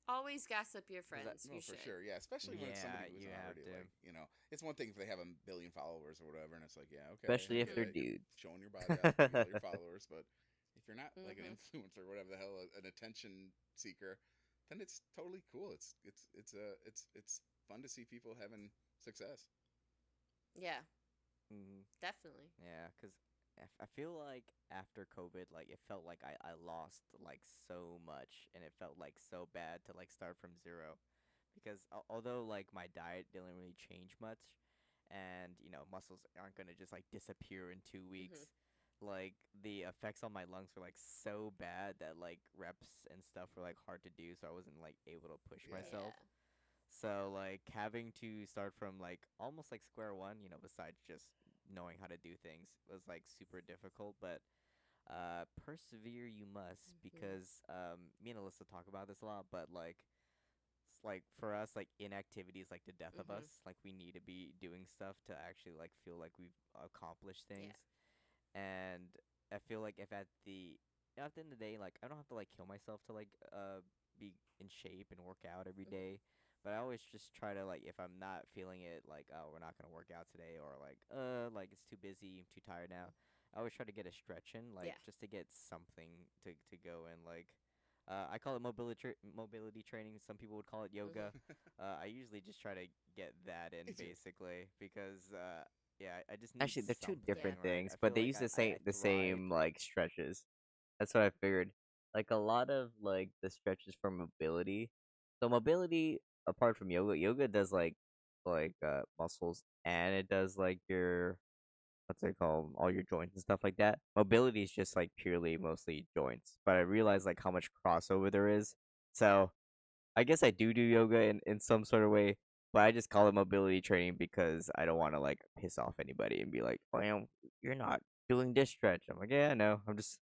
Always gas up your 'Cause that- friends. No, You for should. sure. Yeah, especially when it's Yeah, somebody who's you have already to. like, it's one thing if they have a billion followers or whatever, and it's like, yeah, okay, Especially I if get they're it, you're dudes. showing your body off to all your followers, but if you're not like an Mhm. influencer or whatever the hell, an attention seeker, then it's totally cool. It's fun to see people having success. Yeah, Mm, definitely. yeah, because I feel like after COVID, like it felt like I lost like so much, and it felt like so bad to like start from zero. Because although like my diet didn't really change much, and muscles aren't gonna just like disappear in 2 weeks, Mhm. like the effects on my lungs were like so bad that like reps and stuff were like hard to do, so I wasn't like able to push Yeah. myself. Yeah. So like having to start from like almost like square one, besides just knowing how to do things was like super difficult, but persevere you must, Mhm. because me and Alyssa talk about this a lot, but like like for us, like inactivity is like the death of Mhm. us. Like we need to be doing stuff to actually like feel like we've accomplished Yeah. things. And I feel like if at the end of the day, like I don't have to like kill myself to like be in shape and work out every Mhm. day. But I always just try to, like, if I'm not feeling it, like, oh, we're not gonna work out today, or like it's too busy, I'm too tired now. I always try to get a stretch in, like Yeah. just to get something to go in. Like, I call it mobility training. Some people would call it yoga. I usually just try to get that in, Me too. basically, because yeah, I just need Actually, they're two something, different Yeah. right? things, I but feel they like use I the thrive. same like stretches. That's what I figured. Like a lot of like the stretches for mobility. So mobility, apart from yoga, yoga does muscles, and it does like your what's it called, all your joints and stuff like that. Mobility is just like purely mostly joints. But I realize like how much crossover there is. So I guess I do yoga in some sort of way, but I just call it mobility training because I don't want to like piss off anybody and be like, "Well, you're not doing this stretch." I'm like, "Yeah, I know. I'm just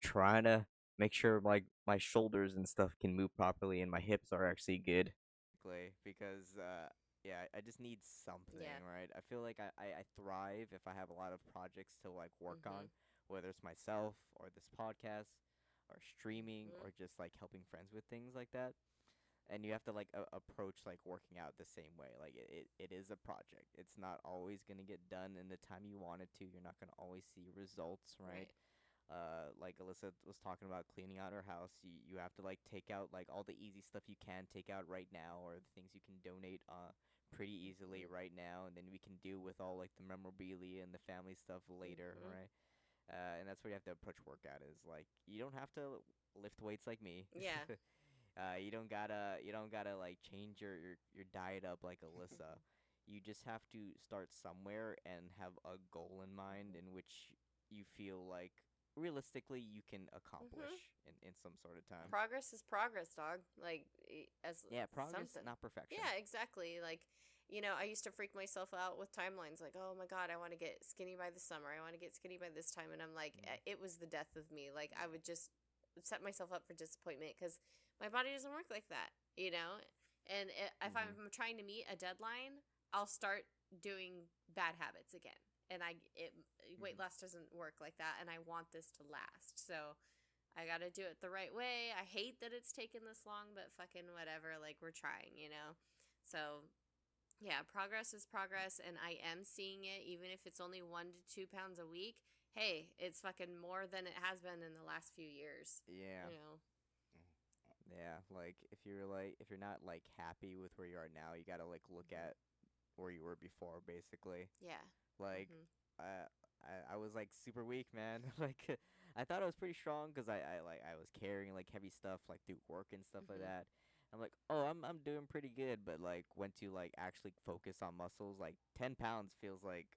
trying to make sure like my shoulders and stuff can move properly and my hips are actually good." Exactly, because yeah, I just need something, Yeah. right? I feel like I thrive if I have a lot of projects to like work on, Mhm. whether it's myself or this podcast or streaming Mhm. or just like helping friends with things like that. And you have to like approach like working out the same way. Like it is a project. It's not always gonna get done in the time you want it to. You're not gonna always see results, right? Right. Like Alyssa was talking about cleaning out her house, you have to like take out like all the easy stuff you can take out right now, or the things you can donate pretty easily Mhm. right now, and then we can deal with all like the memorabilia and the family stuff later, Mhm. right? And that's where you have to approach workout, is like you don't have to lift weights like me. Yeah. You don't gotta like change your diet up like Alyssa. You just have to start somewhere and have a goal in mind Mhm. in which you feel like realistically you can Mhm. accomplish in some sort of time. Progress is progress, dog. Like as Yeah, progress, something. not perfection. Yeah, exactly. Like, I used to freak myself out with timelines. Like, oh my God, I want to get skinny by the summer. I want to get skinny by this time. And I'm like, Mm. it was the death of me. Like, I would just set myself up for disappointment because my body doesn't work like that. And if Mhm. I'm trying to meet a deadline, I'll start doing bad habits again. And weight Mhm. loss doesn't work like that. And I want this to last. So I gotta do it the right way. I hate that it's taken this long, but fucking whatever. Like, we're trying. So, yeah, progress is progress, and I am seeing it, even if it's only 1 to 2 pounds a week. hey, it's fucking more than it has been in the last few years. Yeah. You know. Yeah, like if you're not like happy with where you are now, you gotta like look Mhm. at where you were before, basically. Yeah. Like, Mhm. I I was like super weak, man. Like, I thought I was pretty strong because I was carrying like heavy stuff like through work and stuff like Mhm. that. I'm like, oh, I'm doing pretty good, but like when to like actually focus on muscles, like 10 pounds feels like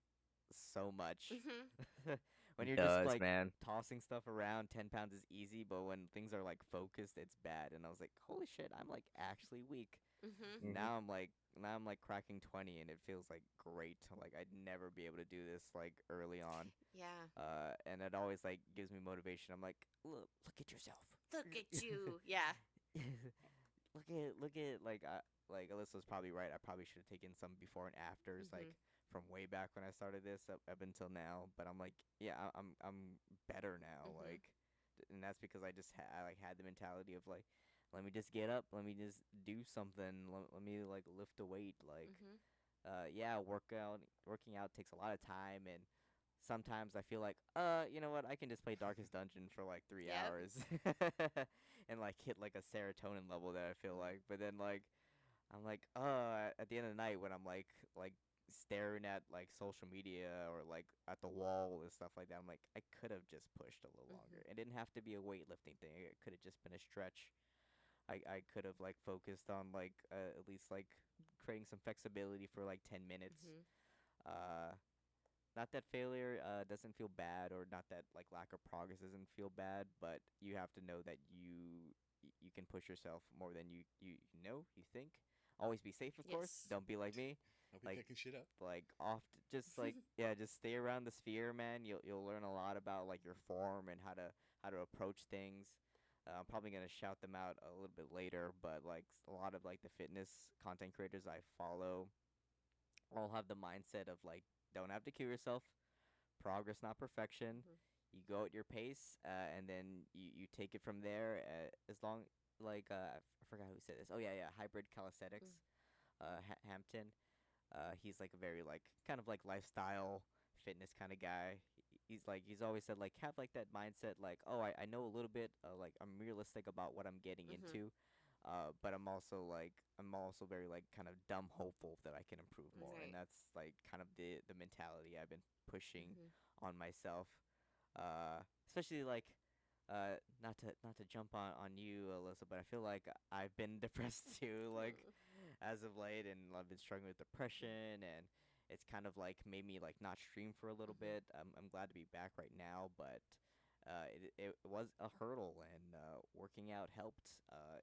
so much. Mhm. When It you're just does, like man. tossing stuff around, 10 pounds is easy, but when things are like focused, it's bad. And I was like, holy shit, I'm like actually weak. Mhm. Hmm. Now I'm like cracking 20 and it feels like great. Like I'd never be able to do this like early on. Yeah. And it always like gives me motivation. I'm like, look at yourself. Look at you. Yeah. look at like Alyssa's probably right. I probably should have taken some before and afters like Mhm. from way back when I started this up until now. But I'm like, yeah, I'm better now. Mhm. And that's because I like had the mentality of like, let me just get up, let me just do something, let me like lift a weight, like Mhm. yeah, working out takes a lot of time, and sometimes I feel like, you know what, I can just play Darkest Dungeon for like three Yep. hours and like hit like a serotonin level that I feel like. But then like I'm like, at the end of the night when I'm like staring at like social media or like at the wall and stuff like that, I'm like, I could have just pushed a little longer. Mhm. It didn't have to be a weightlifting thing. It could have just been a stretch. I could have like focused on like at least like creating some flexibility for like 10 minutes. Mhm. Uh, Not that failure doesn't feel bad, or not that like lack of progress doesn't feel bad, but you have to know that you can push yourself more than you know, you think. Always be safe, of course. Yes. Don't be like me. I'll be Like picking shit up. like off just like yeah, just stay around the sphere, man. You'll learn a lot about like your form and how to approach things. I'm probably gonna shout them out a little bit later, but like a lot of like the fitness content creators I follow all have the mindset of like, don't have to kill yourself. Progress, not perfection. Mhm. You go at your pace, and then you take it from there. As long like I forgot who said this. Oh yeah, yeah. Hybrid Mm. Calisthenics. Hampton. He's like a very like kind of like lifestyle fitness kind of guy. He's always said like have like that mindset like, oh, I know a little bit, like I'm realistic about what I'm getting Mhm. into, but I'm also very like kind of dumb hopeful that I can improve more, and Right. that's like kind of the mentality I've been pushing Mhm. on myself. Especially like not to jump on you, Alyssa, but I feel like I've been depressed too, like Mm. as of late, and I've been struggling with depression, and it's kind of like made me like not stream for a little Mhm. bit. I'm glad to be back right now, but it was a hurdle, and working out helped.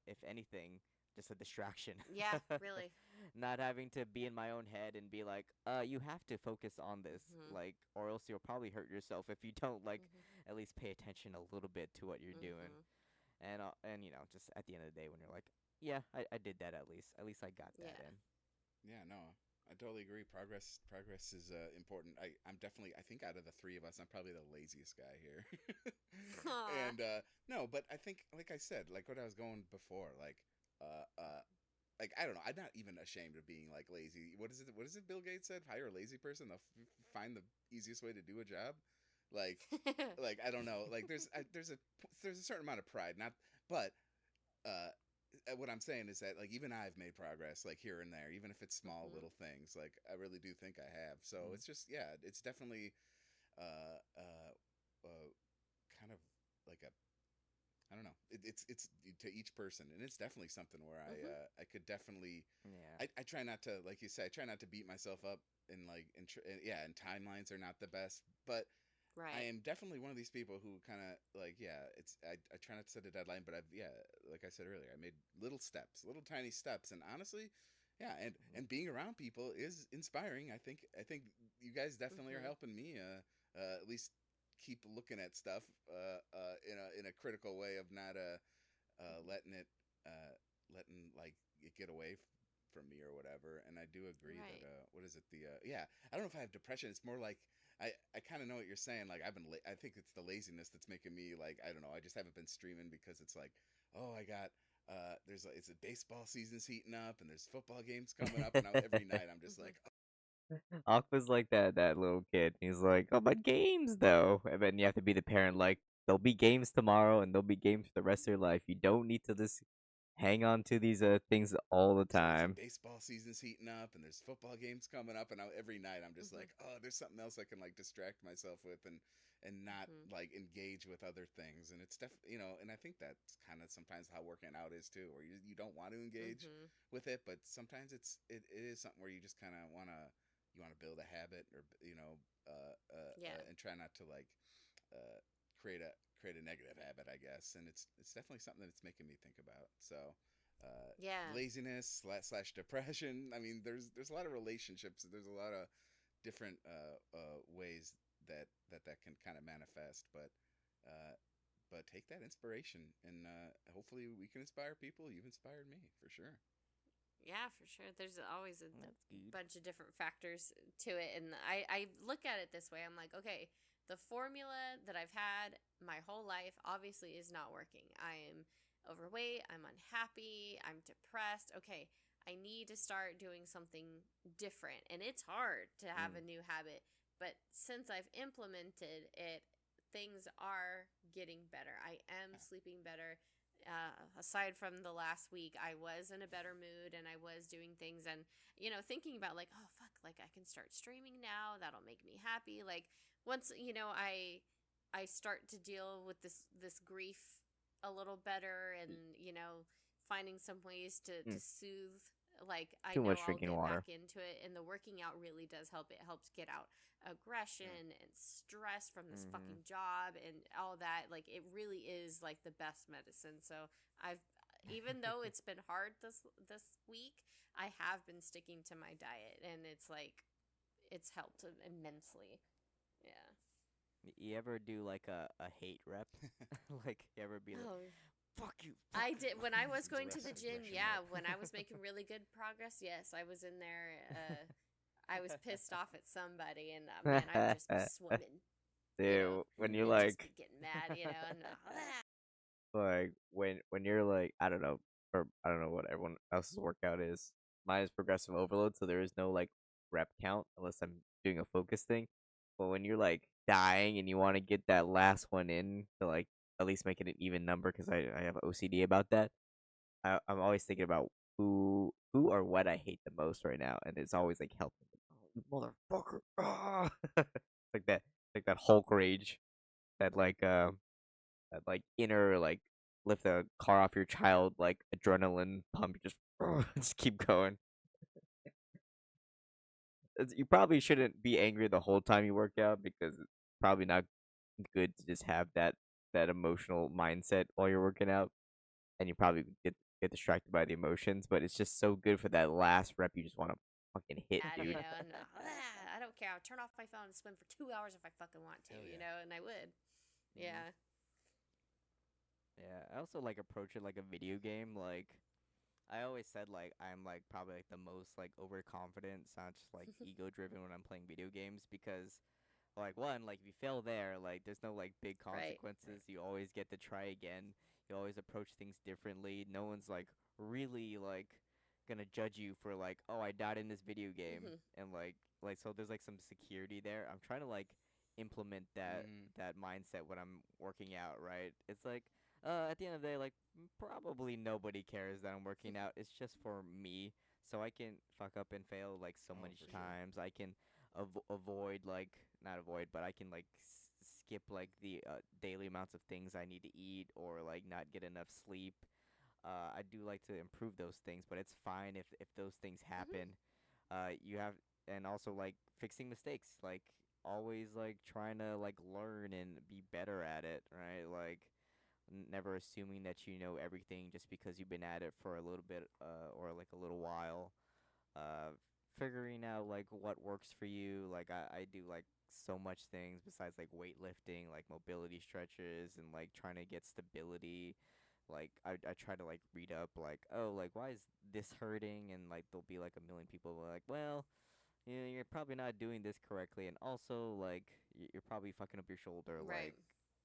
If anything, just a distraction. Yeah. Really. Not having to be in my own head and be like, you have to focus on this, Mhm. like, or else you'll probably hurt yourself if you don't like Mhm. at least pay attention a little bit to what you're doing. Mhm. And you know, just at the end of the day, when you're like, yeah, I did that at least. At least I got that Yeah. in. Yeah, no, I totally agree. Progress is important. I'm definitely, I think out of the three of us, I'm probably the laziest guy here. Aw. And no, but I think, like I said, like what I was going before, uh, uh, like I don't know, I'm not even ashamed of being like lazy. What is it? What is it? Bill Gates said, "Hire a lazy person. They'll find the easiest way to do a job." Like, I don't know. Like there's a certain amount of pride, not, but uh what I'm saying is that like even I've made progress like here and there, even if it's small Mhm. little things. Like I really do think I have. So Mm. it's just yeah, it's definitely uh uh uh kind of like a I don't know. It's to each person, and it's definitely something where Mhm. I could definitely Yeah. I try not to, like you say, I try not to beat myself up, and like and yeah, and timelines are not the best, but I Right. am definitely one of these people who kind of like, yeah, I try not to set a deadline, but I've, yeah, like I said earlier, I made little steps, little tiny steps, and honestly, yeah, Mhm. and being around people is inspiring. I think you guys definitely are Mhm. helping me at least keep looking at stuff in a critical way of not Mhm. letting it letting it get away from me or whatever. And I do agree that Right. what is it, the yeah, I don't know if I have depression. It's more like I kind of know what you're saying. Like I think it's the laziness that's making me, like, I don't know, I just haven't been streaming because it's like, oh, I got there's it's a baseball season's heating up and there's football games coming up, and every night I'm just Mhm. like, Aqua's like that little kid. He's like, oh, but games though, and then you have to be the parent. Like, there'll be games tomorrow, and there'll be games for the rest of your life. You don't need to just hang on to these things all the Especially time. baseball season's heating up and there's football games coming up, and every night I'm just Mhm. like, oh, there's something else I can like distract myself with and not Mhm. like engage with other things. And it's definitely, and I think that's kind of sometimes how working out is too, where you don't want to engage Mhm. with it, but sometimes it is something where you just kind of want to build a habit, or Yeah. and try not to like uh, create a negative habit, I guess. And it's definitely something that's making me think about. So Yeah. laziness slash depression. I mean, there's a lot of relationships. There's a lot of different ways that can kind of manifest. Uh, but take that inspiration, and hopefully we can inspire people. You've inspired me for sure. Yeah, for sure. There's always a That's good. bunch of different factors to it. And I look at it this way. I'm like, okay, the formula that I've had my whole life obviously is not working. I am overweight. I'm unhappy. I'm depressed. Okay, I need to start doing something different. And it's hard to have Mm. a new habit. But since I've implemented it, things are getting better. I am sleeping better. Aside from the last week, I was in a better mood and I was doing things and, thinking about like, oh, fuck, like I can start streaming now. That'll make me happy. Like once, I start to deal with this grief a little better and, Y- finding some ways to mm, soothe, like I Too know much I'll drinking get water. back into it, and the working out really does help. It helps get out aggression and stress from this Mhm. fucking job and all that. Like it really is like the best medicine. So I've even though it's been hard this week, I have been sticking to my diet and it's like it's helped immensely. Yeah. You ever do like a hate rep? Like you ever be like, Oh, "Fuck you, fuck I you." did when I was going to the Aggressive gym. aggression Yeah, rep. when I was making really good progress, yes, I was in there. I was pissed off at somebody, and man, I'd just be swimming, Dude, when you're and just like, be getting mad, and when you're like, I don't know, or I don't know what everyone else's workout is. Mine is progressive overload, so there is no like rep count unless I'm doing a focus thing. But when you're like dying and you want to get that last one in to like at least make it an even number, because I have OCD about that. I'm always thinking about who or what I hate the most right now, and it's always like helping. Oh, you motherfucker! Ah! Like that, like that Hulk rage, that that like inner like lift a car off your child like adrenaline pump. You just just keep going. You probably shouldn't be angry the whole time you work out because it's probably not good to just have that emotional mindset while you're working out, and you probably get distracted by the emotions. But it's just so good for that last rep. You just want to fucking hit, mad, dude. and I don't care. I'll turn off my phone and swim for 2 hours if I fucking want to, Hell yeah. and I would. Mhm. Yeah. Yeah, I also like approach it like a video game. Like I always said, like I'm like probably like the most like overconfident, sounds just like ego driven when I'm playing video games because like one, like if you fail there, like there's no like big Right. consequences. You always get to try again. You always approach things differently. No one's like really like gonna judge you for like, oh, I died in this video game, Mhm. and like so there's like some security there. I'm trying to like implement Mm-hmm. that mindset when I'm working out, right? It's like at the end of the day, like probably nobody cares that I'm working out. It's just for me, so I can fuck up and fail like so Oh, many for sure. times. I can avoid like not avoid, but I can like skip like the daily amounts of things I need to eat or like not get enough sleep. I do like to improve those things, but it's fine if those things Mhm. happen. You have and also like fixing mistakes, like always like trying to like learn and be better at it, right? Like never assuming that you know everything just because you've been at it for a little bit or like a little while. uh Figuring out like what works for you. Like I do like so much things besides like weightlifting, like mobility stretches and like trying to get stability. Like I try to like read up like, oh, like why is this hurting, and like there'll be like a million people who are like, well, you're probably not doing this correctly, and also like you're probably fucking up your shoulder. Right.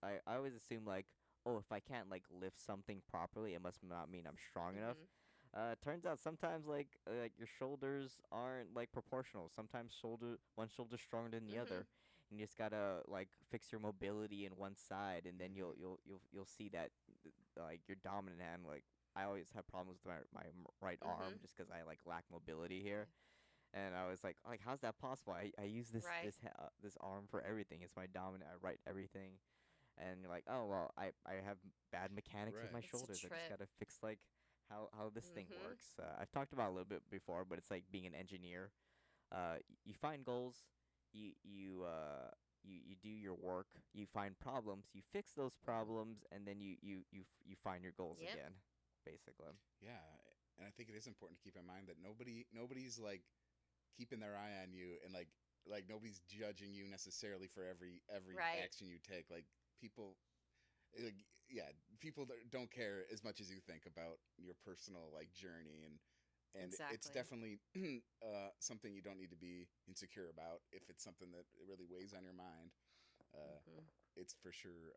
Like I always assume like, oh, if I can't like lift something properly, it must not mean I'm strong enough. Mhm. Turns out sometimes like your shoulders aren't like proportional. Sometimes one shoulder's stronger than the Mhm. other, and you just gotta like fix your mobility in one side, and then Mhm. you'll see that like your dominant hand. Like I always have problems with my right arm Mhm. just because I like lack mobility here, Okay. and I was like how's that possible? I use Right. this arm for everything. It's my dominant. I write everything, and you're like, oh well, I have bad mechanics with my Right. It's a shoulders. I just trip. gotta fix like how this thing Mhm. works. I've talked about it a little bit before, but it's like being an engineer. You find goals, you do your work, you find problems, you fix those Mhm. problems, and then you find your goals Yep. again, basically. Yeah, and I think it is important to keep in mind that nobody's like keeping their eye on you, and like nobody's judging you necessarily for every Right. action you take. Like people, like, yeah, people don't care as much as you think about your personal like journey, and it's Exactly. definitely something you don't need to be insecure about if it's something that really weighs on your mind. Uh, Mhm. it's for sure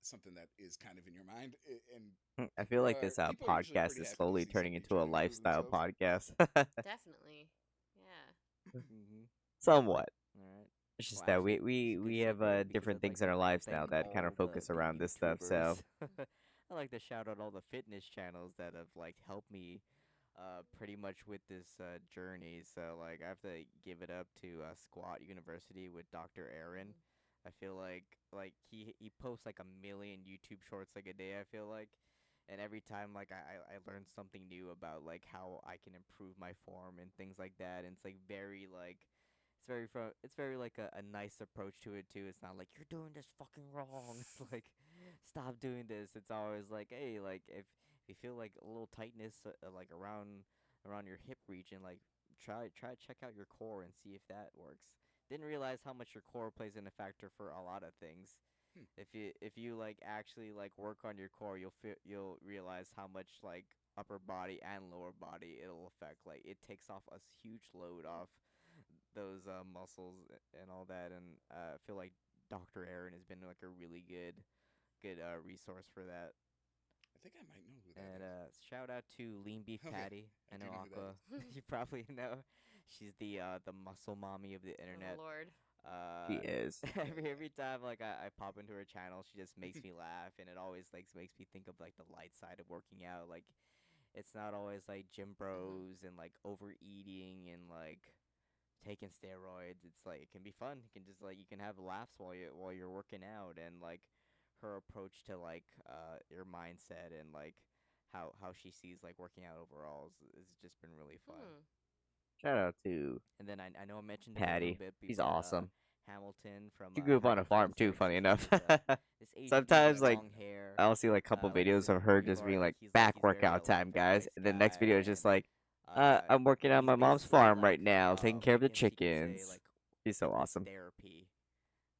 something that is kind of in your mind, and I feel like this people are usually podcast pretty is happy to slowly see turning somebody into a trying to improve lifestyle themselves. podcast. Definitely. Yeah. Mm-hmm. Somewhat. All right. It's Well, just that actually, we it's we a good we have segue because different I'd like things in to our lives now thank that kind of all focus the around this stuff. YouTubers. So I like to shout out all the fitness channels that have like helped me pretty much with this journey. So like I have to give it up to Squat University with Dr. Aaron. Mhm. I feel like he posts like a million YouTube shorts like a day, I feel like. And every time like I learn something new about like how I can improve my form and things like that. And it's like very like it's very like a nice approach to it too. It's not like you're doing this fucking wrong. It's like stop doing this. It's always like, hey, like if you feel like a little tightness like around your hip region, like try to check out your core and see if that works. Didn't realize how much your core plays in a factor for a lot of things. Hmm. If you like actually like work on your core, you'll realize how much like upper body and lower body it'll affect. Like it takes off a huge load off those muscles and all that. And I feel like Dr. Aaron has been like a really good resource for that. I think I might know who that And is. shout out to Lean Beef Okay, Patty. I I do know know who that Aqua. is. You probably know. She's the muscle mommy of the Oh internet. Lord. she Uh, is. Yeah, yeah. every time like I pop into her channel, she just makes me laugh, and it always like makes me think of like the light side of working out. Like it's not always like gym Mhm. bros and like overeating and like taking steroids. It's like it can be fun. You can just like you can have laughs while you're working out, and like her approach to like your mindset and like how she sees like working out overall is just been really fun. Hmm. Shout out to And then I know I mentioned him a little Patty. bit, She's but awesome. Hamilton from She grew up on a Hybrid farm too. Calisthenics. Funny He's enough. this Asian dude with Sometimes That's like long hair. I'll see like a couple Like I videos said of her just before, being like like back he's very workout time, very guys, nice and the next guy, video is just and like I'm working on he's my mom's basically farm right now, taking care of I the guess you could say chickens. like She's so fitness awesome. therapy.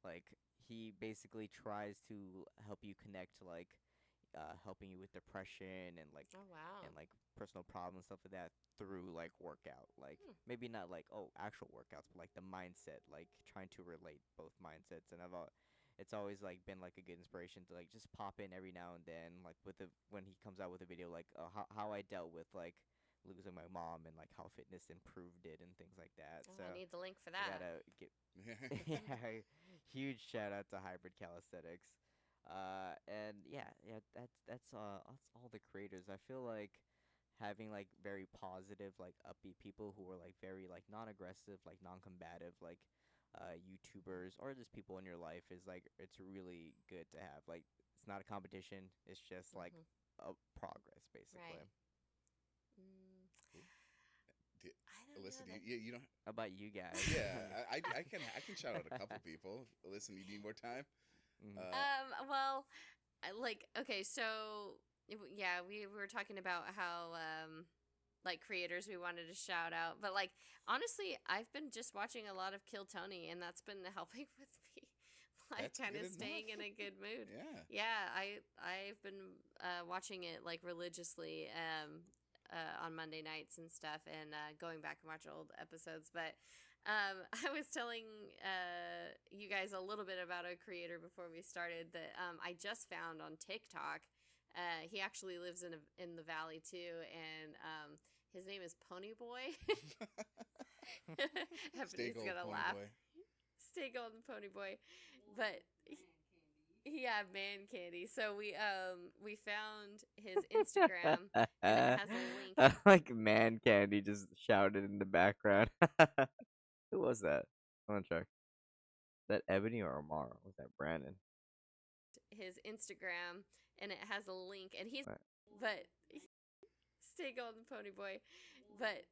Like he basically tries to help you connect to like helping you with depression Oh wow. and like personal problems stuff like that through like workout. Like Hmm. maybe not like actual workouts, but like the mindset, like trying to relate both mindsets. And it's always like been like a good inspiration to like just pop in every now and then, like with the when he comes out with a video like how I dealt with like losing my mom and like how fitness improved it and things like that. Oh, So I need the link for I that. gotta give yeah, huge shout out to Hybrid Calisthenics. And yeah, that's all the creators. I feel like having like very positive, like upbeat people who are like very like non-aggressive, like non-combative, like YouTubers or just people in your life is like it's really good to have. Like it's not a competition. It's just like Mhm. a progress, basically. Right. Mm, Cool. Do, I don't Alyssa, know do that. you don't? How about you guys? Yeah, I can shout out a couple people. Listen, you need more time. Mhm. Well, like okay, so yeah, we were talking about how like creators we wanted to shout out, but like honestly, I've been just watching a lot of Kill Tony, and that's been helping with me, like That's kind good of enough. staying in a good mood. Yeah. Yeah, I've been watching it like religiously on Monday nights and stuff, and going back and watch old episodes. But I was telling you guys a little bit about a creator before we started that I just found on TikTok. He actually lives in the valley too, and his name is Ponyboy. Stay Everybody's gold, gonna pony laugh. boy. Stay golden, Ponyboy. But yeah, man candy. So we found his Instagram, and it has a link. Like man candy just shouted in the background. Who was that? I'm gonna check. Is that Ebony or Amara? Was that Brandon? His Instagram, and it has a link, and he's What? but stay golden, Ponyboy. But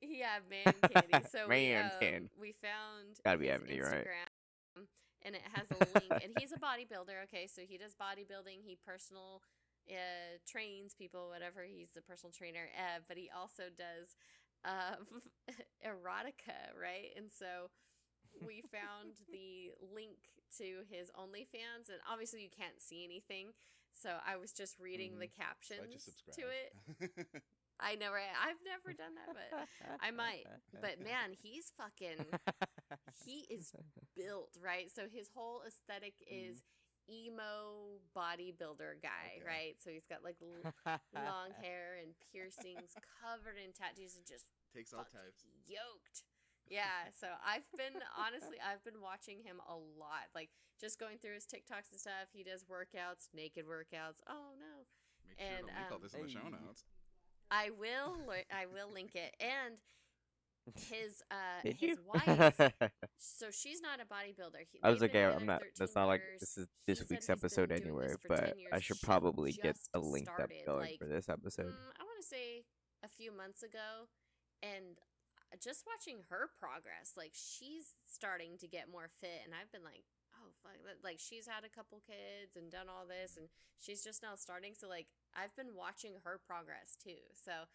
yeah, man candy. So Man candy. we found Gotta be his Ebony, right? Instagram, and it has a link, and he's a bodybuilder. Okay, so he does bodybuilding. He personal trains people, whatever. He's a personal trainer, but he also does erotica, right? And so we found the link to his OnlyFans, and obviously you can't see anything. So I was just reading the So I captions just subscribe to it. I know, right? I've never done that, but I might. But man, he is built, right? So his whole aesthetic is emo bodybuilder guy, Okay. right? So he's got like long hair and piercings, covered in tattoos, and just Takes all fucking types. yoked. Yeah, so I've been watching him a lot, like just going through his TikToks and stuff. He does workouts, naked workouts. Oh no, Make sure and to link all this in the show Hey. notes. I will link it. And his Did his you? wife, so she's not a bodybuilder. I was They've been okay. together I'm not. 13 That's not like years. this is He this said week's he's episode been doing anyway. this for But 10 years. I should She probably get just a link up started, going like, for this episode. I want to say a few months ago, and just watching her progress, like she's starting to get more fit, and I've been like, oh fuck, like she's had a couple kids and done all this, and she's just now starting. So like I've been watching her progress too. So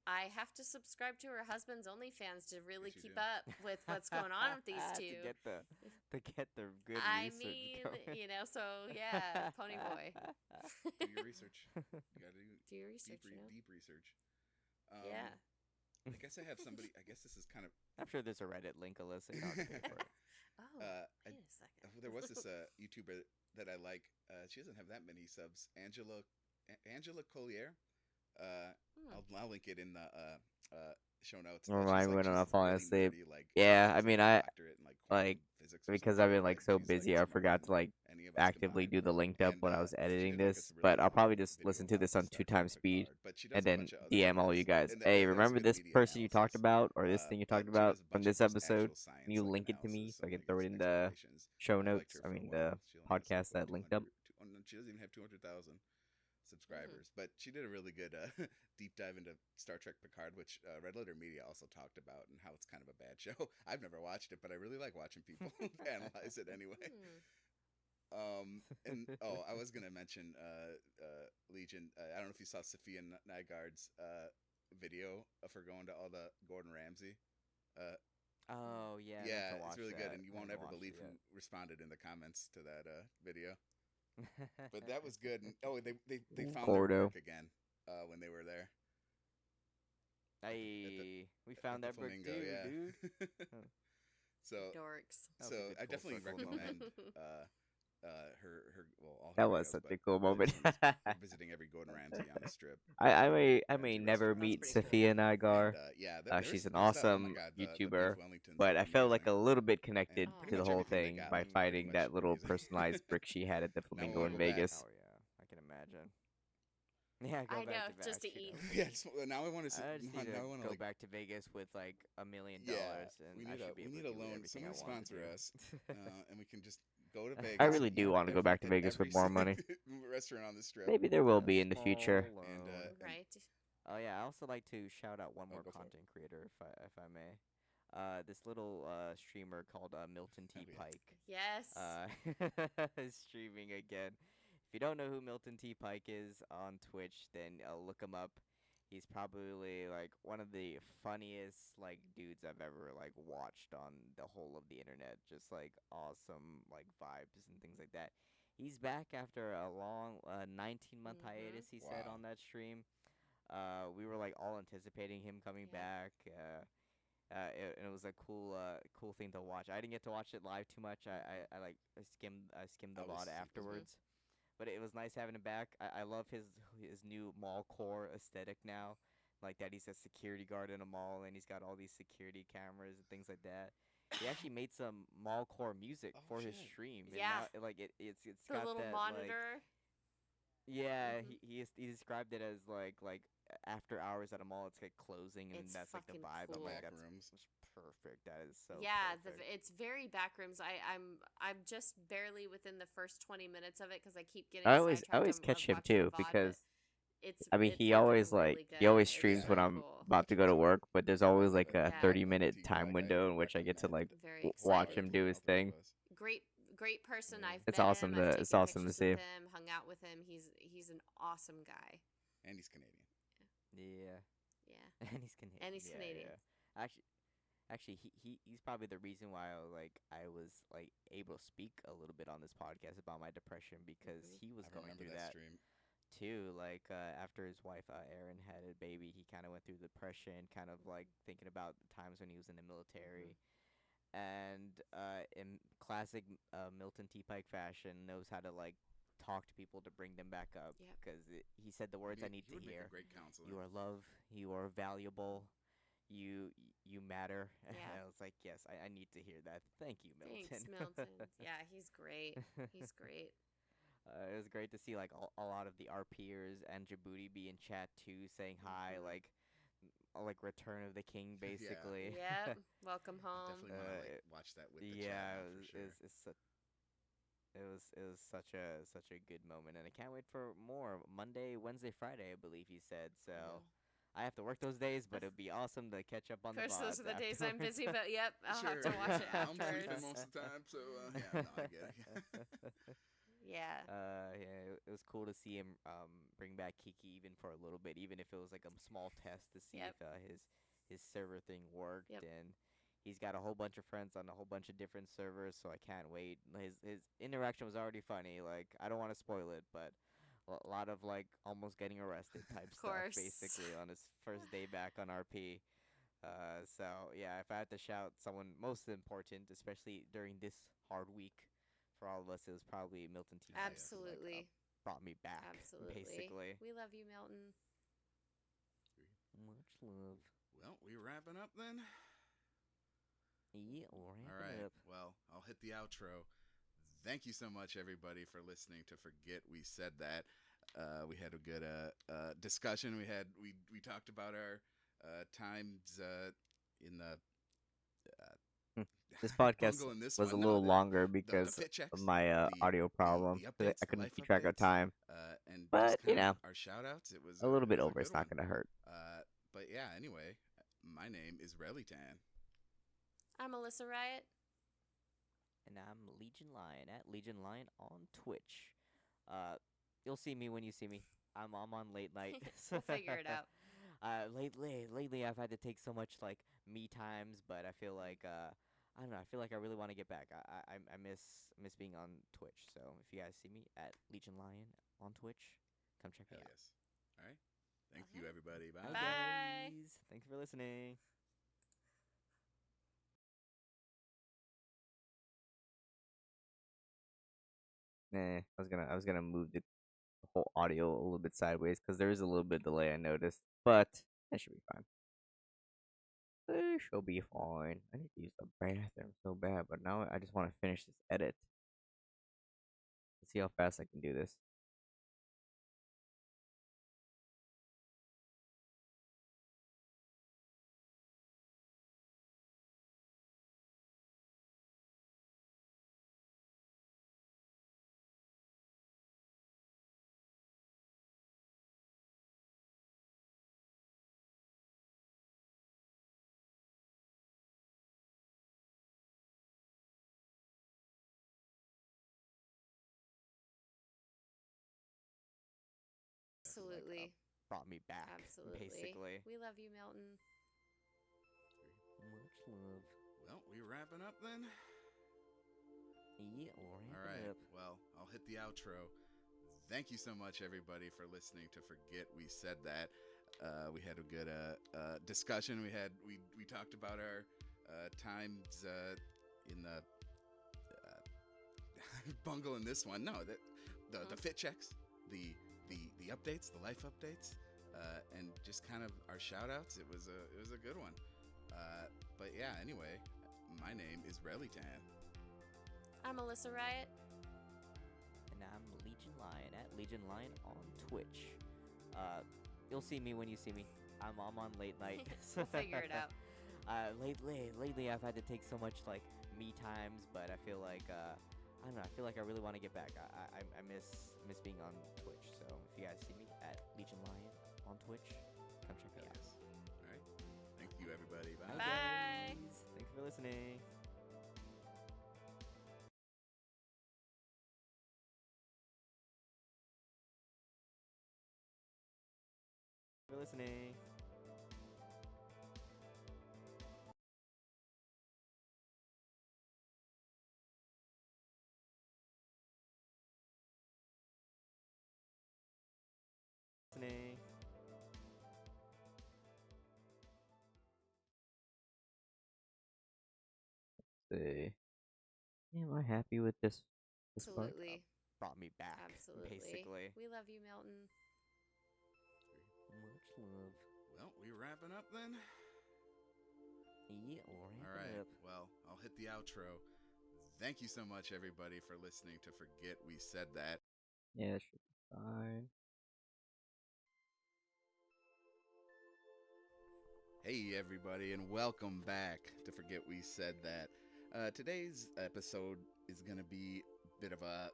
I have to subscribe to her husband's OnlyFans to really Yes, you keep do. up with what's going on with these two. to get the good I research mean, going. so yeah, Ponyboy. Do your research. You gotta Do your research, deep research. Yeah. I guess I have somebody. I guess this is kind of. I'm sure there's a Reddit link, Alyssa. You don't have to pay for it. Oh, wait a second. There was this YouTuber that I like. She doesn't have that many subs. Angela Collier. I'll link it in the show notes. Remind me when I'm she's falling really asleep. nerdy, like, Yeah, I she's mean, like a I doctorate in, like quantum like physics or because something I've been like so she's, busy, I smarter forgot than to like any of us actively combined. do the linked up And when I was she editing did, like, this. a But really I'll probably good just video listen to about this on Star 2x Trek speed Picard, but she does and a then bunch of other DM all videos, you guys. and Hey, that's a remember good this media person you talked analysis. about or this thing you But talked she about does a from bunch this of just episode? actual science, Can you like, link it to me analysis so I of, can like, throw its it in the explanations. show I liked notes? her I for a mean while. the She only has, podcast like, that linked up. she doesn't even have 200,000 subscribers, but she did a really good deep dive into Star Trek Picard, which Red Letter Media also talked about, and how it's kind of a bad show. I've never watched it, but I really like watching people analyze it anyway. And I was gonna mention Legion. I don't know if you saw Sophia Nygaard's video of her going to all the Gordon Ramsay. Oh yeah, I meant Yeah, to watch it's really good, that. and you I won't haven't ever watched believe it who yet. responded in the comments to that video. But that was good. And they Ooh, found Gordo. their work again when they were there. We found At that the brick Flamingo, too, yeah. dude. So Dorks. That was so a good I full definitely circle recommend moment. all her That was videos, such but a cool this moment. one's her visiting every Gordon Ramsay on the strip. I may Ramsay never restaurant. meet That's pretty cool. Sophia Nygaard. And yeah, She's an there's oh my awesome god, the YouTuber, beef Wellingtons but are I felt like a amazing. little bit connected And Oh, pretty to the much whole everything they thing got by was pretty finding much that little amazing. personalized brick she had at the Now I Flamingo wanna in go back. Vegas. Oh yeah, I can imagine. Yeah, go I back know, to just to Vegas. eat. Yeah, now I want to. I just need Now I to want go like. back to Vegas with like $1 million, Yeah, and we I need should be able a to do loan. everything I Somebody want to sponsor do. us, and we can just go to Vegas. I really do eat want to go back to at Vegas with every more money. restaurant on the strip. Maybe there will A be in the future. small And, loan. Right. Oh yeah, I also like to shout out one more go for it. content creator, if I may. This little streamer called Milton T. yeah. Pike. Yes. Is streaming again. If you don't know who Milton T. Pike is on Twitch, then look him up. He's probably like one of the funniest like dudes I've ever like watched on the whole of the internet. Just like awesome like vibes and things like that. He's back after a long 19-month hiatus. He said Wow. on that stream. We were like all anticipating him coming Yeah. back. And it was a cool thing to watch. I didn't get to watch it live too much. I skimmed the I was VOD asleep as well. afterwards. but it was nice having him back. I love his new mall core aesthetic now, like that he's a security guard in a mall and he's got all these security cameras and things like that. He actually made some mall core music Oh, for his shit. stream, and Yeah. now like it's The got little that like monitor. yeah, Mhm. he described it as like after hours at a mall, it's like closing, and It's that's like the fucking vibe. I'm cool. like, Back that's rooms. perfect. That is so Yeah, perfect. it's very backrooms. I'm just barely within the first 20 minutes of it because I keep getting I sidetracked. always I'm catch him watching the too VOD, because but it's I mean it's he looking always really he good. always It's streams Yeah, when so I'm cool. about to go to work, but there's always like a Yeah. 30-minute T time Tag, window I in which I get to like recommend. Very watch excited. him do his thing. Great person. Yeah. I've It's met awesome him. I've to it's taken awesome to pictures see. with him, hung out with him. He's an awesome guy. And he's Canadian. Yeah, Yeah. and he's Canadian. And he's Yeah, Canadian. yeah. Actually, he's probably the reason why I was like able to speak a little bit on this podcast about my depression because Mhm. he was I going remember through that that stream. too. Like after his wife Erin had a baby, he kind of went through depression, kind of like thinking about the times when he was in the military. And in classic Milton T. Pike fashion, knows how to like talk to people to bring them back up. Yep. Because he said the words I need he to would hear. make a great counselor. You are loved. You are valuable. You matter. Yeah. And I was like, yes, I need to hear that. Thank you, Milton. Thanks, Milton. Yeah, he's great. He's great. It was great to see like a lot of the RPers and Djibouti be in chat too, saying hi, Mhm. like Return of the King, Yeah. basically. Yep. Welcome I home. definitely want to like watch that with the chat Yeah, now for sure. it was such a good moment, and I can't wait for more Monday, Wednesday, Friday, I believe he said. So Cool. I have to work those days, but it'd be awesome to catch up on Of course, the those VODs are the days I'm afterwards. busy, but yep, I'll have to watch it I'm sleeping afterwards. most of the time, so yeah, no, I get it. Yeah. Yeah, it was cool to see him bring back Kiki even for a little bit, even if it was like a small test to see Yep. if his server thing worked. Yep. And he's got a whole bunch of friends on a whole bunch of different servers, so I can't wait. His interaction was already funny. Like I don't want to spoil it, but a lot of like almost getting arrested type stuff course. basically on his first day back on RP. So yeah, if I had to shout someone most important, especially during this hard week for all of us, it was probably Milton T. Hyde, who, Absolutely. brought me back. Absolutely. Basically. We love you, Milton. Much love. Well, we wrapping up then. Yeah, All right. up. Well, I'll hit the outro. Thank you so much, everybody, for listening to Forget We Said That. We had a good discussion. We talked about our times in the This podcast bungle in this was a one. No, little the- longer the because fit checks, of my audio problem. the 'Cause updates, I the couldn't life keep track of updates, time. and But, just you kinda know, our shout outs. It was A little bit it was over. a It's good not one. gonna hurt. But yeah, anyway, my name is Relitan. I'm Alyssa Riot. And I'm Legion Lion at Legion Lion on Twitch. You'll see me when you see me. I'm on late night. We'll figure it out. Lately I've had to take so much like me times, but I feel like I don't know. I feel like I really want to get back. I miss being on Twitch. So if you guys see me at Legion Lion on Twitch, come check me Hell out. yes. All right. Thank you, Alright. everybody. Bye. Bye. Guys. Thanks for listening. I was gonna move the whole audio a little bit sideways because there is a little bit delay I noticed, but that should be fine. It should be fine. I need to use the bathroom so bad, but now I just want to finish this edit. Let's see how fast I can do this. Absolutely. Brought me back. Absolutely. Basically. We love you, Milton. Much love. Well, we wrapping up then. Yeah, All right. Well, I'll hit the outro. Thank you so much, everybody, for listening to Forget We Said That. We had a good discussion. We talked about our times in the bungle in this one. No, that the fit checks, the the updates, the life updates, and just kind of our shout outs. It was a good one. But yeah, anyway, my name is Relitan. I'm Alyssa Riot. And I'm Legion Lion at Legion Lion on Twitch. You'll see me when you see me. I'm on late night. We'll figure it out. Lately I've had to take so much like me times, but I feel like I don't know. I feel like I really want to get back. I miss being on Twitch. So if you guys see me at Legion Lion on Twitch, come check me out. Yes. All right. Thank you, everybody. Bye. Bye. Guys. Thanks for listening. For listening. Listening. See. Am I happy with this part? Absolutely. Brought me back. Absolutely. Basically. We love you, Milton. Much love. Well, we wrapping up then. Yeah, All right. Well, I'll hit the outro. Thank you so much, everybody, for listening to Forget We Said That. Yeah, it should be fine. Hey, everybody, and welcome back to Forget We Said That. Today's episode is gonna be a bit of a.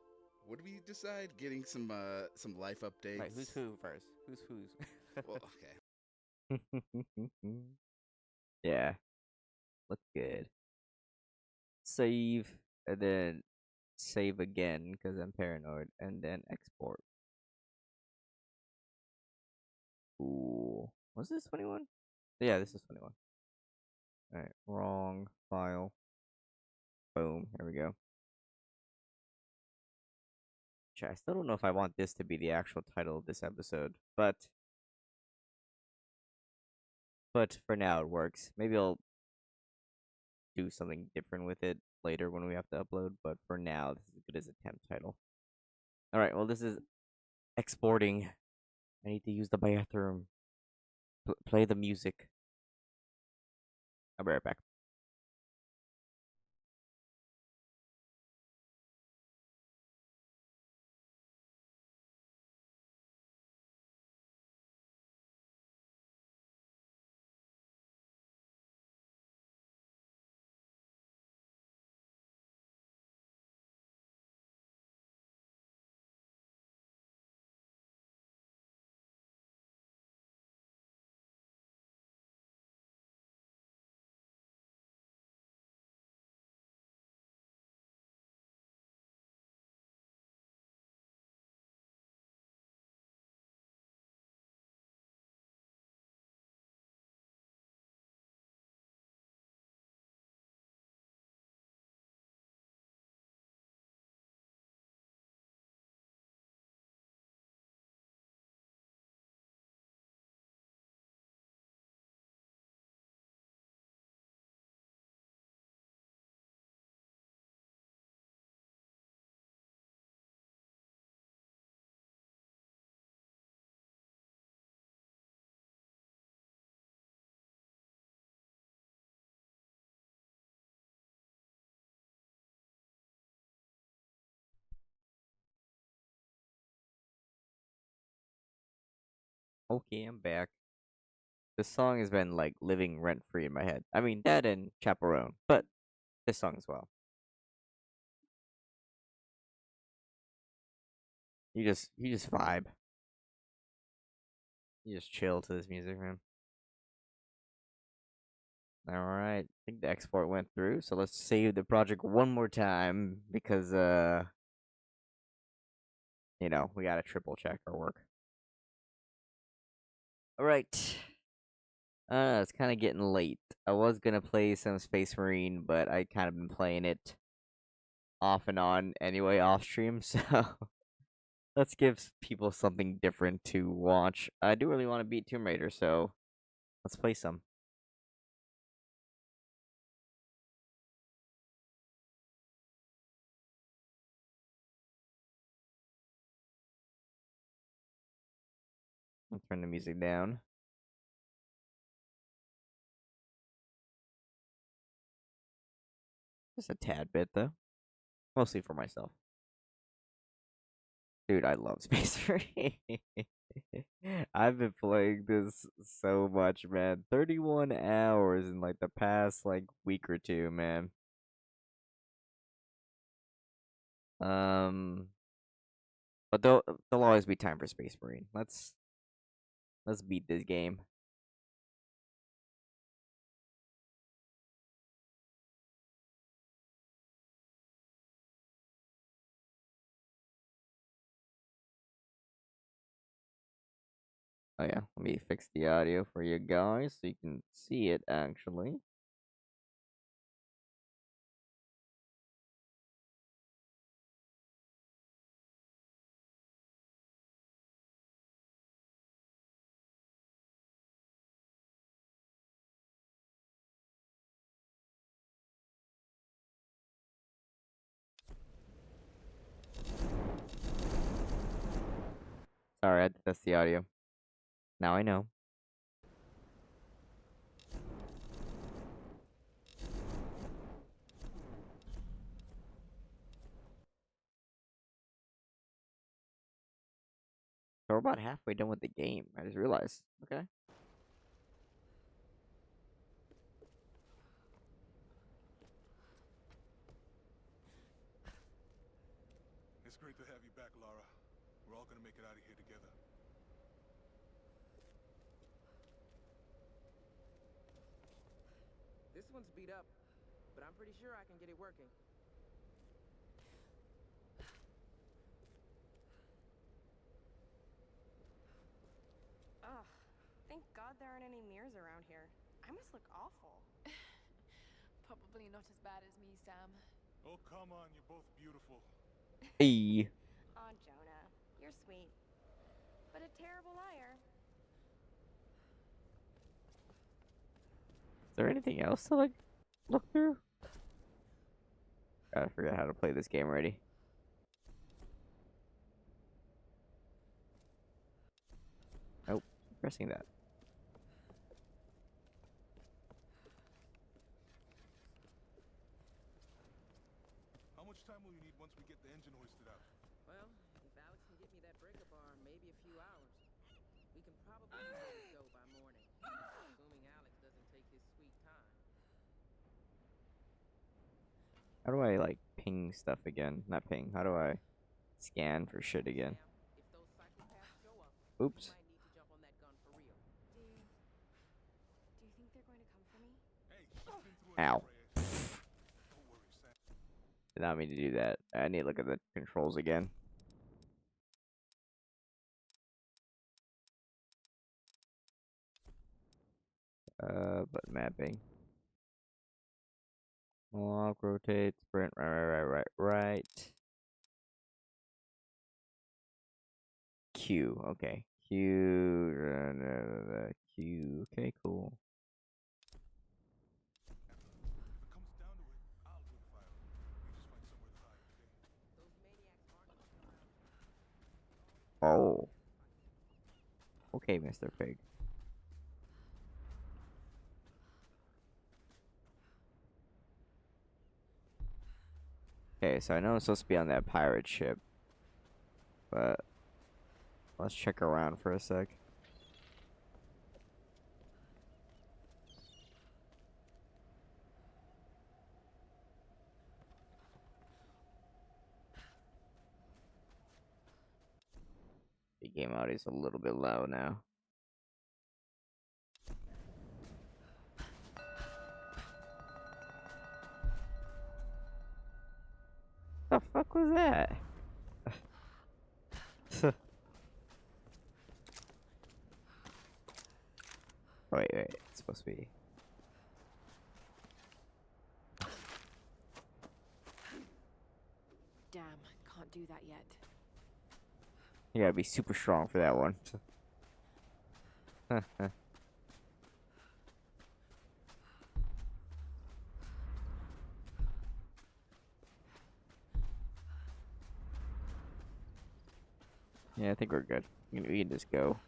What do we decide? Getting some life updates. Right, who's who first? Who's? Well, okay. Yeah. Look good. Save, and then save again because I'm paranoid, and then export. Ooh. Was this 21? Yeah, this is 21. Alright, wrong file. Boom, here we go. I still don't know if I want this to be the actual title of this episode, but for now it works. Maybe I'll do something different with it later when we have to upload, but for now this is as good as a temp title. Alright, well this is exporting. I need to use the bathroom. Play the music. I'll be right back. Okay, I'm back. This song has been like living rent free in my head. I mean, that and Chaperone, but this song as well. You just vibe. You just chill to this music, man. Alright, I think the export went through, so let's save the project one more time because you know, we gotta triple check our work. Alright. It's kinda getting late. I was gonna play some Space Marine, but I kinda been playing it off and on anyway off stream, so let's give people something different to watch. I do really want to beat Tomb Raider, so let's play some. turn the music down. Just a tad bit, though. Mostly for myself. Dude, I love Space Marine. I've been playing this so much, man. 31 hours in like the past like week or two, man. But there'll always be time for Space Marine. Let's beat this game. Oh yeah, let me fix the audio for you guys so you can see it actually. Sorry, I had to test the audio. Now I know. So we're about halfway done with the game. I just realized. Okay. It's great to have you back, Lara. We're all gonna make it out of here together. This one's beat up, but I'm pretty sure I can get it working. Ugh. Thank God there aren't any mirrors around here. I must look awful. Probably not as bad as me, Sam. Oh, come on, you're both beautiful. Hey. Aw, Jonah. You're sweet. But a terrible liar. Is there anything else to like look through? Gotta figure out how to play this game already. Nope, pressing that. How much time will you need once we get the engine hoisted out? Well, if Alex can get me that breaker bar, maybe a few hours. We can probably be ready to go by morning, assuming Alex doesn't take his sweet time. How do I like ping stuff again? Not ping. How do I scan for shit again? Sam, if those psychopaths show up, Oops. you might need to jump on that gun for real. Do you think they're going to come for me? Hey, she's been through Ow. enough, Reyes. Don't worry, Sam. Did not mean to do that. I need to look at the controls again. Button mapping. Lock, rotate, sprint, right. Q, okay. Q, Q, okay, cool. If it comes down to it, I'll do the firing. You just find somewhere to hide, okay? Those maniacs aren't looking around. Oh. Okay, Mr. Pig. Okay, so I know I'm supposed to be on that pirate ship. But let's check around for a sec. The game audio is a little bit low now. The fuck was that? Wait, it's supposed to be. Damn, can't do that yet. You gotta be super strong for that one. Yeah, I think we're good. We can just go.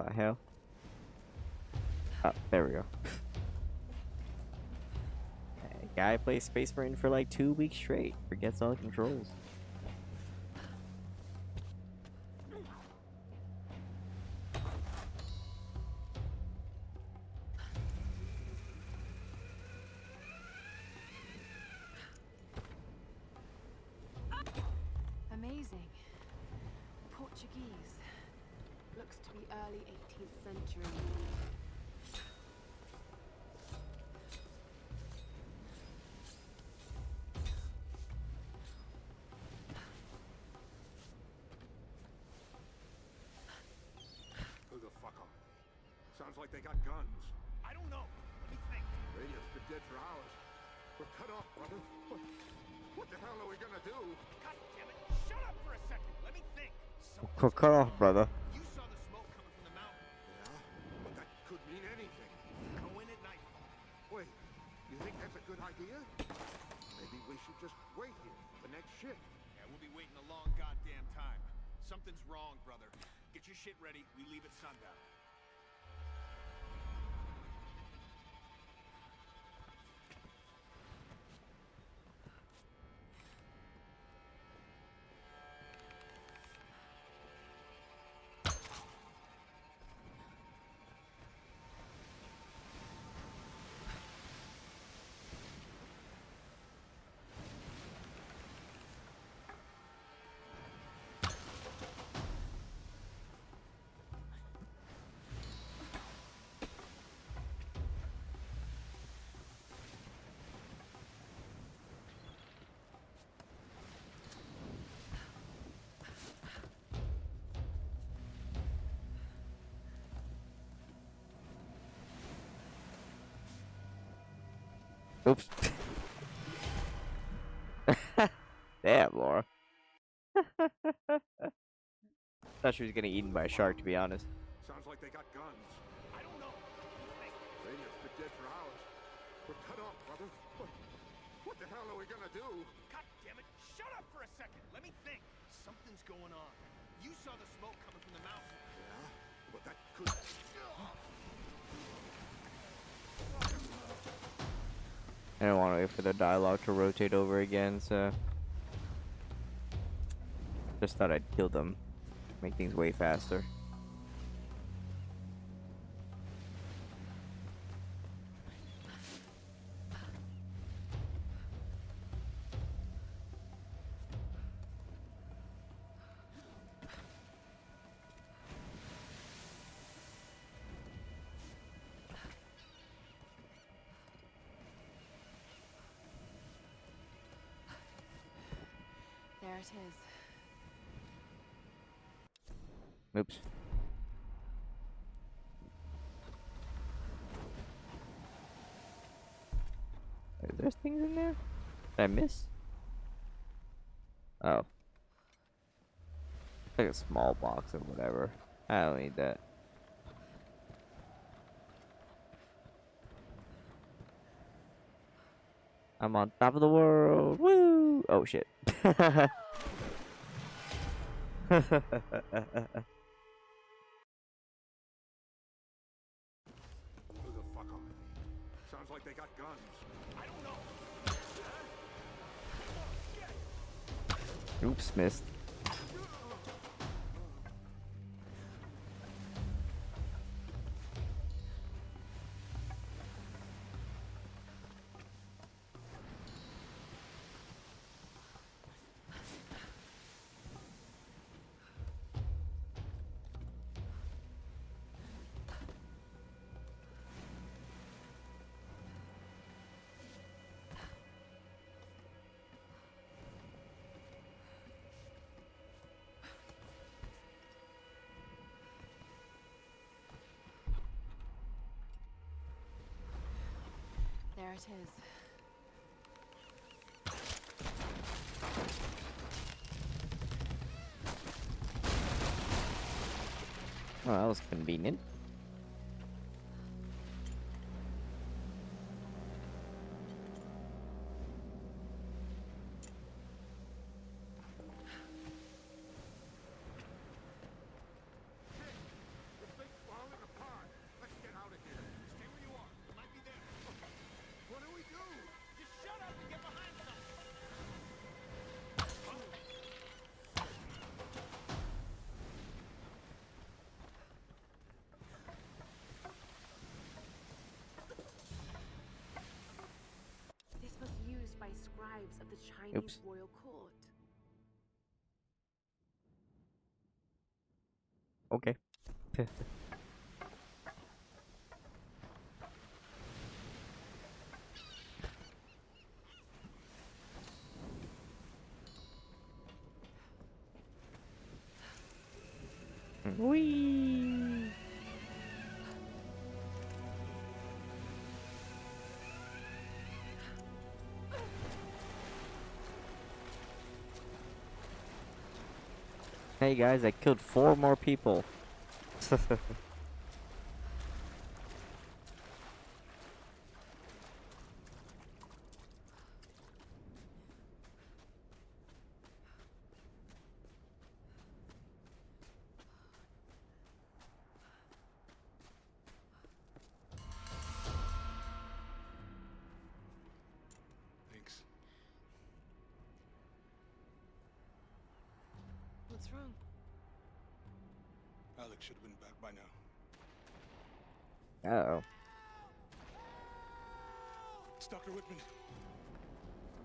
the hell? Oh, there we go. Guy plays Space Marine for like 2 weeks straight. Forgets all the controls. Amazing. Portuguese. Looks to be early 18th century. Who the fuck are they? Sounds like they got guns. I don't know. Let me think. Radio's been dead for hours. We're cut off, brother. What the hell are we gonna do? God damn it! Shut up for a second. Let me think. Cut off, brother. You saw the smoke coming from the mountain. Yeah, but that could mean anything. Go in at nightfall. Wait, you think that's a good idea? Maybe we should just wait here for the next shift. Yeah, we'll be waiting a long goddamn time. Something's wrong, brother. Get your shit ready. We leave at sundown. Oops. Damn, Laura. Thought she was getting eaten by a shark, to be honest. Sounds like they got guns. I don't know. Radio's been dead for hours. We're cut off, brother. What the hell are we gonna do? God damn it! Shut up for a second. Let me think. Something's going on. You saw the smoke coming from the mountain. Yeah, but that could. I don't want to wait for the dialogue to rotate over again, so just thought I'd kill them, make things way faster. There it is. Oops. Is there things in there? Did I miss? Oh. It's like a small box or whatever. I don't need that. I'm on top of the world. Woo! Oh shit. Who the fuck are they? Sounds like they got guns. I don't know. Oops, missed. There it is. Oh, that was convenient. The big bomb scribes of the Chinese Oops. royal court. Okay. Whee! Hey guys, I killed 4 more people. Thanks. What's wrong? Alex should have been back by now. Uh-oh. It's Dr. Whitman.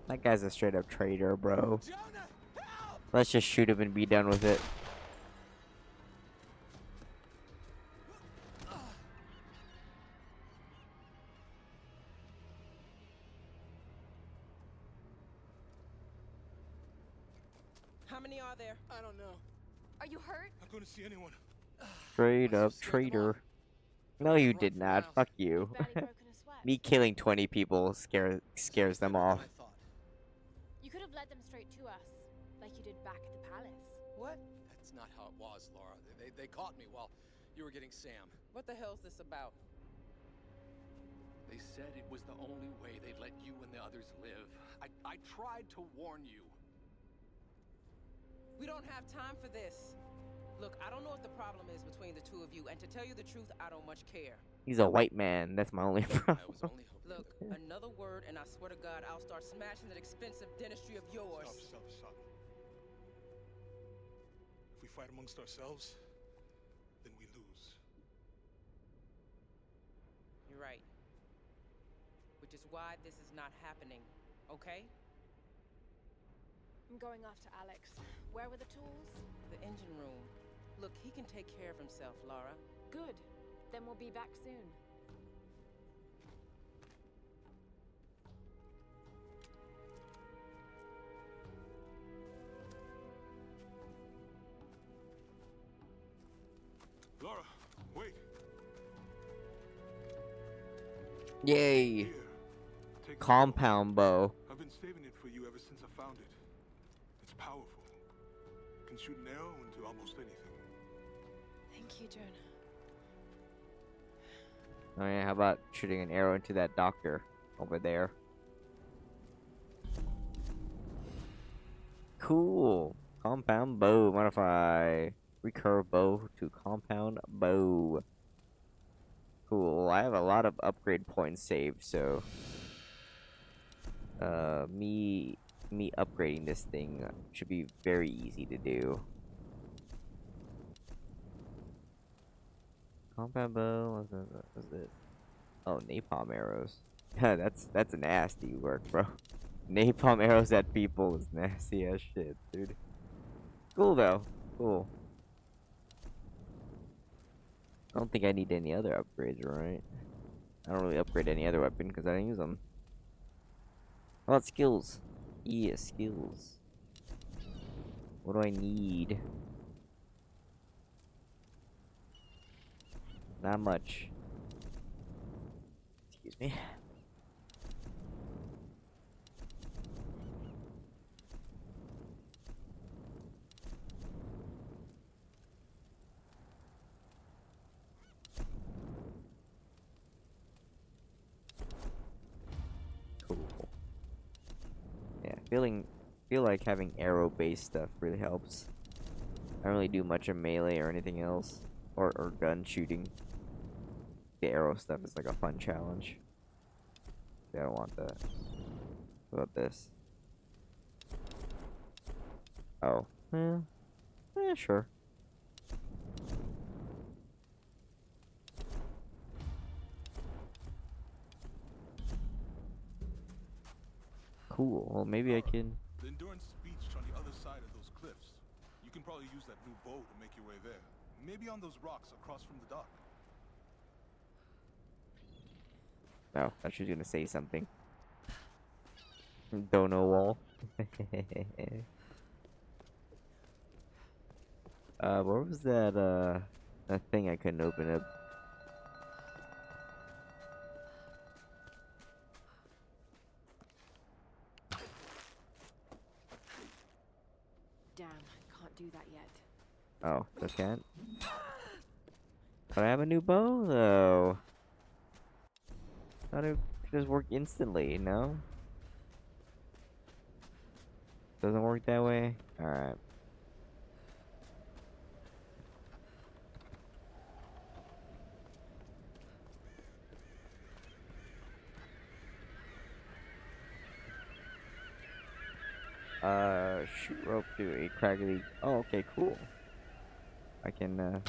That guy's a straight up traitor, bro. Let's just shoot him and be done with it. How many are there? I don't know. Are you hurt? I couldn't see anyone. Straight Must have up scared them traitor. off. No, you Run did for not. miles. Fuck you. Barely broken a sweat. Me killing 20 people scares them off. I thought. You could have led them straight to us, like you did back at the palace. What? That's not how it was, Laura. They caught me while you were getting Sam. What the hell's this about? They said it was the only way they'd let you and the others live. I tried to warn you. We don't have time for this. Look, I don't know what the problem is between the two of you, and to tell you the truth, I don't much care. He's a white man. That's my only I problem. was only hoping. Look, another word, and I swear to God, I'll start smashing that expensive dentistry of yours. Stop. If we fight amongst ourselves, then we lose. You're right. Which is why this is not happening, okay? I'm going after Alex. Where were the tools? The engine room. Look, he can take care of himself, Laura. Good. Then we'll be back soon. Laura, wait. Yay! Here. Take the Compound bow. I've been saving it for you ever since I found it. It's powerful. Can shoot an arrow into almost anything. Thank you, Jonah. Oh yeah, how about shooting an arrow into that doctor over there? Cool. Compound bow. Modify. Recurve bow to compound bow. Cool. I have a lot of upgrade points saved, so me upgrading this thing should be very easy to do. Compound bow. What's this? Oh, napalm arrows. that's nasty work, bro. Napalm arrows at people is nasty as shit, dude. Cool though. Cool. I don't think I need any other upgrades, right? I don't really upgrade any other weapon because I don't use them. How about skills? Yeah, skills. What do I need? Not much. Excuse me. Cool. Yeah, feel like having arrow-based stuff really helps. I don't really do much of melee or anything else, or gun shooting. The arrow stuff is like a fun challenge. Yeah, I don't want that. What about this? Oh, sure. cool. Well, maybe I can. The Endurance Beach on the other side of those cliffs. You can probably use that new bow to make your way there. Maybe on those rocks across from the dock. No, I was gonna say something. Don't know wall. What was that thing I couldn't open up? Damn, can't do that yet. Oh, still can't. But I have a new bow though. Thought it could just work instantly, no? Doesn't work that way? Alright. Shoot rope to a craggly. Oh, okay, cool. I can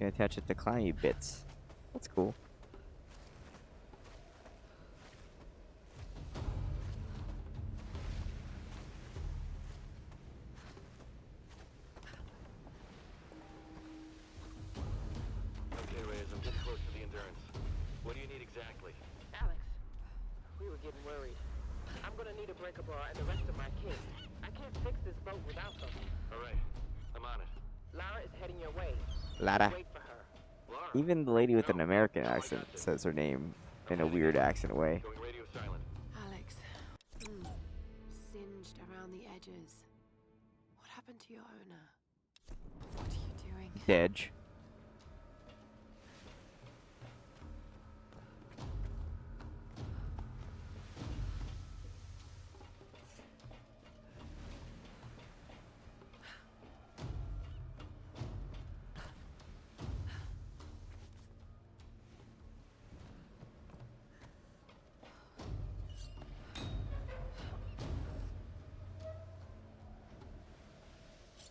attach it to climby bits. That's cool. Okay, Reyes, I'm getting close to the Endurance. What do you need exactly? Alex, we were getting worried. I'm gonna need a breaker bar and the rest of my kit. I can't fix this boat without them. All right, I'm on it. Lara is heading your way. Lara. Wait for her. Lara, Even the lady with an No, American no, I accent got this. says her name in a heading weird in. accent way. going radio silent. Alex. Singed around the edges. What happened to your owner? What are you doing? Dedge.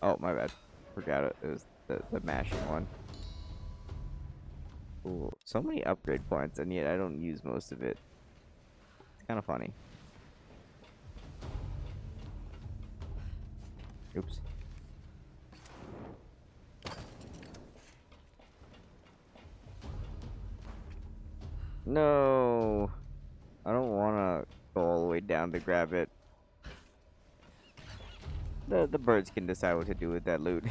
Oh, my bad. Forgot it. It was the mashing one. Cool. So many upgrade points, and yet I don't use most of it. It's kind of funny. Oops. No. I don't want to go all the way down to grab it. The birds can decide what to do with that loot.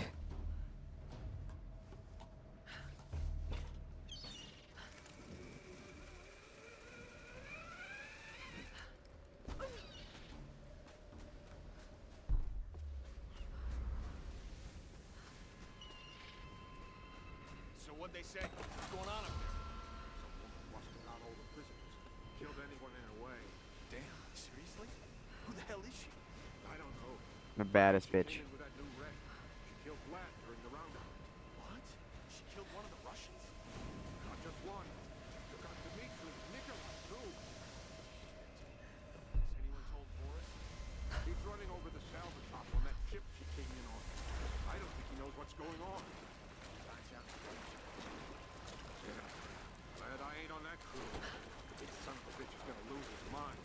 So what'd they say? What's going on up there? Someone busted out all the prisoners. Killed anyone in her way. Damn, seriously? Who the hell is she? I don't know. The baddest She bitch. came in with that new wreck. She killed Vlad during the roundup. What? She killed one of the Russians? Not just one. Took out Dmitri, Nicholas, too. Has anyone told Boris? He's running over the salvage dock on that ship she came in on. I don't think he knows what's going on. Finds out. Yeah. Glad I ain't on that crew. This son of a bitch is gonna lose his mind.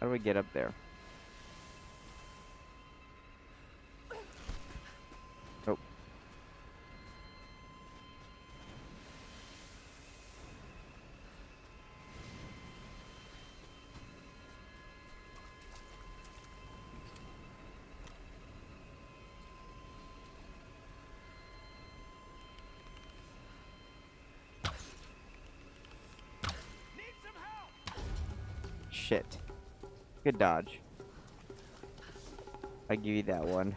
How do we get up there? Oh. Shit. Good dodge. I give you that one.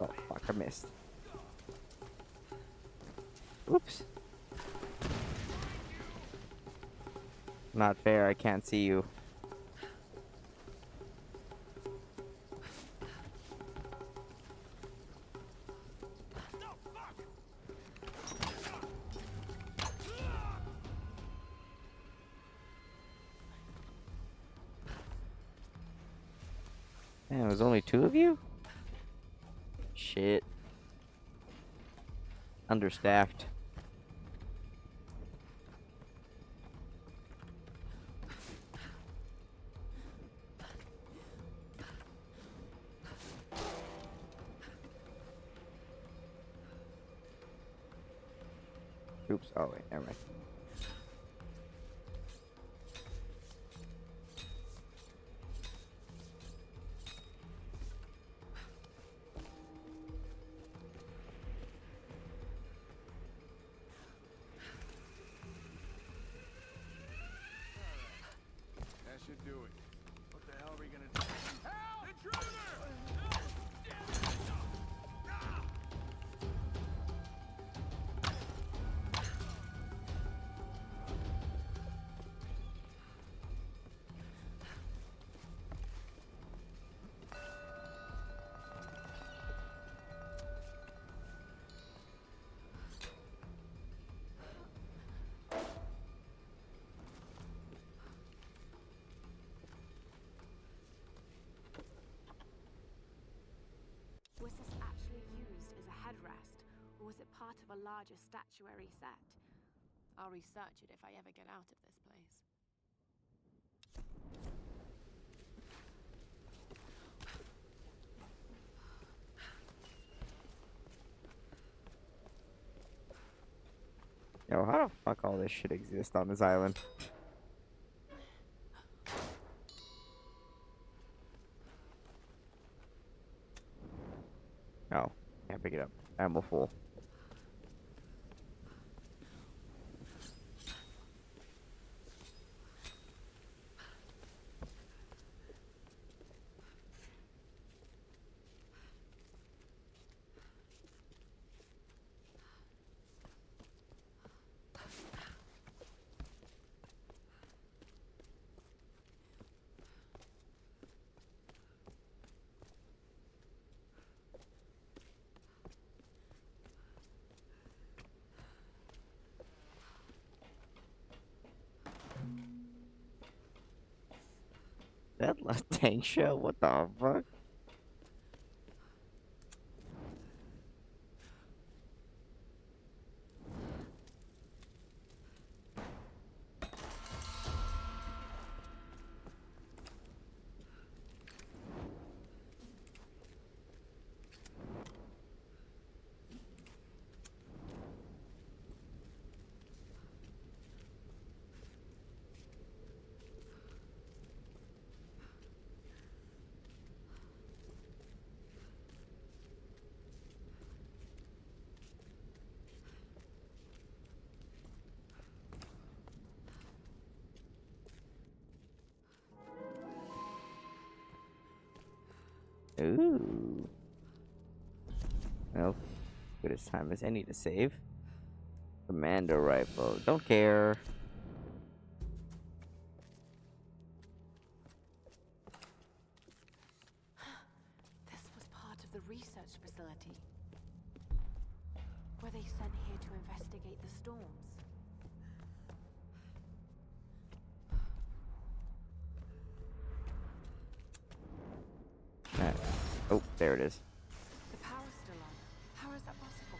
Oh, fuck, I missed. Oops. Not fair, I can't see you. Man, it was only two of you? Shit. Understaffed. Oops. Oh wait, never mind. That should do it. What the hell are we gonna do? Help! Intruder! Was this actually used as a headrest, or was it part of a larger statuary set? I'll research it if I ever get out of this place. Yo, how the fuck all this shit exists on this island? Oh, can't pick it up. Ammo full. That last tank shell? What the fuck? Ooh. Well, good as time as any to save. Commando rifle. Don't care. This was part of the research facility. Were they sent here to investigate the storms? Oh, there it is. The power's still on. How is that possible?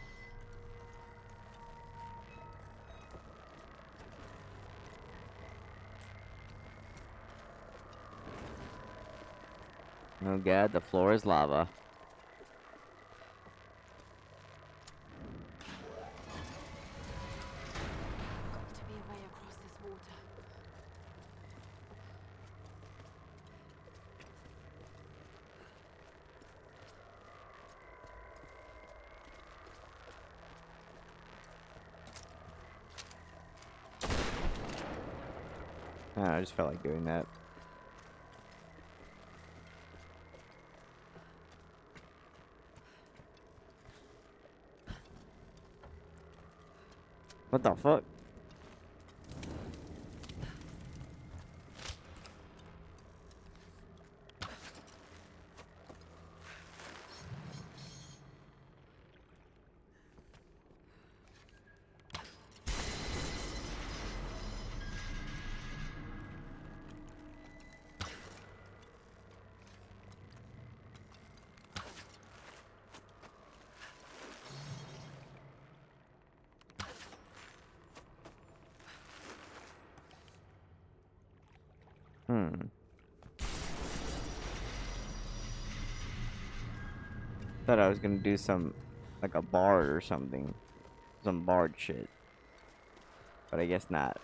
Oh god, the floor is lava. Got to be a way across this water. I just felt like doing that. What the fuck? Hmm. Thought I was gonna do some, like a bard or something. Some bard shit. But I guess not.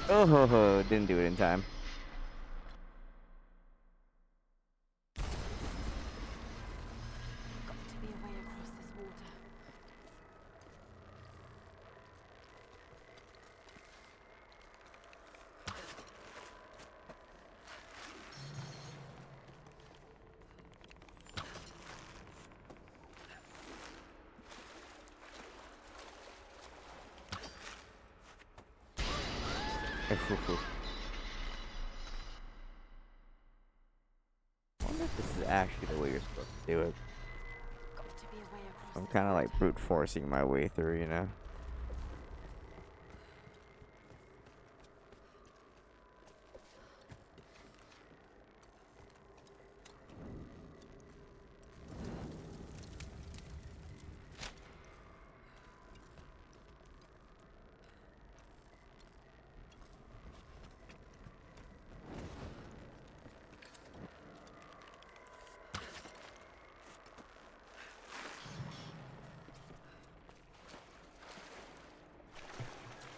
Oh ho ho, didn't do it in time. Got to be a way across this water. I wonder if this is actually the way you're supposed to do it. Got to be a way across I'm this kind of like water. brute forcing my way through, you know?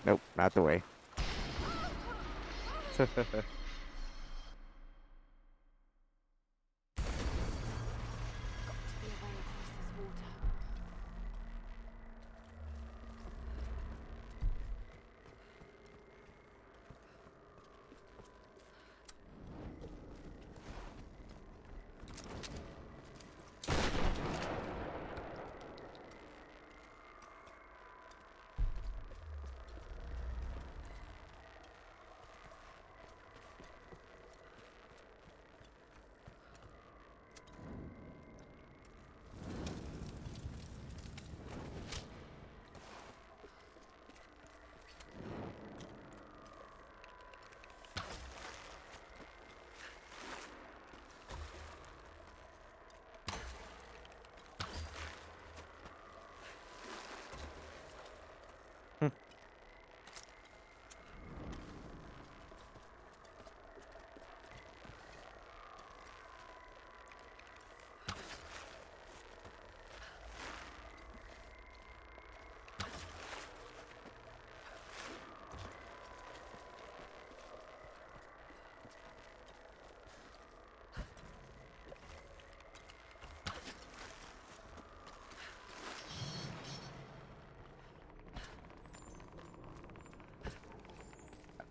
Nope, not the way. Got to be a way across this water.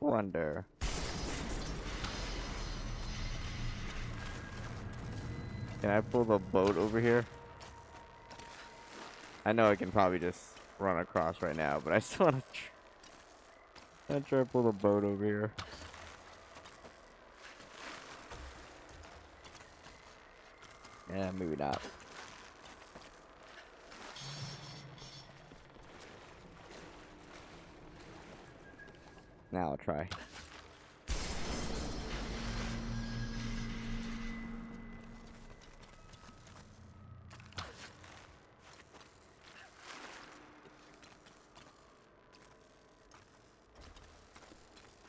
Wonder. Can I pull the boat over here? I know I can probably just run across right now, but I still want to try to pull the boat over here. Yeah, maybe not. Now I'll try.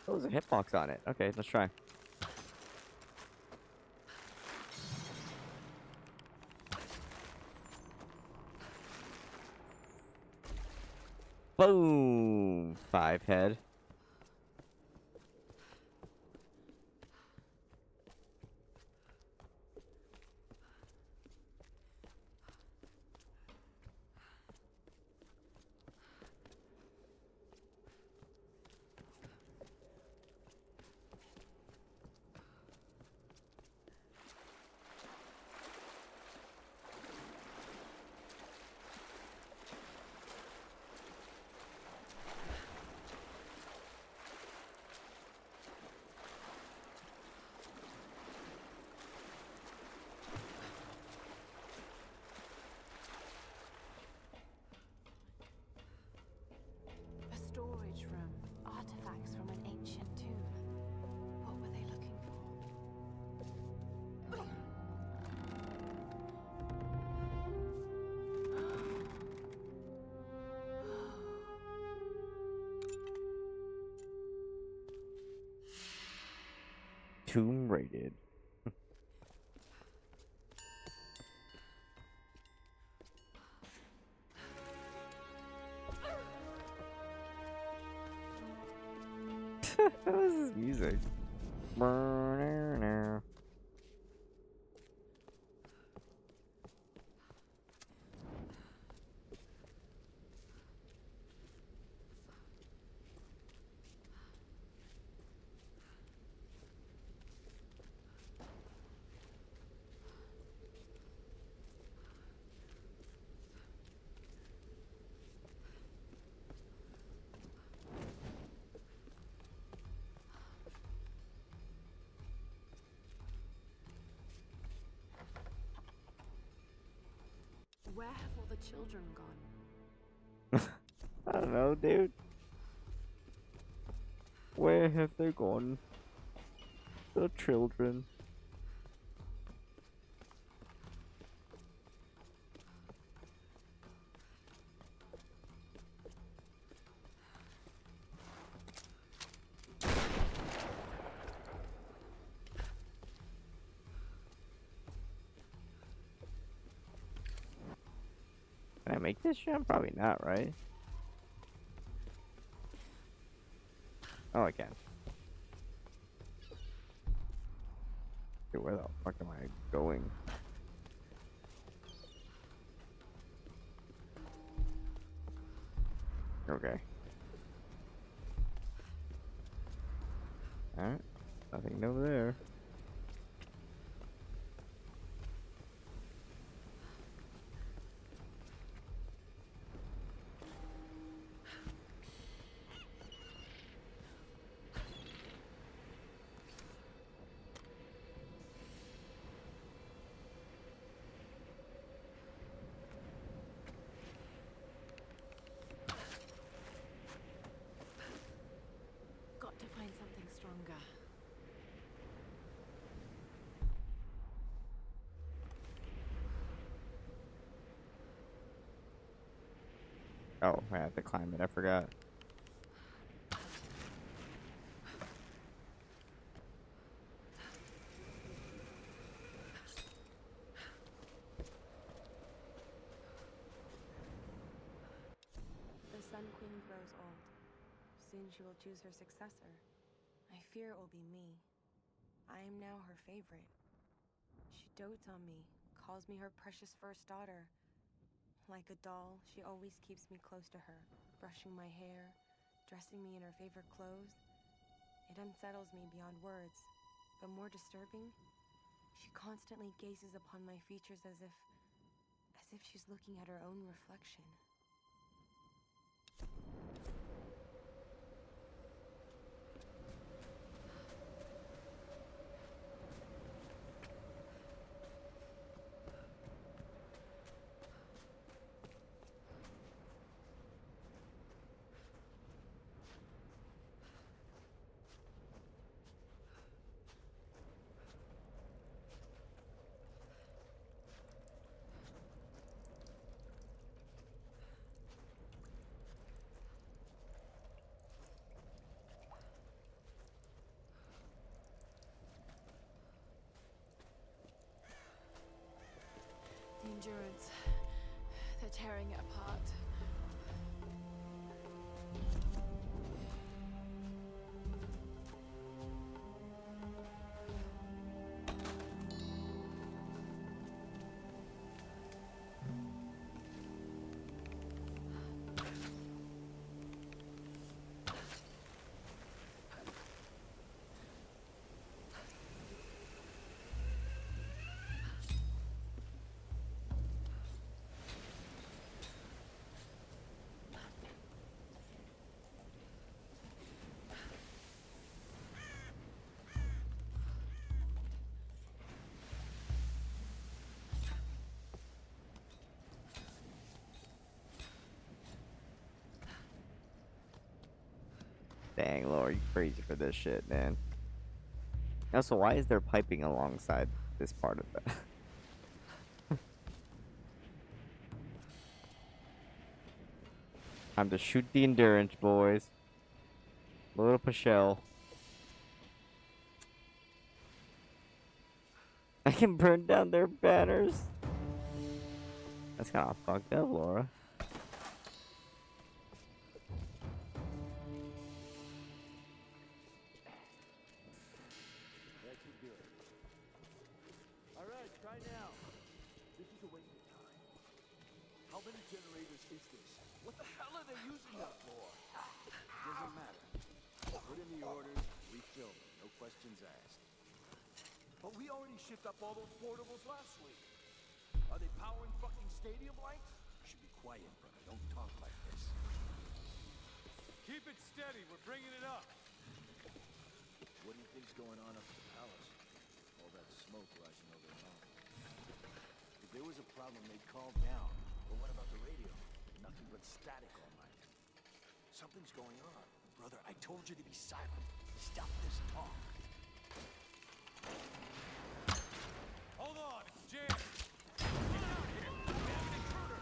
Oh, there's a hitbox on it. Okay, let's try. Boom! 5 head. Tomb rated. What is this music? Where have all the children gone? I don't know, dude. Where have they gone? The children. Can I make this jump? Probably not, right? Oh, I can. Dude, where the fuck am I going? Okay. Alright. Nothing over there. Got to find something stronger. Oh, I have to climb it. I forgot. The Sun Queen grows old. Soon she will choose her successor. I fear it will be me. I am now her favorite. She dotes on me, calls me her precious first daughter. Like a doll, she always keeps me close to her, brushing my hair, dressing me in her favorite clothes. It unsettles me beyond words, but more disturbing, she constantly gazes upon my features as if she's looking at her own reflection. The Endurance. They're tearing it apart. Dang, Lord, you crazy for this shit, man. Also, why is there piping alongside this part of that? Time to shoot the Endurance, boys. Load up a shell. can burn down their banners. That's kind of fucked up, Laura. Alright, try now. This is a waste of time. How many generators is this? What the hell are they using that for? Doesn't matter. Put in the orders, refill them, no questions asked. But we already shipped up all those portables last week. Are they powering fucking stadium lights? You should be quiet, brother. Don't talk like this. Keep it steady. We're bringing it up. What do you think's going on up at the palace? All that smoke rising over the mountain. If there was a problem, they'd call down. But what about the radio? Nothing but static all night. Something's going on. Brother, I told you to be silent. Stop this talk. Hold on, it's jammed. Get out here. We have an intruder.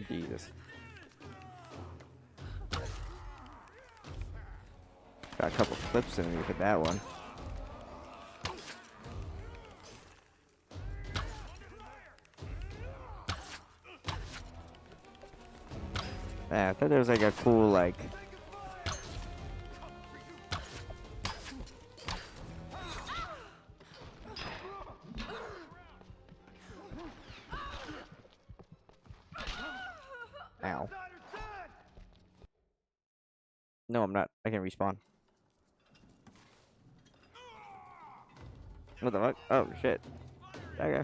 Jesus. Got a couple clips in me for that one. Man, I thought there was like a cool like ow. No, I'm not. I can respawn. What the fuck? Oh shit. Okay.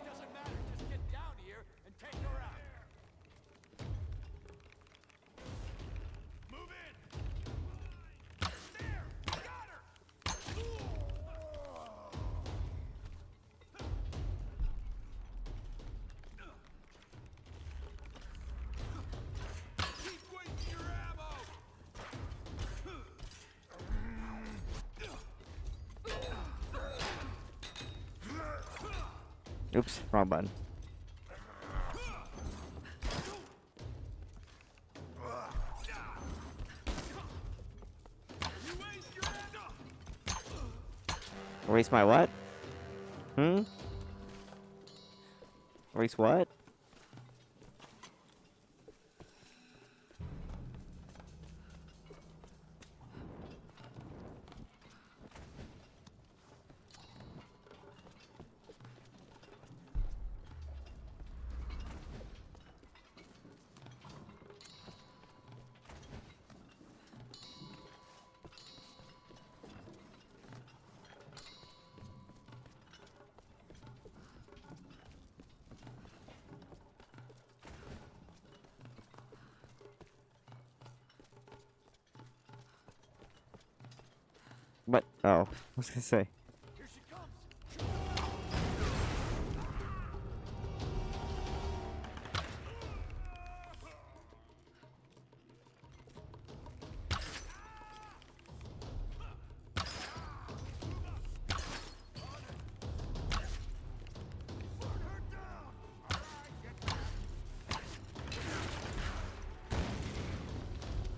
Doesn't matter. Just get down here and take her out. Move in. There. Got her. Keep wasting your ammo. Oops, wrong button. Erase my what? Erase what? What? Oh, I was gonna say. Here she comes.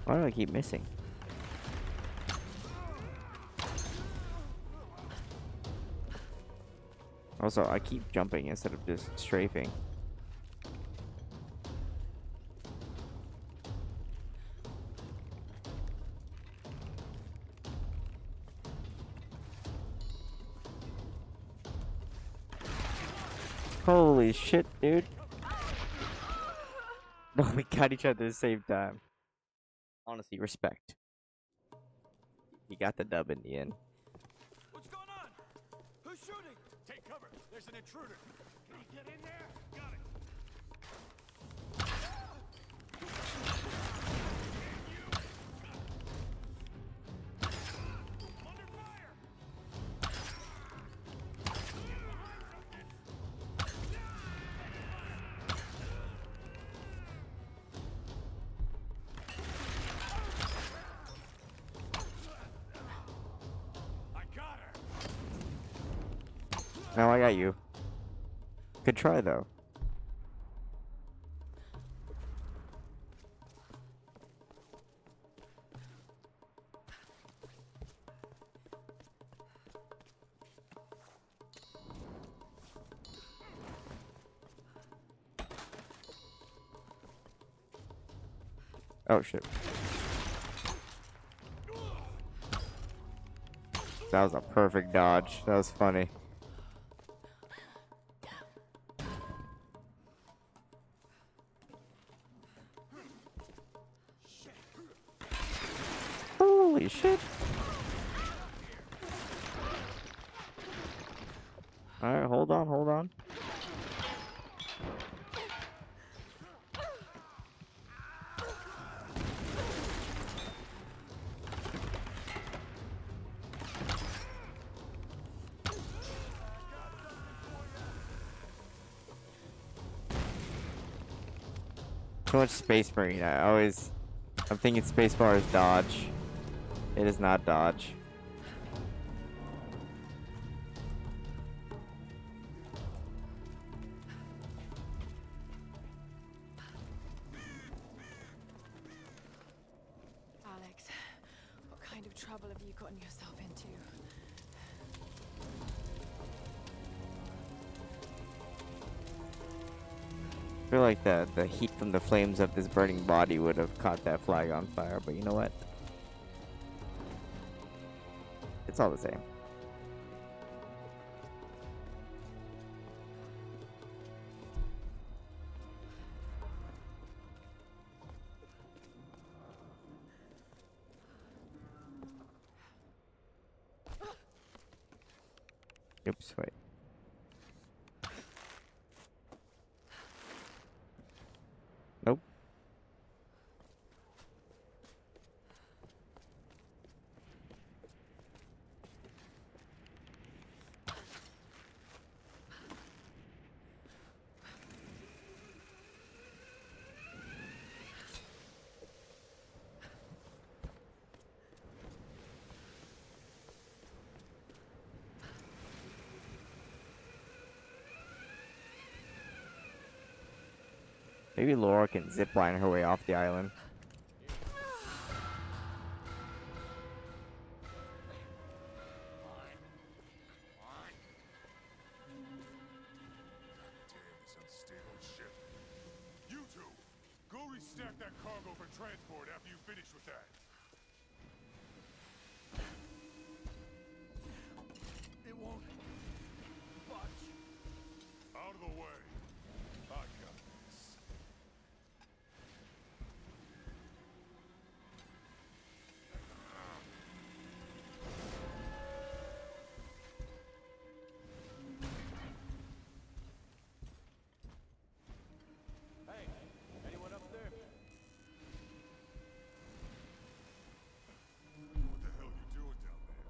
Why do I keep missing? Also, I keep jumping instead of just strafing. Holy shit, dude. No, we got each other at the same time. Honestly, respect. You got the dub in the end. What's going on? Who's shooting? Take cover. There's an intruder. Can you get in there? Got it. Under fire. I got her. Now I got you. Good try though. Oh shit. That was a perfect dodge. That was funny. Holy shit. Alright, hold on, hold on. Too much Space Marine. I'm thinking spacebar is dodge. It is not dodge. Alex, what kind of trouble have you gotten yourself into? I feel like the heat from the flames of this burning body would have caught that flag on fire, but you know what? It's all the same. Oops, wait. Nope. Maybe Laura can zipline her way off the island. This unstable ship. You two, go restack that cargo for transport after you finish with that. It won't budge. Out of the way. I got this. Hey, anyone up there? What the hell you doing down there?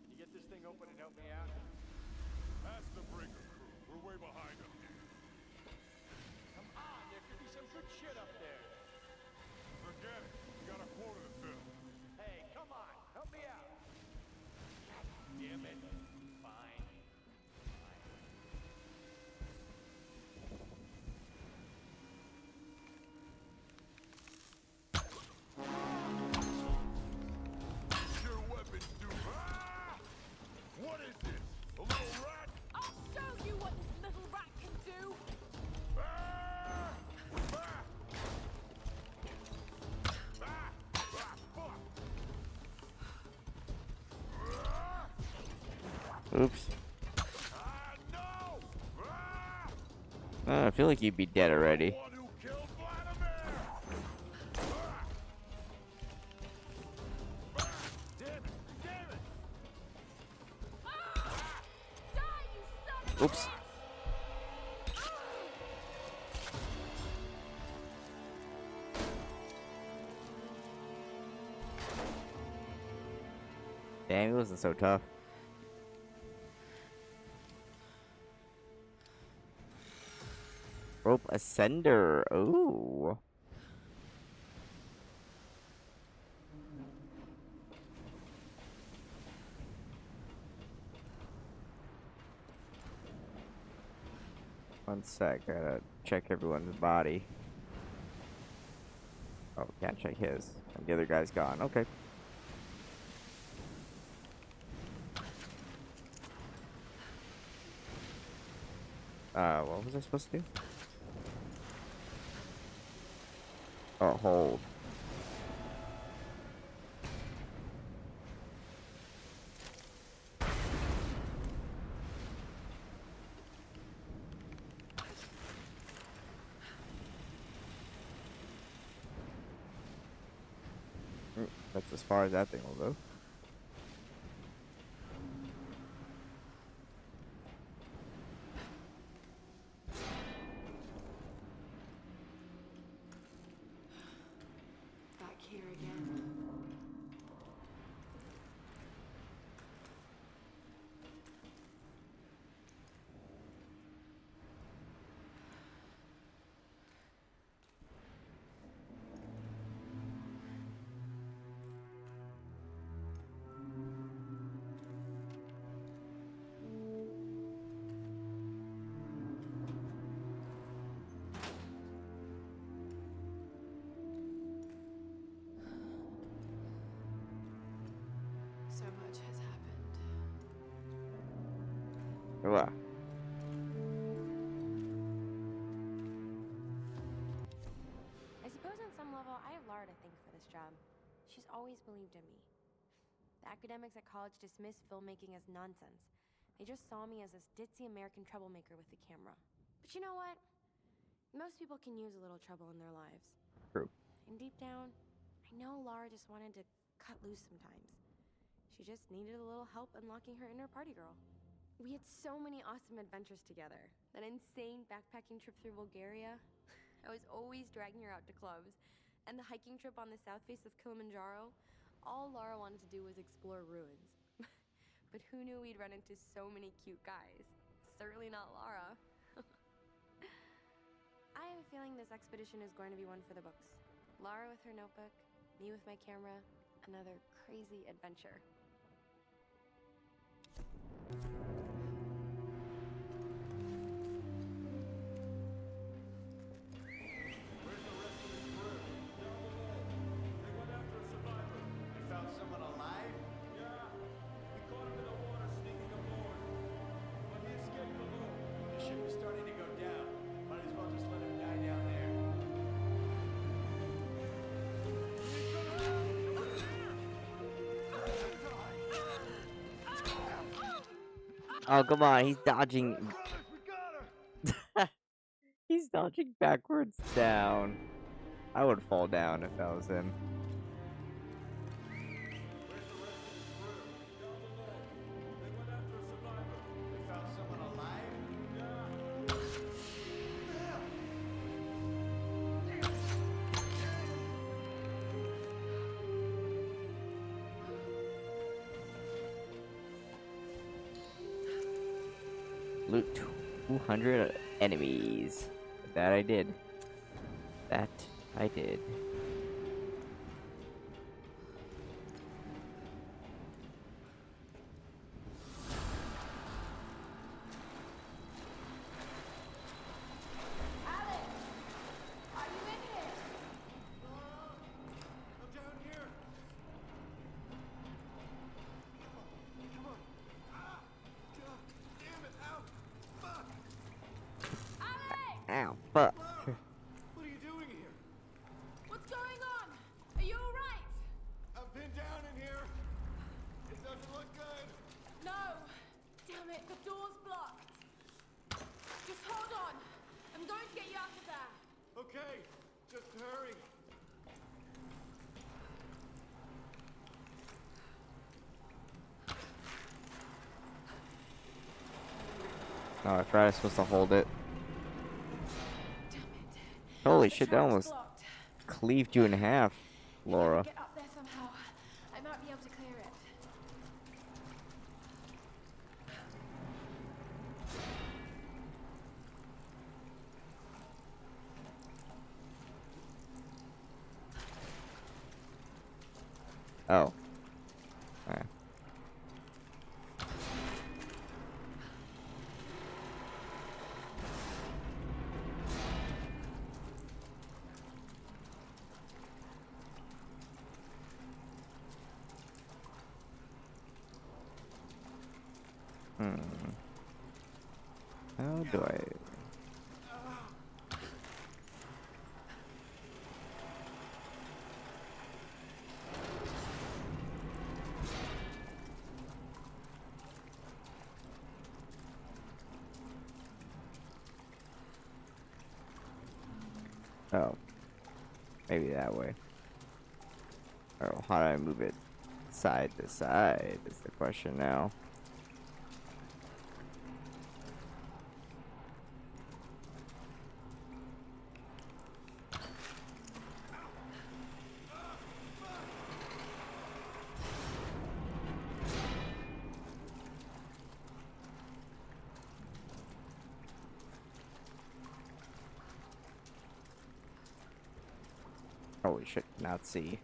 Can you get this thing open and help me out? Ask the breaker crew. We're way behind up here. Come on, there could be some good shit up there. Forget it. We got a quota to fill. Hey, come on, help me out. God damn it. Fine. Your weapons do. Ah! What is this? A little rat? I'll show you what this little rat can do! Ah! Ah! Ah! Ah! Fuck! Ah! Oops. Ah! No! Ah! I feel like you'd be dead already. One who killed Vladimir! Ah! Ah! Damn it! Damn it! Oops. Damn, it wasn't so tough. Rope ascender. Ooh. One sec, gotta check everyone's body. Oh, can't check his. And the other guy's gone. Okay. What was I supposed to do? Oh, hold. That's as far as that thing will go. Back here again. So much has happened. Wow. I suppose on some level, I have Lara to thank for this job. She's always believed in me. The academics at college dismissed filmmaking as nonsense. They just saw me as this ditzy American troublemaker with the camera. But you know what? Most people can use a little trouble in their lives. True. And deep down, I know Lara just wanted to cut loose sometimes. She just needed a little help unlocking her inner party girl. We had so many awesome adventures together. That insane backpacking trip through Bulgaria. I was always dragging her out to clubs. And the hiking trip on the south face of Kilimanjaro. All Lara wanted to do was explore ruins. But who knew we'd run into so many cute guys? Certainly not Lara. I have a feeling this expedition is going to be one for the books. Lara with her notebook, me with my camera, another crazy adventure. Oh, come on, he's dodging. He's dodging backwards down. I would fall down if that was him. Loot 200 enemies. That I did. That I did. Ow, fuck. What are you doing here? What's going on? Are you alright? I've been down in here. It doesn't look good. No! Damn it, the door's blocked. Just hold on. I'm going to get you out of there. Okay, just hurry. Oh, I forgot I was supposed to hold it. Holy shit, that almost cleaved you in half, Laura. Get up there somehow. I might be able to clear it. Oh. Alright. How do I... Oh. Maybe that way. Oh, how do I move it side to side is the question now. Holy shit, not see.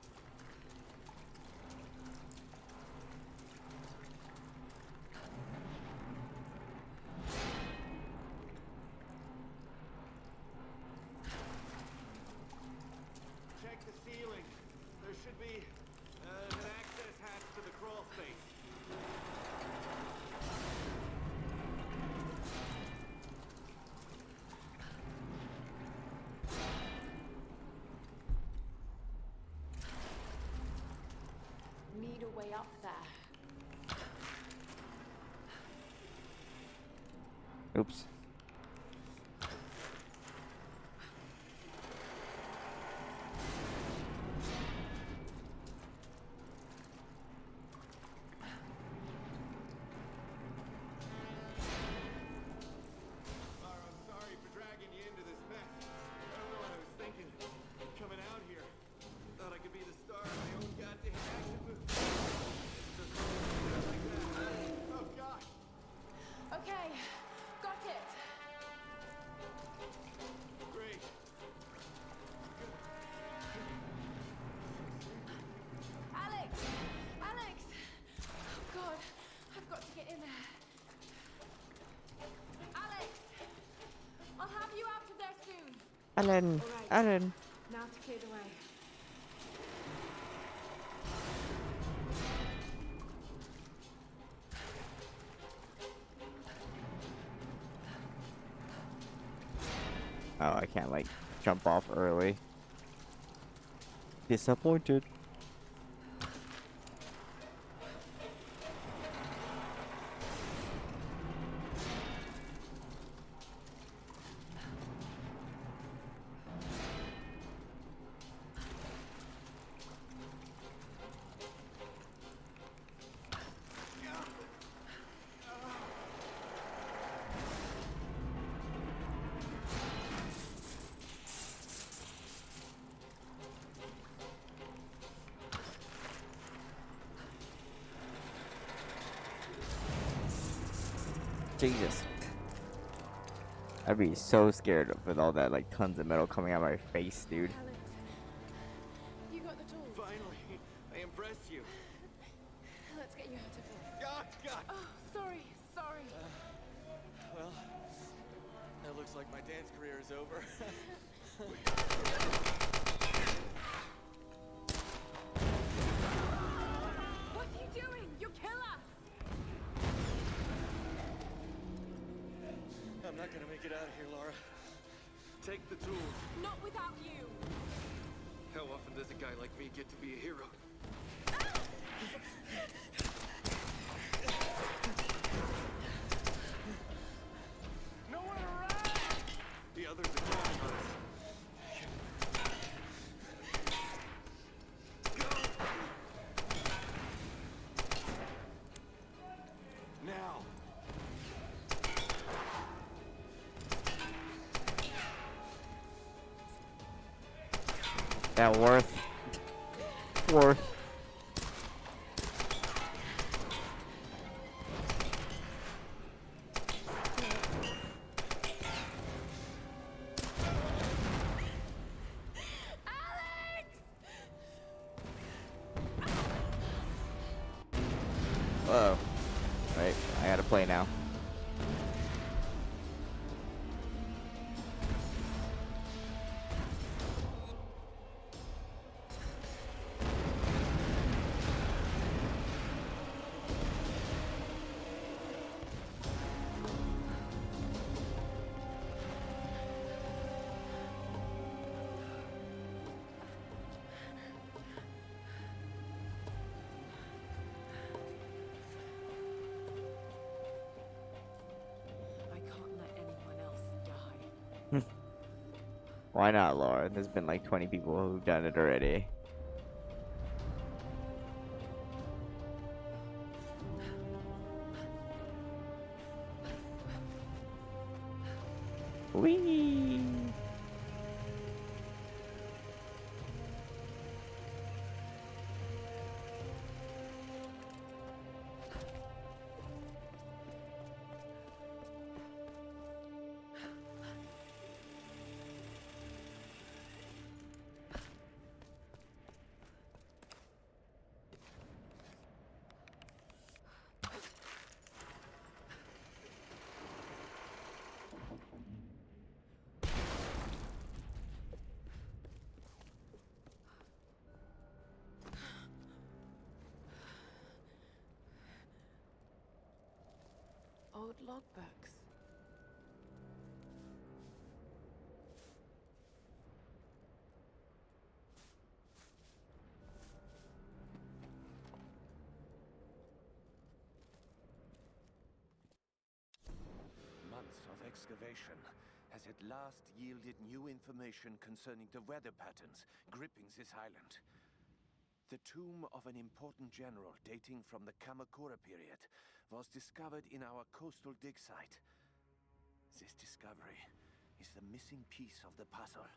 Check the ceiling. There should be an access hatch to the crawl space. Need a way up there. Oops. Lara, I'm sorry for dragging you into this mess. I don't know what I was thinking. Coming out here. Thought I could be the star of my own goddamn action movie. Just like that. Oh, God. Okay, got it. Great. Alex! Alex! Oh, God. I've got to get in there. Alex! I'll have you out of there soon. Alan! All right. Alan! Now to clear the way. Oh, I can't, like, jump off early. Disappointed. Jesus. I'd be so scared with all that, like, tons of metal coming out of my face, dude. Alex, you got the tools. Finally, I impressed you. Let's get you out of here. God, God. Oh, sorry, sorry. Well, that looks like my dance career is over. What are you doing? You'll kill us. I'm not gonna make it out of here, Laura. Take the tools. Not without you. How often does a guy like me get to be a hero? Nowhere to run! The others are counting on us. Go! Now! that worth? Worth. Whoa. Right, I gotta play now. I can't let anyone else die. Why not, Laura? There's been like 20 people who've done it already. Whee! Old logbooks. Months of excavation has at last yielded new information concerning the weather patterns gripping this island. The tomb of an important general dating from the Kamakura period was discovered in our coastal dig site. This discovery is the missing piece of the puzzle.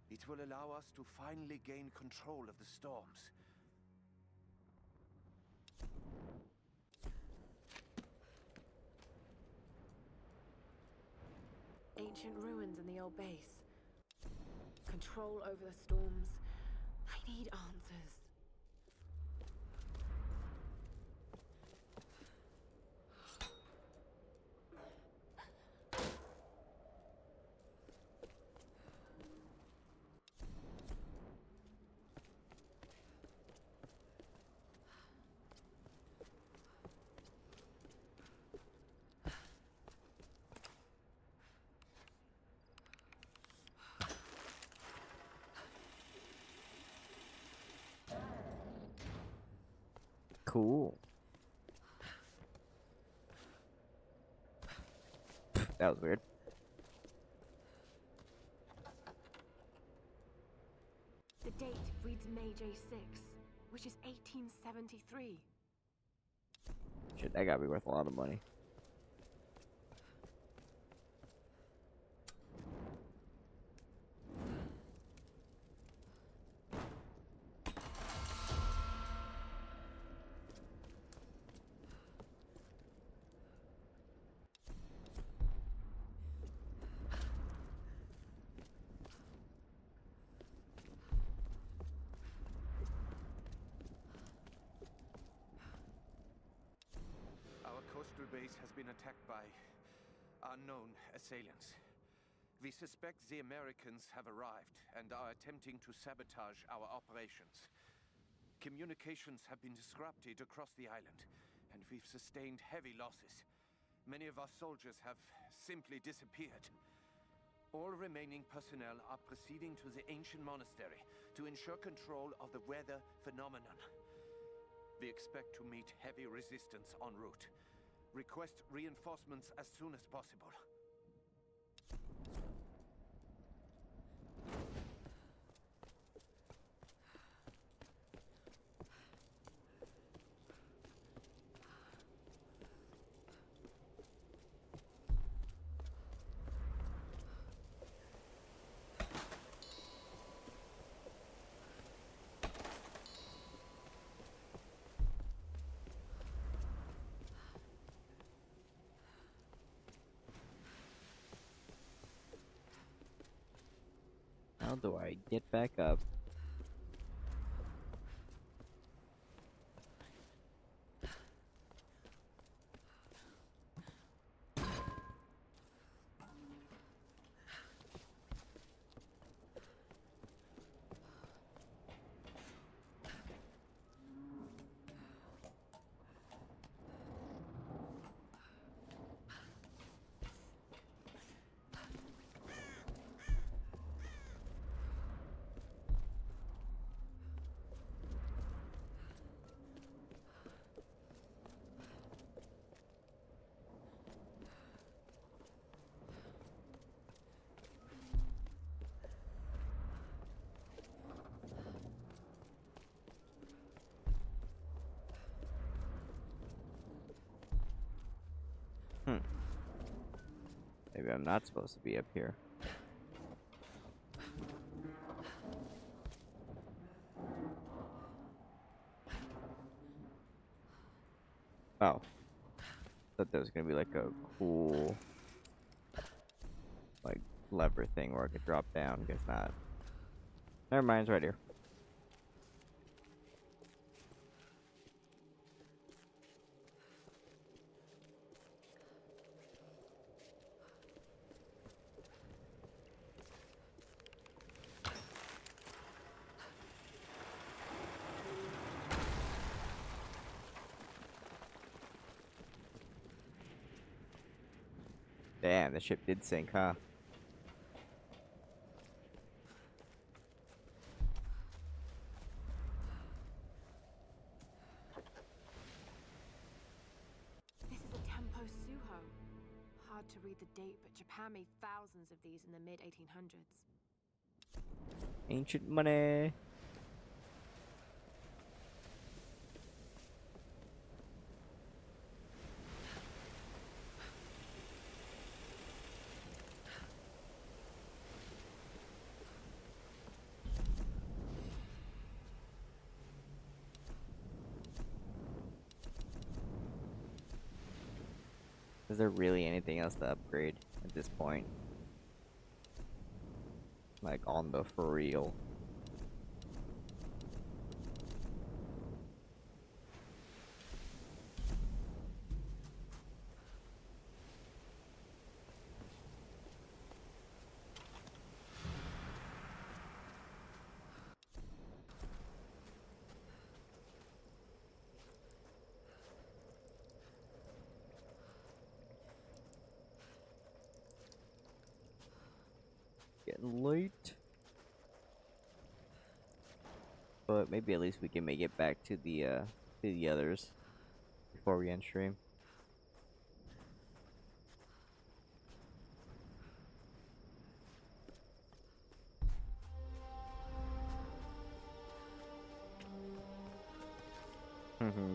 It will allow us to finally gain control of the storms. Ancient ruins in the old base. Control over the storms. I need answers. Cool. That was weird. The date reads May J6, which is 1873. Shit, that gotta be worth a lot of money. Our coastal base has been attacked by unknown assailants. We suspect the Americans have arrived and are attempting to sabotage our operations. Communications have been disrupted across the island, and we've sustained heavy losses. Many of our soldiers have simply disappeared. All remaining personnel are proceeding to the ancient monastery to ensure control of the weather phenomenon. We expect to meet heavy resistance en route. Request reinforcements as soon as possible. How do I get back up? Maybe I'm not supposed to be up here. Oh. Thought there was gonna be like a cool like lever thing where I could drop down. Guess not. Never mind, it's right here. Damn, the ship did sink, huh? This is a Tempo Suho. Hard to read the date, but Japan made thousands of these in the mid 1800s. Ancient money. Is there really anything else to upgrade at this point? Like on the for real. Getting late. But maybe at least we can make it back to the others before we end stream.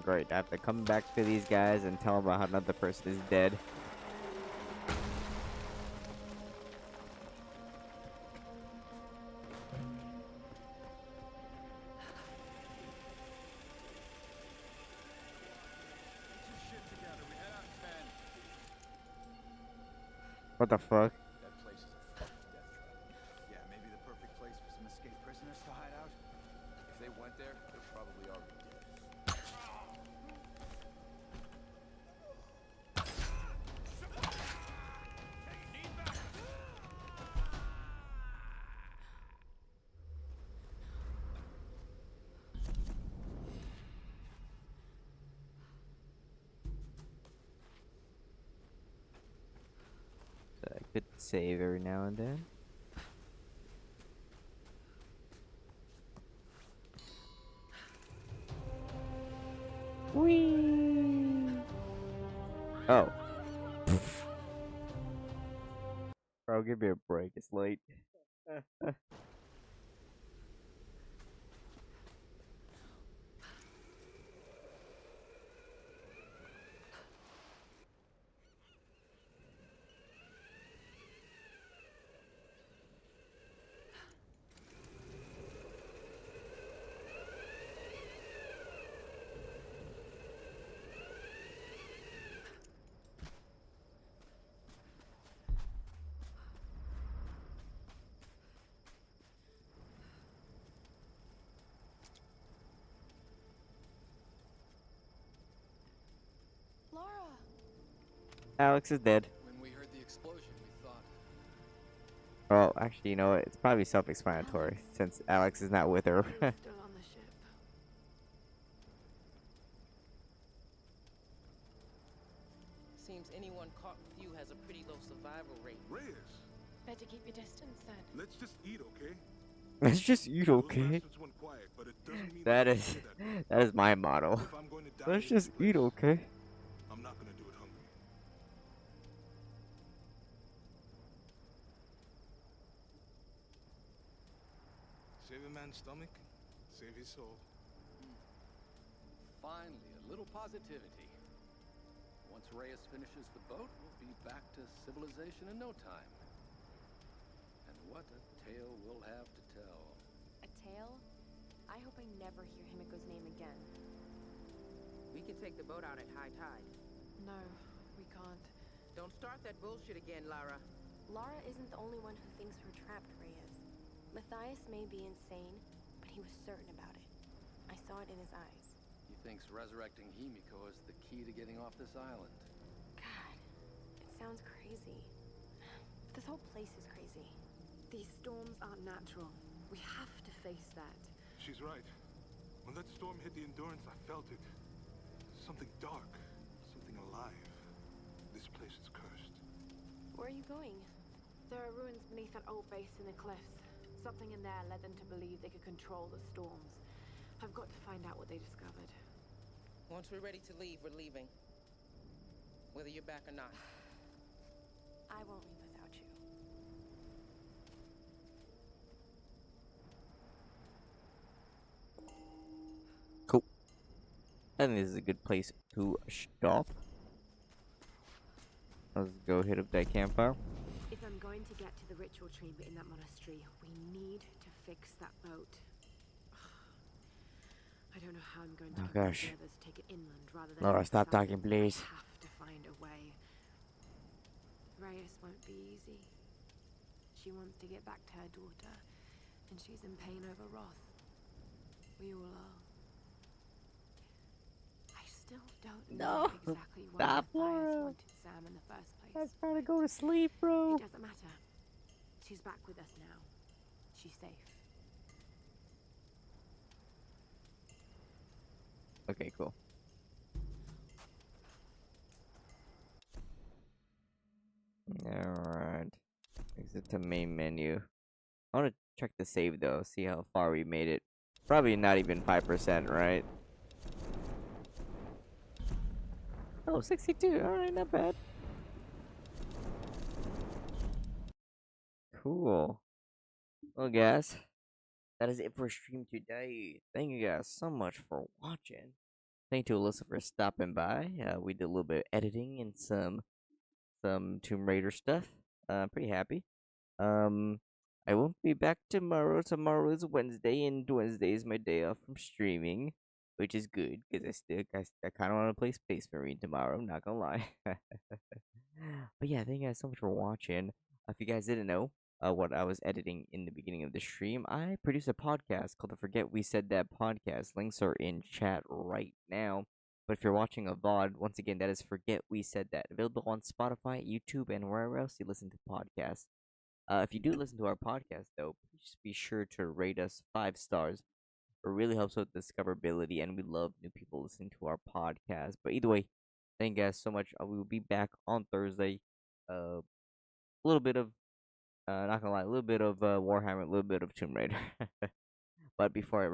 Great. I have to come back to these guys and tell them about how another person is dead. What the fuck? That place is a fucking death trap. Yeah, maybe the perfect place for some escaped prisoners to hide out. If they went there, they're probably already dead. So I could save every now and then. Whee! Oh. Bro, give me a break. It's late. Alex is dead. When we heard the explosion, we thought, Well, actually, you know what? It's probably self-explanatory since Alex is not with her. You're still on the ship. Seems anyone caught with you has a pretty low survival rate. Reyes, Better keep your distance then. let's just eat, okay? Let's just eat, Those okay? bastards went quiet, but it doesn't mean That they is stay that way. that is my motto. If I'm going to die Let's in this just eat, place, okay? I'm not gonna do it hungry. Save a man's stomach, save his soul. finally, a little positivity. Once Reyes finishes the boat, we'll be back to civilization in no time. And what a tale we'll have to tell. A tale? I hope I never hear Himiko's name again. We can take the boat out at high tide. No, we can't. Don't start that bullshit again, Lara. Lara isn't the only one who thinks we're trapped, Reyes. Matthias may be insane, but he was certain about it. I saw it in his eyes. He thinks resurrecting Himiko is the key to getting off this island. God, it sounds crazy. This whole place is crazy. These storms aren't natural. We have to face that. She's right. When that storm hit the Endurance, I felt it. Something dark, something alive. This place is cursed. Where are you going? There are ruins beneath that old base in the cliffs. Something in there led them to believe they could control the storms. I've got to find out what they discovered. Once we're ready to leave, we're leaving. Whether you're back or not. I won't leave without you. Cool. I think this is a good place to stop. Let's go hit up that campfire. If I'm going to get to the ritual chamber in that monastery, we need to fix that boat. I don't know how I'm going to Oh, convince gosh. the others to take it inland rather than Laura, in stop sight. talking, please. I have to find a way. Reyes won't be easy. She wants to get back to her daughter, and she's in pain over Roth. We all are. I still don't know No. exactly why Stop, Matthias Laura. wanted Sam in the first place. Let's try to go to sleep, bro. It doesn't matter. She's back with us now. She's safe. Okay, cool. Alright. Exit to main menu. I want to check the save though, see how far we made it. Probably not even 5%, right? Oh, 62. Alright, not bad. Cool. Well, guys, that is it for stream today. Thank you guys so much for watching. Thank you to Alyssa for stopping by. We did a little bit of editing and some Tomb Raider stuff. Pretty happy. I won't be back tomorrow. Tomorrow is Wednesday, and Wednesday is my day off from streaming, which is good because I kind of want to play Space Marine tomorrow. I'm not gonna lie. But yeah, thank you guys so much for watching. If you guys didn't know what I was editing in the beginning of the stream, I produce a podcast called the Forget We Said That podcast. Links are in chat right now. But if you're watching a VOD, once again, that is Forget We Said That. Available on Spotify, YouTube, and wherever else you listen to podcasts. If you do listen to our podcast, though, please be sure to rate us 5 stars. It really helps with discoverability, and we love new people listening to our podcast. But either way, thank you guys so much. We will be back on Thursday. A little bit of, not gonna lie, a little bit of Warhammer, a little bit of Tomb Raider. But before I wrap